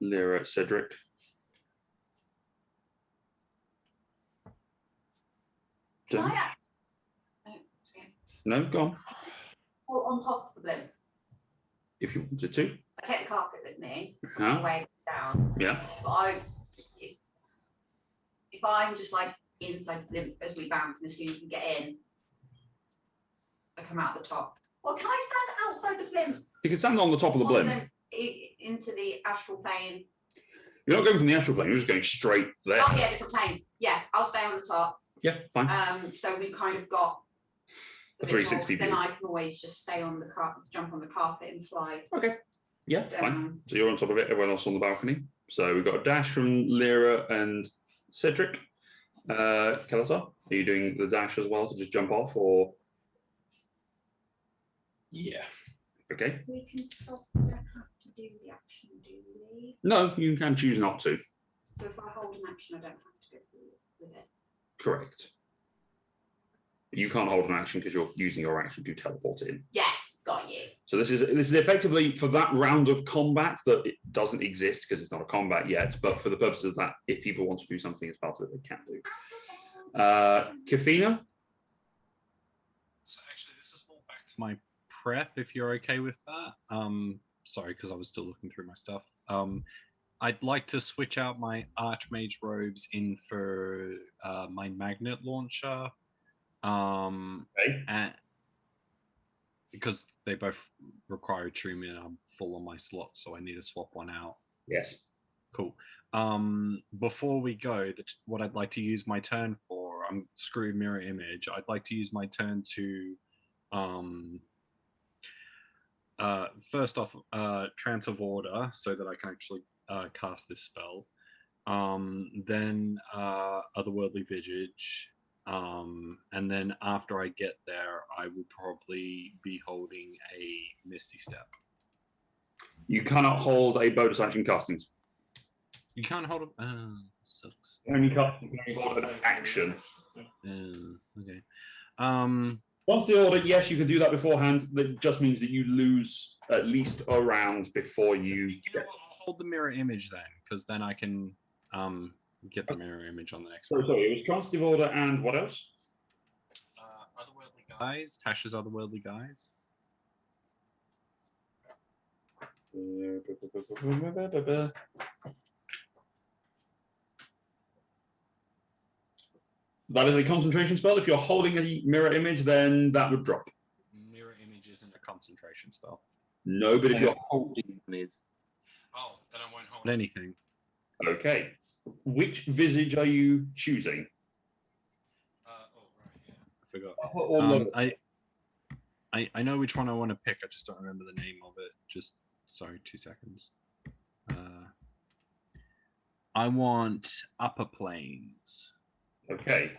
A: Lyra, Cedric.
J: Can
A: Done.
J: I?
A: No, go on.
J: Or on top of the blimp.
A: If you wanted to.
J: I take the carpet with me,
A: Huh?
J: way down.
A: Yeah.
J: But if I'm just like inside the blimp as we bounce, and as soon as we get in, I come out the top. Well, can I stand outside the blimp?
A: You can stand on the top of the blimp.
J: Into the astral plane.
A: You're not going from the astral plane. You're just going straight there.
J: Oh yeah, different planes. Yeah, I'll stay on the top.
A: Yeah, fine.
J: So we've kind of got
A: A
J: bit more,
A: 360
J: Then
A: view.
J: I can always just stay on the jump on the carpet and fly.
A: Okay. Yeah, fine.
J: down.
A: So you're on top of it. Everyone else on the balcony. So we've got a dash from Lyra and Cedric. Kalasar, are you doing the dash as well to just jump off, or?
C: Yeah.
A: Okay.
J: We don't have to do the action, do we?
A: No, you can choose not to.
J: So if I hold an action, I don't have to go through with it.
A: Correct. You can't hold an action because you're using your action to teleport in.
J: Yes, got you.
A: So this is effectively for that round of combat that it doesn't exist because it's not a combat yet. But for the purposes of that, if people want to do something as part of it, they can do. Kafina?
H: So actually, this is more back to my prep, if you're okay with that. Sorry, because I was still looking through my stuff. I'd like to switch out my Archmage robes in for my magnet launcher.
A: Okay.
H: And because they both require attunement, I'm full on my slots, so I need to swap one out.
A: Yes.
H: Cool. Before we go, what I'd like to use my turn for, I'm screwed mirror image. I'd like to use my turn to, first off, trance of order, so that I can actually cast this spell. Then otherworldly visage. And then after I get there, I will probably be holding a Misty Step.
A: You cannot hold a bonus action casting.
H: You can't hold a. Sucks.
A: You can only hold an action.
H: Okay.
A: Once the order, yes, you can do that beforehand. That just means that you lose at least a round before you.
H: You know what? I'll hold the mirror image then, because then I can get the mirror image on the next one.
A: Sorry, it was Transitive Order and what else?
H: Otherworldly Guys. Tasha's Otherworldly Guys.
A: That is a concentration spell. If you're holding a mirror image, then that would drop.
H: Mirror image isn't a concentration spell.
A: No, but if you're
F: holding Miz.
H: Oh, then I won't hold anything.
A: okay, which visage are you choosing?
H: I forgot.
A: Or
H: I know which one I want to pick. I just don't remember the name of it. Just sorry, 2 seconds. I want Upper Planes.
A: Okay.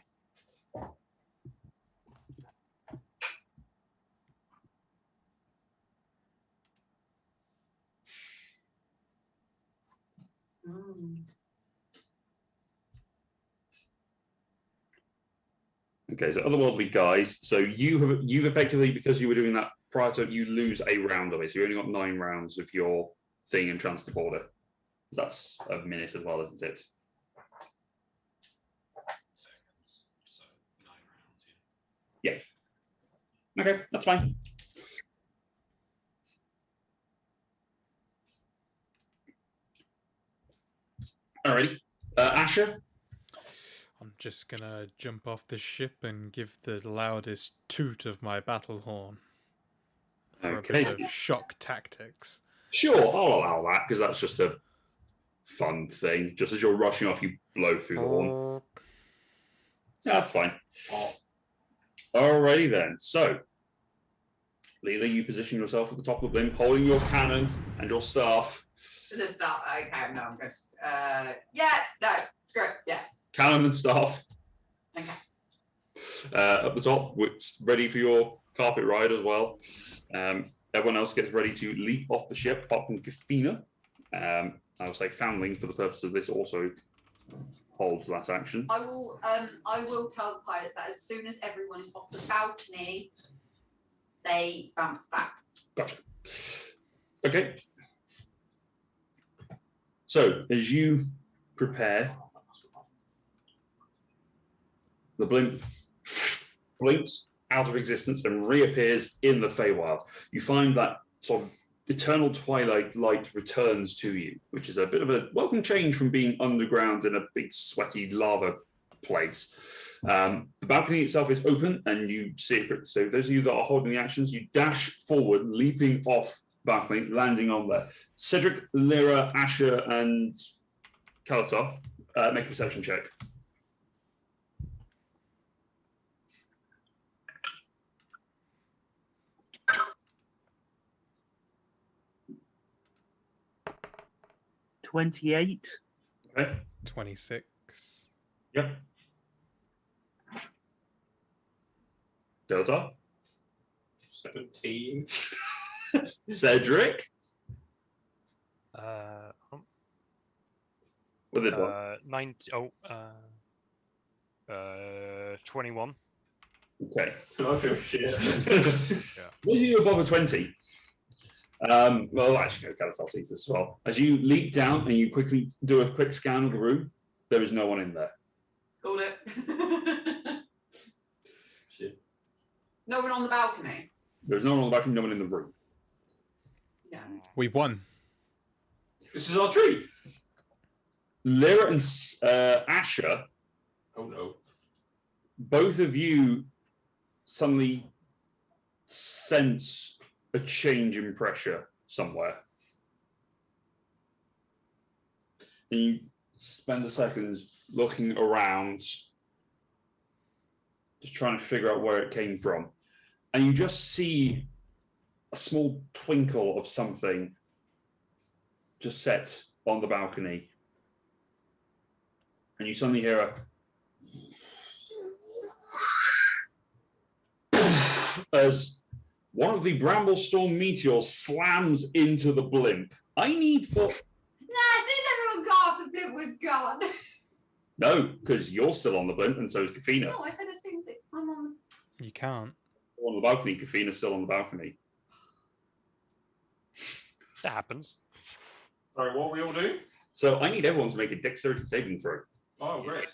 A: Okay, so otherworldly guys. So you've effectively, because you were doing that prior to, you lose a round of it. So you only got 9 rounds of your thing in transport order. That's a minute as well, isn't it?
I: Seconds. So 9 rounds. Yeah.
A: Yeah. Okay, that's fine. Alrighty. Asher?
B: I'm just gonna jump off the ship and give the loudest toot of my battle horn for a bit of shock tactics.
A: Sure, I'll allow that because that's just a fun thing. Just as you're rushing off, you blow through the horn. Yeah, that's fine. Alrighty then. So, Leela, you position yourself at the top of the blimp, holding your cannon and your staff.
J: The staff. Okay, no, I'm good. Yeah, no, screw it. Yeah.
A: Cannon and staff.
J: Okay.
A: At the top, which ready for your carpet ride as well. Everyone else gets ready to leap off the ship, apart from Kafina. I will say Foundling, for the purpose of this, also holds that action.
J: I will tell the pilots that as soon as everyone is off the balcony, they bounce back.
A: Gotcha. Okay. So, as you prepare, the blimp blinks out of existence and reappears in the Feywild. You find that sort of eternal twilight light returns to you, which is a bit of a welcome change from being underground in a big sweaty lava place. The balcony itself is open and you see it. So those of you that are holding the actions, you dash forward, leaping off balcony, landing on there. Cedric, Lyra, Asher, and Kalatar, make a perception check.
F: $28.
A: Okay.
B: 26.
A: Yep. Kalatar.
C: 17.
A: Cedric. With it,
E: 21.
A: okay.
C: I feel shit.
A: When you above a 20, well, actually, no, Kalatar sees this as well. As you leap down and you quickly do a quick scan of the room, there is no one in there.
J: Called it.
C: Shit.
J: No one on the balcony.
A: There's no one on the balcony, no one in the room.
J: Yeah.
B: We won.
A: This is our treat. Lyra and Asher,
C: Oh no.
A: both of you suddenly sense a change in pressure somewhere. And you spend a second looking around, just trying to figure out where it came from. And you just see a small twinkle of something just set on the balcony. And you suddenly hear as one of the Bramblestorm meteors slams into the blimp. I need for...
G: Nah, as soon as everyone got off, the blimp was gone.
A: No, because you're still on the blimp and so is Kafina.
G: No, I said as soon as I'm on.
B: You can't.
A: On the balcony, Kafina's still on the balcony.
E: That happens.
C: Alright, what we all do?
A: So I need everyone to make a dexterity saving throw.
C: Oh, great.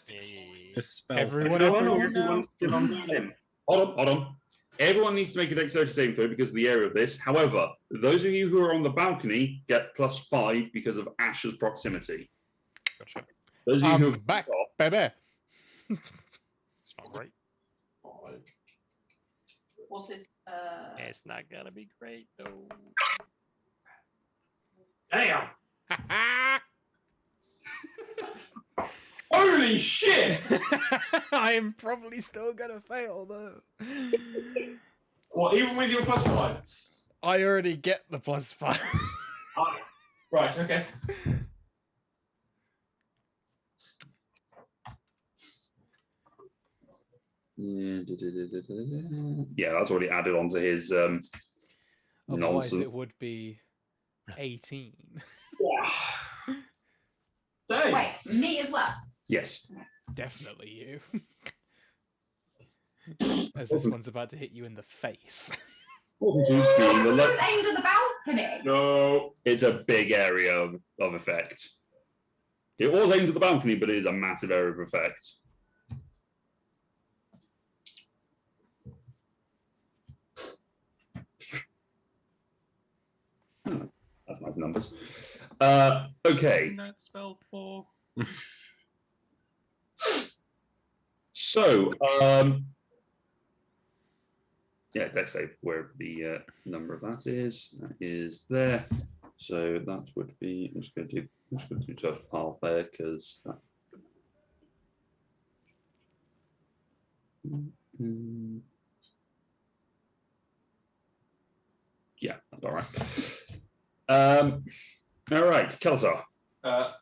H: The spell.
B: Everyone
F: Everyone's still on the blimp.
A: Hold on. Everyone needs to make a dexterity saving throw because of the area of this. However, those of you who are on the balcony get +5 because of Asher's proximity.
E: Gotcha.
A: Those of you who
B: I'm back, baby.
E: It's not great.
J: What's this?
E: It's not gonna be great though.
C: Damn! Holy shit!
B: I am probably still gonna fail though.
C: What, even with your +5?
B: I already get the +5.
C: Right, okay.
A: Yeah, that's already added onto his
B: Otherwise,
A: nonsense.
B: it would be 18.
C: Same.
G: Wait, me as well.
A: Yes.
B: Definitely you. As this one's about to hit you in the face.
A: 42 being the
G: It
A: left.
G: was aimed at the balcony.
A: No, it's a big area of effect. It was aimed at the balcony, but it is a massive area of effect. That's nice numbers. Okay.
H: That spell for.
A: So, yeah, dex save where the number of that is there. So that would be. I'm just going to do total half there because that. Yeah, that's all right. All right, Kelzar.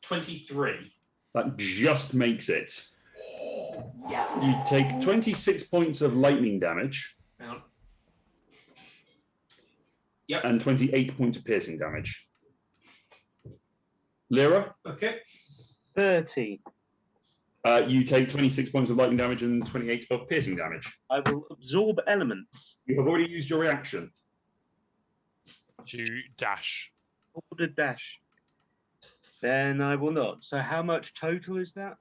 C: 23.
A: That just makes it.
G: Yeah.
A: You take 26 points of lightning damage.
C: Hang on. Yep.
A: And 28 points of piercing damage. Lyra?
C: Okay.
F: 30.
A: You take 26 points of lightning damage and 28 of piercing damage.
F: I will absorb elements.
A: You have already used your reaction.
E: To dash.
F: Order dash. Then I will not. So how much total is that?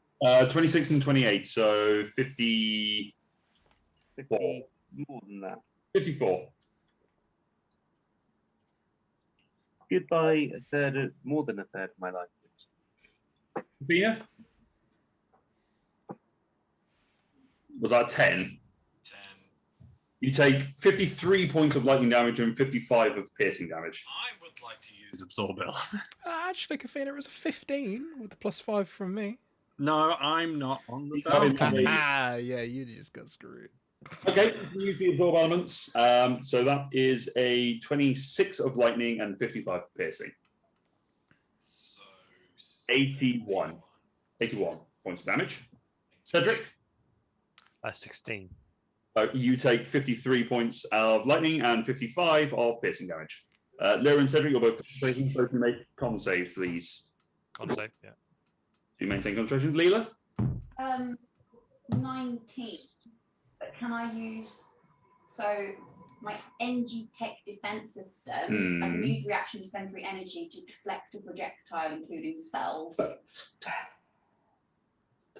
A: 26 and 28, so 50.
F: 50 more than that.
A: 54.
F: Goodbye, more than a third of my life.
A: Bia? Was that 10?
I: 10.
A: You take 53 points of lightning damage and 55 of piercing damage.
I: I would like to use
H: Absorb element.
B: Actually, Kafina, it was a 15 with the +5 from me.
H: No, I'm not on the
A: Having
H: balcony.
A: a-
B: Yeah, you just got screwed.
A: Okay, use the absorb elements. So that is a 26 of lightning and 55 of piercing.
I: so
A: 81. 81 points of damage. Cedric?
E: 16.
A: You take 53 points of lightning and 55 of piercing damage. Lyra and Cedric, you're both concentrating, so if you make con save, please.
E: Con save, yeah.
A: Do you maintain concentration? Leela?
G: 19. But can I use my NG Tech defense system? I can use reaction spend free energy to deflect a projectile, including spells. When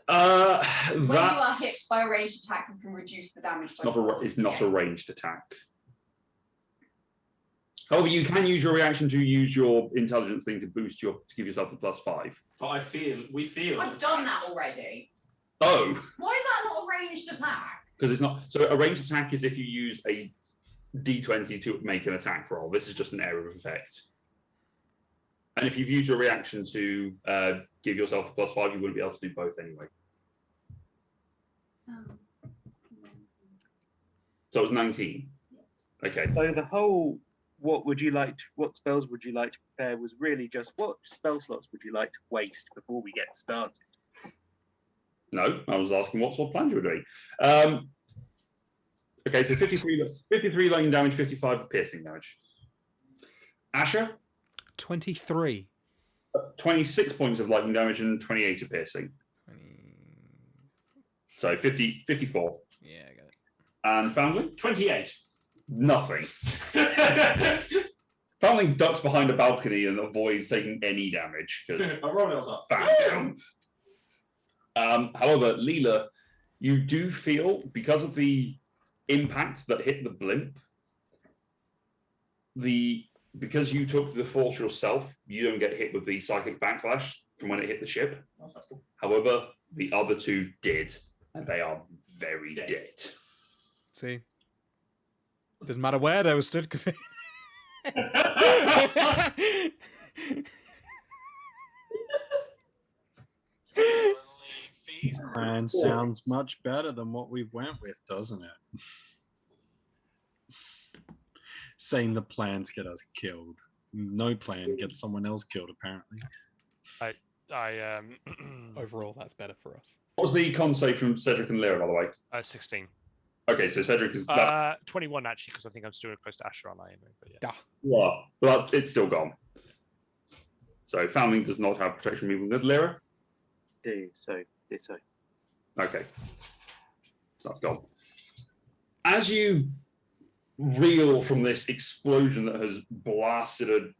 G: you are hit by a ranged attack, you can reduce the damage.
A: It's not a ranged attack. However, you can use your reaction to use your intelligence thing to give yourself the +5.
C: But we feel.
G: I've done that already.
A: Oh,
G: Why is that not a ranged attack?
A: because it's not. So a ranged attack is if you use a D20 to make an attack roll. This is just an area of effect. And if you've used your reaction to give yourself the +5, you wouldn't be able to do both anyway. So it was 19.
G: Yes.
A: Okay.
F: So the whole what spells would you like to prepare was really just what spell slots would you like to waste before we get started?
A: No, I was asking what sort of plans you were doing. Okay, so 53 lightning damage, 55 piercing damage. Asher?
B: 23.
A: 26 points of lightning damage and 28 of piercing.
B: 20...
A: So 54.
B: Yeah, I got it.
A: And Foundling?
C: 28.
A: Nothing. Foundling ducks behind a balcony and avoids taking any damage because
C: I rolled it up.
A: however, Leela, you do feel, because of the impact that hit the blimp, because you took the force yourself, you don't get hit with the psychic backlash from when it hit the ship. However, the other two did, and they are very dead.
B: See? Doesn't matter where they were stood.
H: Plan sounds much better than what we went with, doesn't it? Saying the plans get us killed. No plan gets someone else killed, apparently.
B: Overall, that's better for us.
A: What was the con save from Cedric and Lyra, by the way?
E: 16.
A: Okay, so Cedric is...
E: 21, actually, because I think I'm still close to Asher, aren't I? But yeah.
A: Well, but it's still gone. So Foundling does not have protection movement with Lyra?
F: Do so.
A: Okay. So that's gone. as you reel from this explosion that has blasted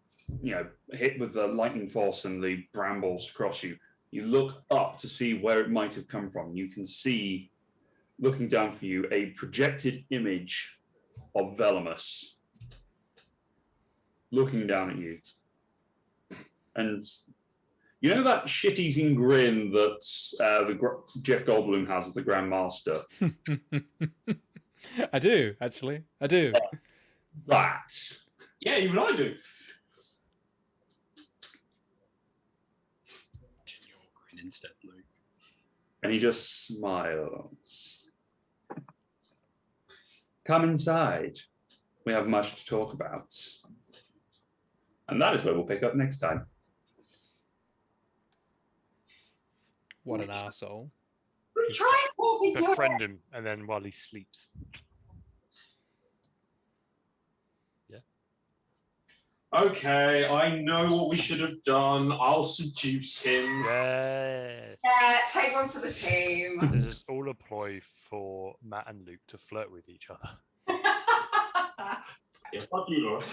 A: hit with the lightning force and the brambles across you, you look up to see where it might have come from. You can see, looking down for you, a projected image of Velamus looking down at you. And you know that shit-eating grin that Jeff Goldblum has as the Grand Master?
B: I do, actually. I do.
A: That.
C: Yeah, even I do.
H: Your grin instead, Luke.
A: And he just smiles. Come inside. We have much to talk about. And that is where we'll pick up next time.
B: What an arsehole.
G: Try and walk into it.
E: Befriend him, and then while he sleeps.
C: Okay, I know what we should have done. I'll seduce him.
E: Yes.
J: Yeah, take one for the team.
E: This is all a ploy for Matt and Luke to flirt with each other.
C: Yeah, fuck you, Laura.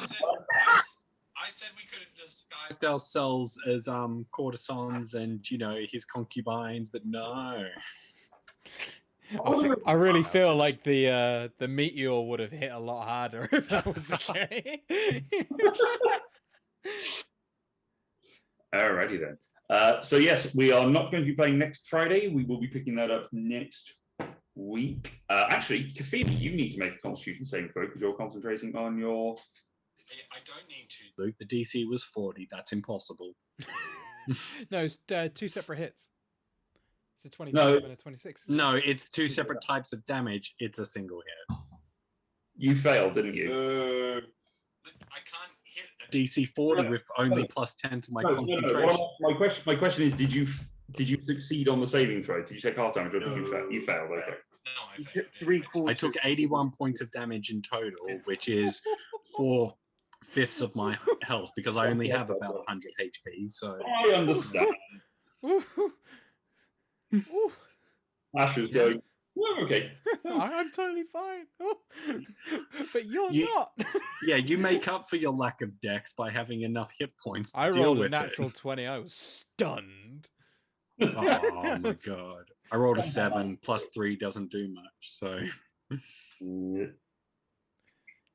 I: I said we could have disguised.
H: Disguised ourselves as courtesans and his concubines, but no.
B: I really feel like the meteor would have hit a lot harder if that was the case.
A: Alrighty then. So yes, we are not going to be playing next Friday. We will be picking that up next week. Actually, Kafina, you need to make a Constitution saving throw because you're concentrating on your.
I: I don't need to.
H: Luke, the DC was 40. That's impossible.
B: No, it's two separate hits. It's a 25
A: No,
B: and a 26. isn't it?
H: No, it's two separate types of damage. It's a single hit.
A: You failed, didn't you?
I: I can't hit a
H: DC 40 with only plus 10 to my concentration.
A: My question is, did you succeed on the saving throw? Did you take half damage or did you fail? You failed. Okay.
I: No, I
F: You
I: failed.
F: took 3/4.
H: I took 81 points of damage in total, which is 4/5 of my health because I only have about 100 HP. So
A: I understand.
B: Ooh,
A: Ash is going. "Oh, okay.
B: I'm totally fine. Oh, but you're
H: You-
B: not.
H: yeah, you make up for your lack of dex by having enough hit points to
B: I
H: deal
B: rolled a
H: with
B: natural 20. I was stunned.
H: it. Oh my god! I rolled a 7 plus 3 doesn't do much. So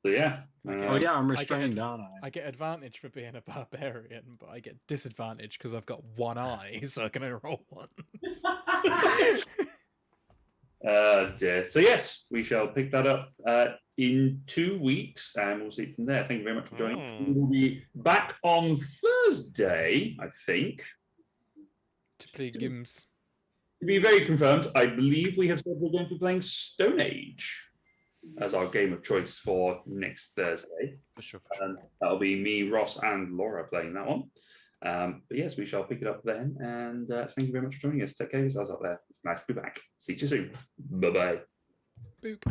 A: So yeah.
H: oh yeah, I'm
B: I get
H: restrained, aren't I?
B: I get advantage for being a barbarian, but I get disadvantage because I've got one eye, so I can only roll once.
A: Dear. So yes, we shall pick that up in 2 weeks, and we'll see it from there. Thank you very much for joining. We will be back on Thursday, I think.
B: To play games.
A: To be very confirmed, I believe we have said we're going to be playing Stone Age as our game of choice for next Thursday.
E: For sure.
A: And that'll be me, Ross, and Laura playing that one. But yes, we shall pick it up then. And thank you very much for joining us. Take care of yourselves out there. It's nice to be back. See you soon. Bye-bye.
B: Boop.